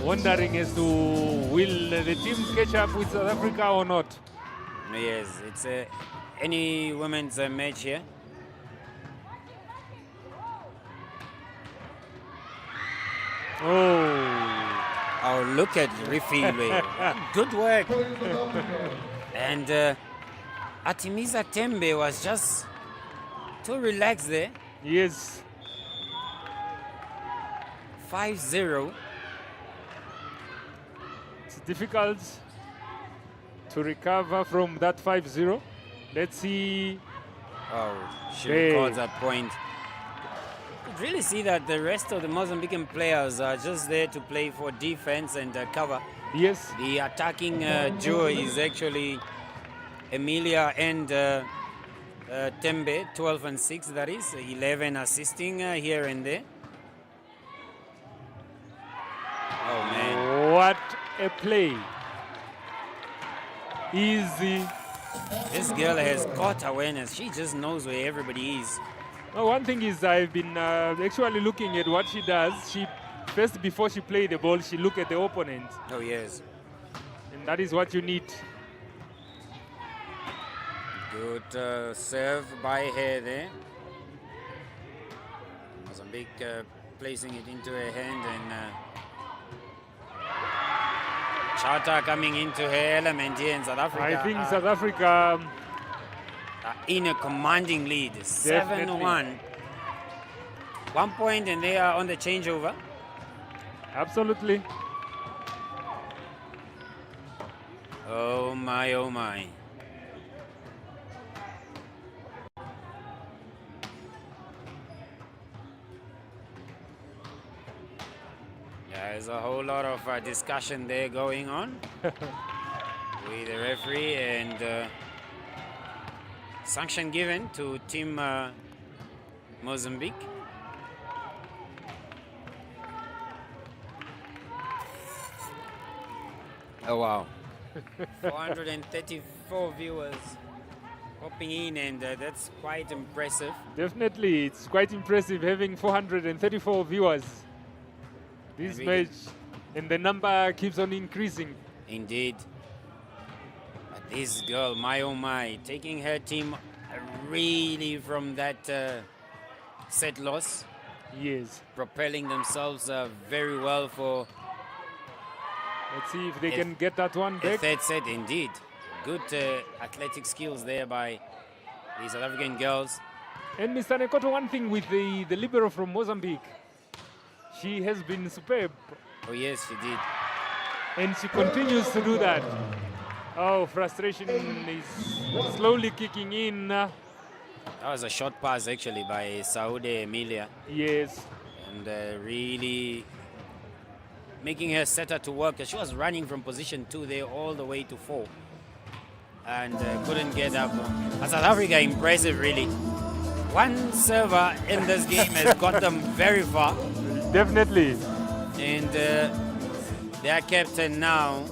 wondering as to will the team catch up with South Africa or not. Yes, it's any women's match here. Oh, look at Refilwe. Good work. And Artemisa Tembe was just too relaxed there. Yes. 5-0. It's difficult to recover from that 5-0. Let's see. Oh, she records that point. You could really see that the rest of the Mozambican players are just there to play for defense and cover. Yes. The attacking duo is actually Emilia and Tembe, 12 and 6, that is. 11 assisting here and there. Oh, man. What a play. Easy. This girl has got awareness. She just knows where everybody is. Oh, one thing is I've been actually looking at what she does. She first, before she plays the ball, she look at the opponent. Oh, yes. And that is what you need. Good serve by her there. Mozambique placing it into her hand, and Chata coming into her element here in South Africa. I think South Africa in a commanding lead, 7-1. 1 point and they are on the changeover. Absolutely. Oh my, oh my. There's a whole lot of discussion there going on with the referee, and sanction given to Team Mozambique. Oh wow. 434 viewers hopping in, and that's quite impressive. Definitely, it's quite impressive having 434 viewers. This match, and the number keeps on increasing. Indeed. But this girl, my oh my, taking her team really from that set loss. Yes. Propelling themselves very well for... Let's see if they can get that one back. Third set, indeed. Good athletic skills there by the South African girls. And Mr. Nekoto, one thing with the libero from Mozambique, she has been superb. Oh yes, she did. And she continues to do that. Oh, frustration is slowly kicking in. That was a short pass actually by Saude Emilia. Yes. And really making her setter to work. She was running from position 2 there all the way to 4. and couldn't get up. South Africa, impressive really. One server in this game has got them very far. Definitely. And their captain now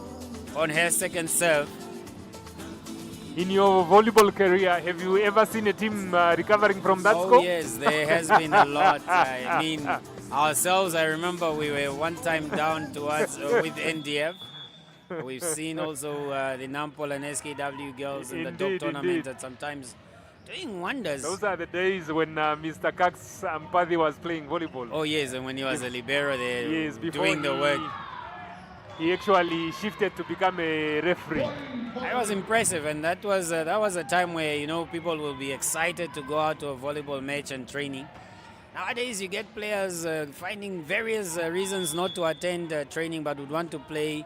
on her second serve. In your volleyball career, have you ever seen a team recovering from that Oh score? yes, there has been a lot. I mean, ourselves, I remember we were one time down towards with NDF. We've seen also the Nampol and SKW girls in the Indeed, DOP tournament indeed. and sometimes doing wonders. Those are the days when Mr. Kax Ampadi was playing volleyball. Oh yes, and when he was a libero there, Yes, before doing the work. he actually shifted to become a referee. That was impressive, and that was a time where people will be excited to go out to a volleyball match and training. Nowadays, you get players finding various reasons not to attend training, but would want to play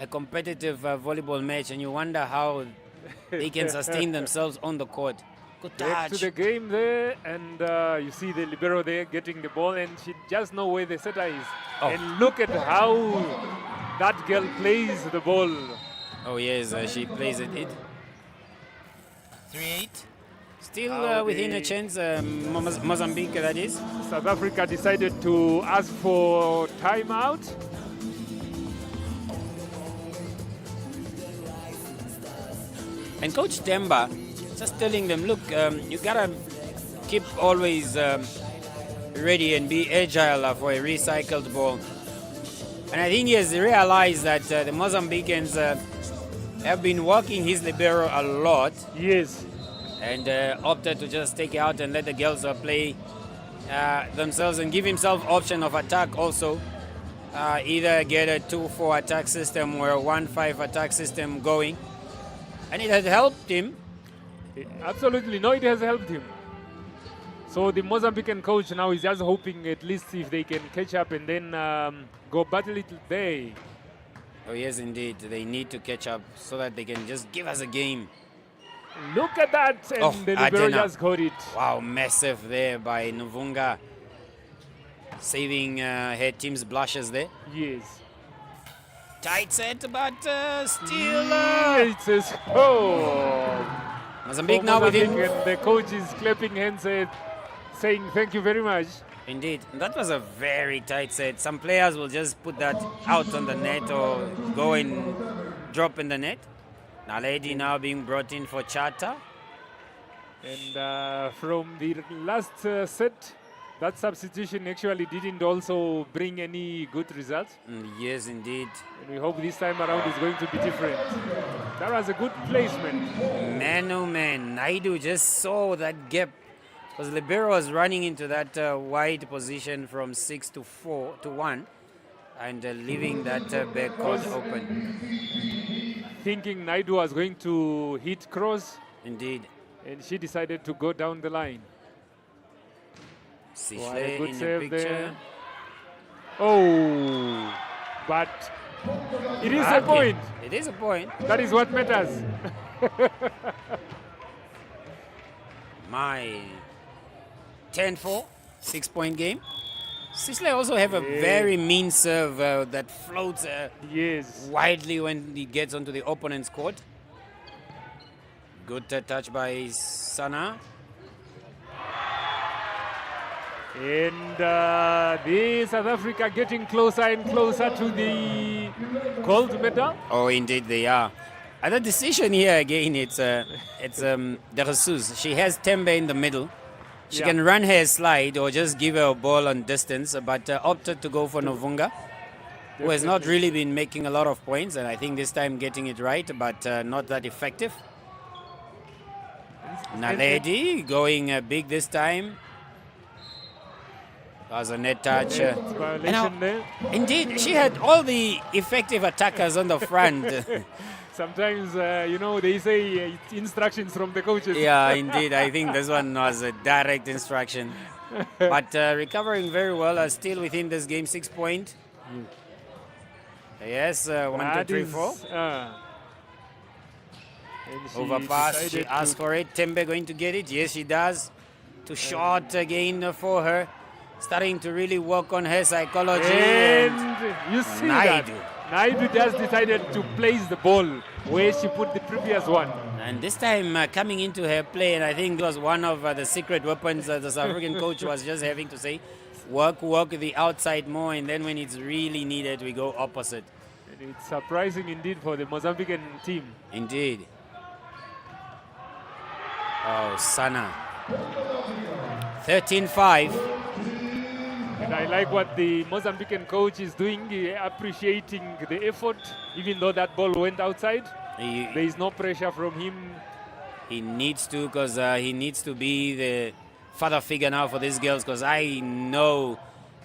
a competitive volleyball match, and you wonder how they can sustain themselves on the court. Good Back to touch. the game there, and you see the libero there getting the ball, and she just know where the setter is. Oh. And look at how that girl plays the ball. Oh yes, she plays it. 3-8. Still How within a they- chance, Mozambique that is. South Africa decided to ask for timeout. And Coach Demba just telling them, look, you gotta keep always ready and be agile for a recycled ball. And I think he has realized that the Mozambicans have been working his libero a lot Yes. and opted to just take it out and let the girls play themselves and give himself option of attack also. Either get a 2-4 attack system or a 1-5 attack system going. And it had helped him. Absolutely, no, it has helped him. So the Mozambican coach now is just hoping at least if they can catch up and then go battle it there. Oh yes, indeed. They need to catch up so that they can just give us a game. Look at that, and Oh, the libero Adena. just got it. Wow, massive there by Nuvunga. Saving her team's blushes there. Yes. Tight set, but still... It says, oh. Mozambique For now within... Mozambique, and the coach is clapping hands saying thank you very much. Indeed. That was a very tight set. Some players will just put that out on the net or go and drop in the net. Naledi now being brought in for Chata. And from the last set, that substitution actually didn't also bring any good results. Yes, indeed. And we hope this time around is going to be different. That was a good placement. Man, oh man, Naidu just saw that gap. Because Libero was running into that wide position from 6 to 4 to 1 and leaving that back court open. Thinking Naidu was going to hit cross, Indeed. and she decided to go down the line. What a Sichle good in the save picture. there. Oh, but it is a Okay. point. It is a point. That is what matters. My 10-4, 6-point game. Sichle also have a very mean serve that floats Yes. widely when he gets onto the opponent's court. Good touch by Sana. And the South Africa getting closer and closer to the gold medal. Oh, indeed they are. And the decision here again, it's De Jesus. She has Tembe in the middle. She Yeah. can run her slide or just give her a ball on distance, but opted to go for Novunga, who has not really been making a lot of points, and I think this time getting it right, but not that effective. Naledi going big this time. That was a net touch. Violation there. Indeed, she had all the effective attackers on the front. Sometimes, they say instructions from the coaches. Yeah, indeed. I think this one was a direct instruction. But recovering very well, still within this game, 6 point. Yes, 1, 2, That 3, is, 4. and she Overpass, she decided asked to- for it. Tembe going to get it? Yes, she does. Too short again for her. Starting to really work on her psychology. And you see Naidu. that. Naidu just decided to place the ball where she put the previous one. And this time coming into her play, and I think it was one of the secret weapons the South African coach was just having to say, work the outside more, and then when it's really needed, we go opposite. And it's surprising indeed for the Mozambican team. Indeed. Oh, Sana. 13-5. And I like what the Mozambican coach is doing, appreciating the effort, even though that ball went outside. There is no pressure from him. He needs to, because he needs to be the father figure now for these girls, because I know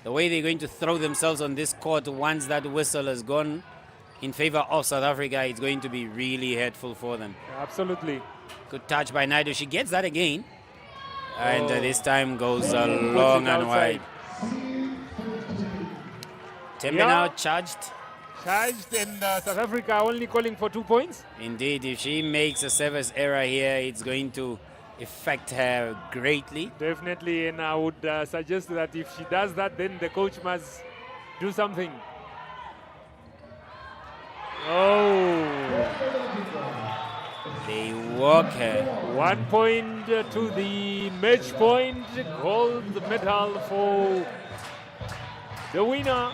the way they're going to throw themselves on this court once that whistle has gone in favor of South Africa, it's going to be really hurtful for them. Absolutely. Good touch by Naidu. She gets that again. And this time goes long and wide. Tembe now charged. Charged, and South Africa only calling for 2 points. Indeed, if she makes a service error here, it's going to affect her greatly. Definitely, and I would suggest that if she does that, then the coach must do something. Oh. They walk her. 1 point to the match point. Gold medal for the winner.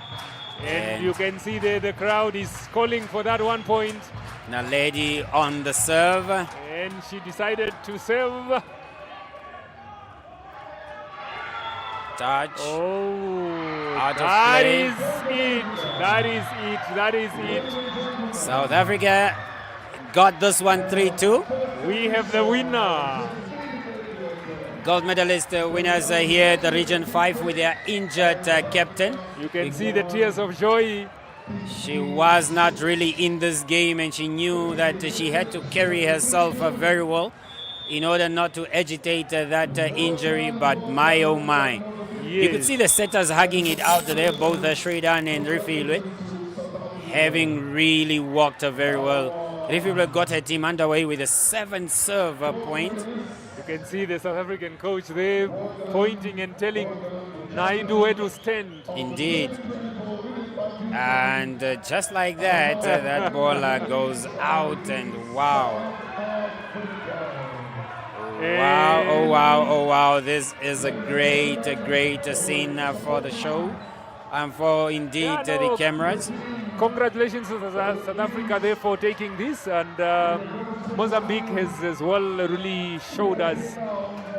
And you can see the crowd is calling for that 1 point. Naledi on the serve. And she decided to serve. Touch. Oh, Out of that play. is it. That is it. That is it. South Africa got this one 3-2. We have the winner. Gold medalist winners here at the Region 5 with their injured captain. You can see the tears of joy. She was not really in this game, and she knew that she had to carry herself very well in order not to agitate that injury. But my oh my. Yes. You could see the setters hugging it out there, both Shredan and Rifilwe, having really worked very well. Rifilwe got her team underway with a 7-serve point. You can see the South African coach there pointing and telling Naidu where to stand. Indeed. And just like that, that ball goes out, and wow. Wow, oh wow, oh wow. This is a great scene for the show and for indeed the cameras. Congratulations to South Africa there for taking this, and Mozambique has as well really showed us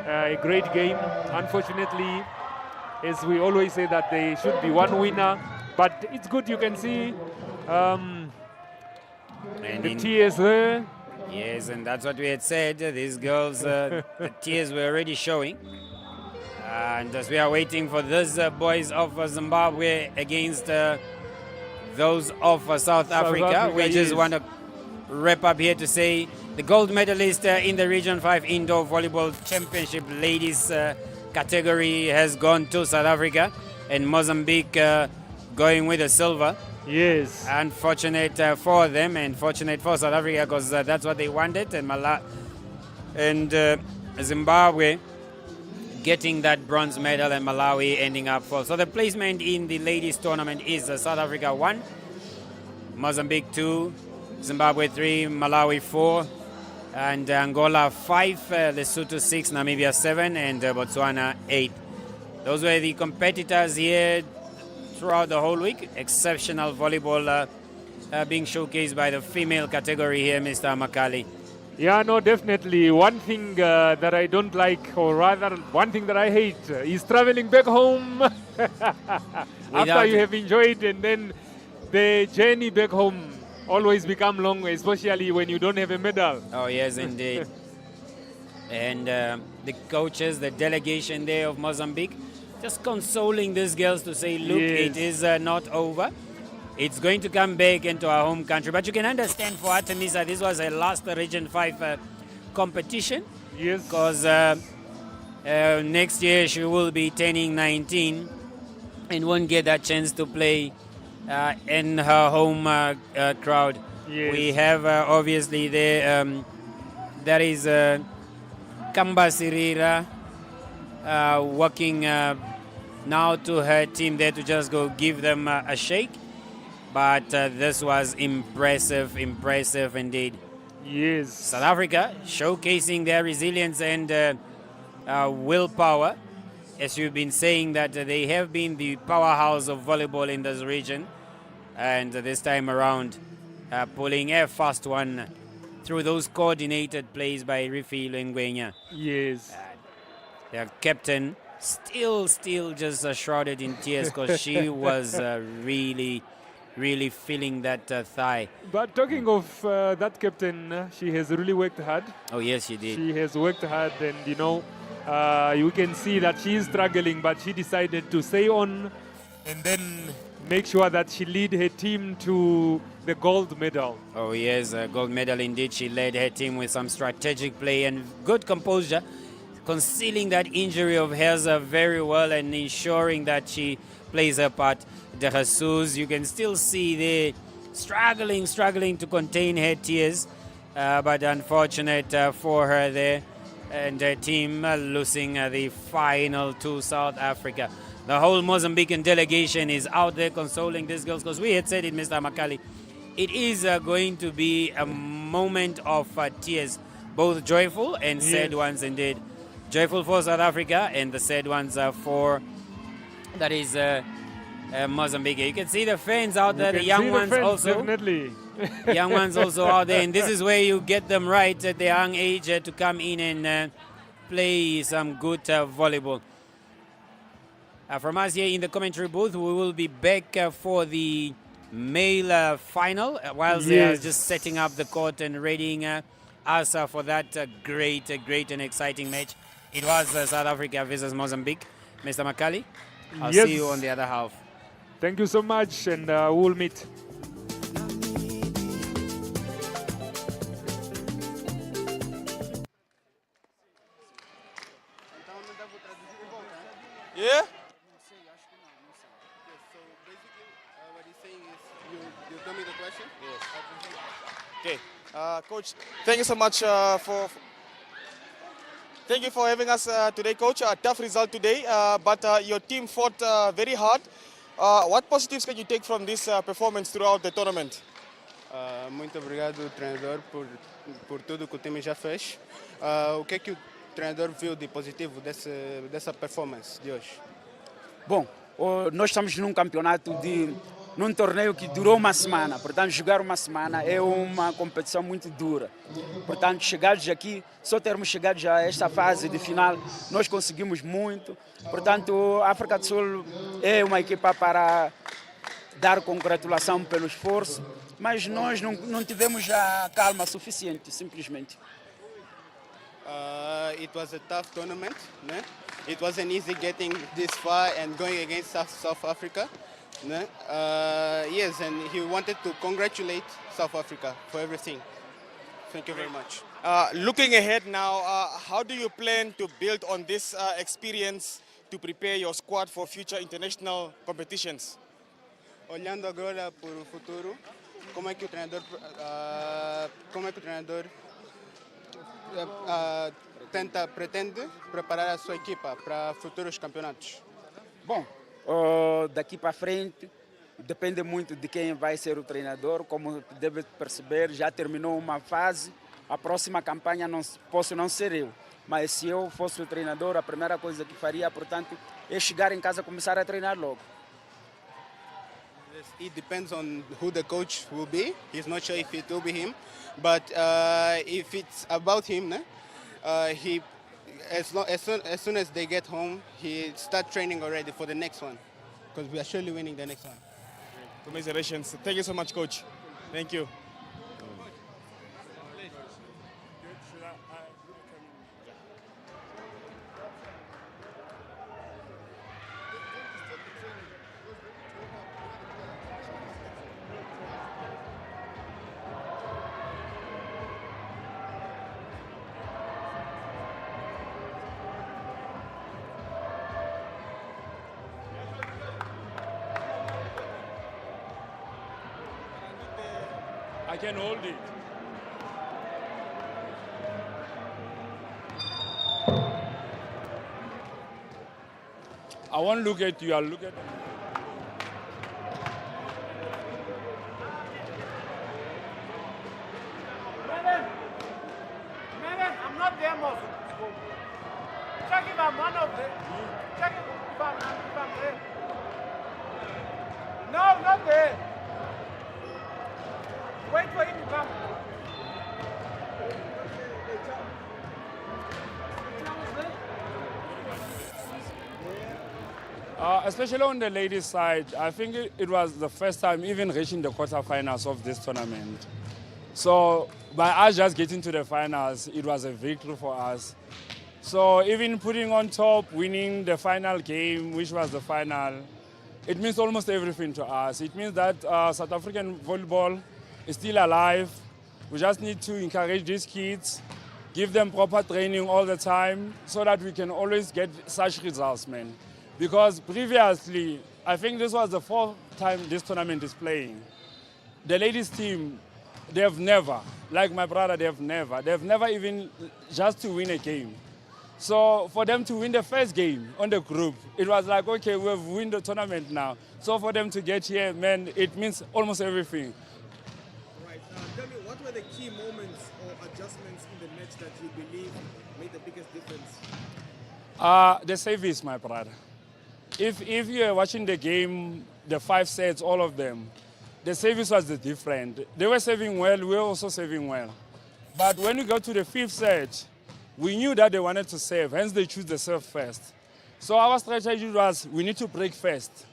a great game. Unfortunately, as we always say, that there should be one winner, but it's good. You can see the tears there. Yes, and that's what we had said. These girls, the tears were already showing. And as we are waiting for these boys of Zimbabwe against those of South Africa, we just want to wrap up here to say the gold medalist in the Region 5 Indoor Volleyball Championship ladies category has gone to South Africa, and Mozambique going with the silver. Yes. Unfortunate for them, and fortunate for South Africa, because that's what they wanted, and Zimbabwe getting that bronze medal, and Malawi ending up fourth. So the placement in the ladies tournament is South Africa 1, Mozambique 2, Zimbabwe 3, Malawi 4, and Angola 5, Lesotho 6, Namibia 7, and Botswana 8. Those were the competitors here throughout the whole week. Exceptional volleyball being showcased by the female category here, Mr. Makali. Yeah, no, definitely. One thing that I don't like, or rather one thing that I hate, is traveling back home after you have enjoyed, and then the journey back home always become long, especially when you don't have a medal. Oh, yes, indeed. And the coaches, the delegation there of Mozambique, just consoling these girls to say, look, Yes. it is not over. It's going to come back into our home country. But you can understand for Artemisa, this was her last Region 5 competition. Yes. Because next year she will be turning 19 and won't get that chance to play in her home crowd. Yes. We have obviously there, there is Kamba Sirira working now to her team there to just go give them a shake. But this was impressive indeed. Yes. South Africa showcasing their resilience and willpower. As you've been saying, that they have been the powerhouse of volleyball in this region. And this time around, pulling a fast one through those coordinated plays by Rifi Lengwenya. Yes. Their captain still just shrouded in tears because she was really feeling that thigh. But talking of that captain, she has really worked hard. Oh yes, she did. She has worked hard, and you can see that she is struggling, but she decided to stay on and then make sure that she lead her team to the gold medal. Oh yes, a gold medal indeed. She led her team with some strategic play and good composure, concealing that injury of hers very well and ensuring that she plays her part. De Jesus, you can still see there struggling to contain her tears, but unfortunate for her there, and her team losing the final to South Africa. The whole Mozambican delegation is out there consoling these girls, because we had said it, Mr. Makali, it is going to be a moment of tears, both joyful and sad ones indeed. Joyful for South Africa and the sad ones for, that is, Mozambique. You can see the fans out there, the young ones also. Definitely. Young ones also out there, and this is where you get them right at the young age to come in and play some good volleyball. From us here in the commentary booth, we will be back for the male final, whilst they are just setting up the court and readying us for that great and exciting match. It was South Africa versus Mozambique. Mr. Makali, I'll see you on the other half. Thank you so much, and we'll meet. Yeah? So basically, what he's saying is, you tell me the question? Yes. Okay. Coach, thank you so much thank you for having us today, Coach. A tough result today, but your team fought very hard. What positives can you take from this performance throughout the tournament? Muito obrigado, treinador, por tudo que o time já fez. O que é que o treinador viu de positivo dessa performance de hoje? Bom, nós estamos num torneio que durou uma semana, portanto jogar uma semana é uma competição muito dura. Portanto, chegados aqui, só termos chegado já a esta fase de final, nós conseguimos muito. Portanto, a África do Sul é uma equipa para dar congratulação pelo esforço, mas nós não tivemos a calma suficiente, simplesmente. It was a tough tournament, né? It wasn't easy getting this far and going against South Africa. Yes, and he wanted to congratulate South Africa for everything. Thank you very much. Looking ahead now, how do you plan to build on this experience to prepare your squad for future international competitions? Olhando agora para o futuro, como é que o treinador pretende preparar a sua equipa para futuros campeonatos? Bom, daqui para frente depende muito de quem vai ser o treinador. Como deve perceber, já terminou uma fase, a próxima campanha posso não ser eu, mas se eu fosse o treinador, a primeira coisa que faria, portanto, é chegar em casa e começar a treinar logo. It depends on who the coach will be. He's not sure if it will be him, but if it's about him, as soon as they get home, he start training already for the next one, because we are surely winning the next one. Congratulations. Thank you so much, Coach. Thank you. I can hold it. I won't look at you, I'll look at them. Check if I'm one of them. Check if I'm there. No, not there. Wait for him to come. Especially on the ladies' side, I think it was the first time even reaching the quarterfinals of this tournament. So by us just getting to the finals, it was a victory for us. So even putting on top, winning the final game, which was the final, it means almost everything to us. It means that South African volleyball is still alive. We just need to encourage these kids, give them proper training all the time so that we can always get such results, man. Because previously, I think this was the fourth time this tournament is playing. The ladies team, they have never, like my brother, they've never even just to win a game. So for them to win the first game on the group, it was like, okay, we've won the tournament now. So for them to get here, man, it means almost everything. Right. Tell me, what were the key moments or adjustments in the match that you believe made the biggest difference? The service, my brother. If you're watching the game, the 5 sets, all of them, the service was the different. They were serving well, we were also serving well. But when we got to the 5th set, we knew that they wanted to serve, hence they choose the serve first. So our strategy was, we need to break first.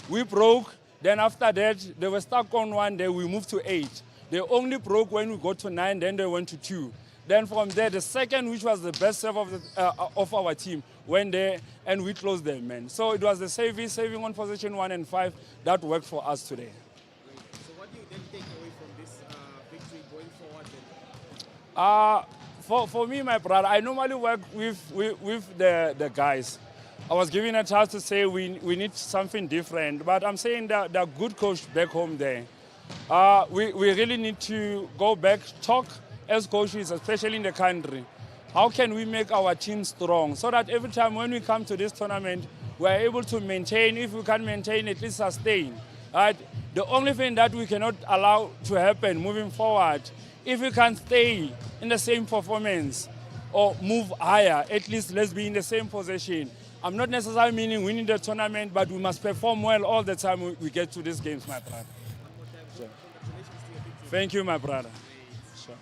We broke, then after that, they were stuck on 1, then we moved to 8. They only broke when we got to 9, then they went to 2. Then from there, the second, which was the best serve of our team, went there and we closed them, man. So it was the saving on position 1 and 5 that worked for us today. So what do you then take away from this victory going forward then? For me, my brother, I normally work with the guys. I was given a chance to say we need something different, but I'm saying that the good coach back home there. We really need to go back, talk as coaches, especially in the country. How can we make our team strong so that every time when we come to this tournament, we're able to maintain, if we can maintain, at least sustain. Right? The only thing that we cannot allow to happen moving forward, if we can stay in the same performance or move higher, at least let's be in the same position. I'm not necessarily meaning winning the tournament, but we must perform well all the time we get to these games, my brother. Sure. Thank you, my brother. Sure.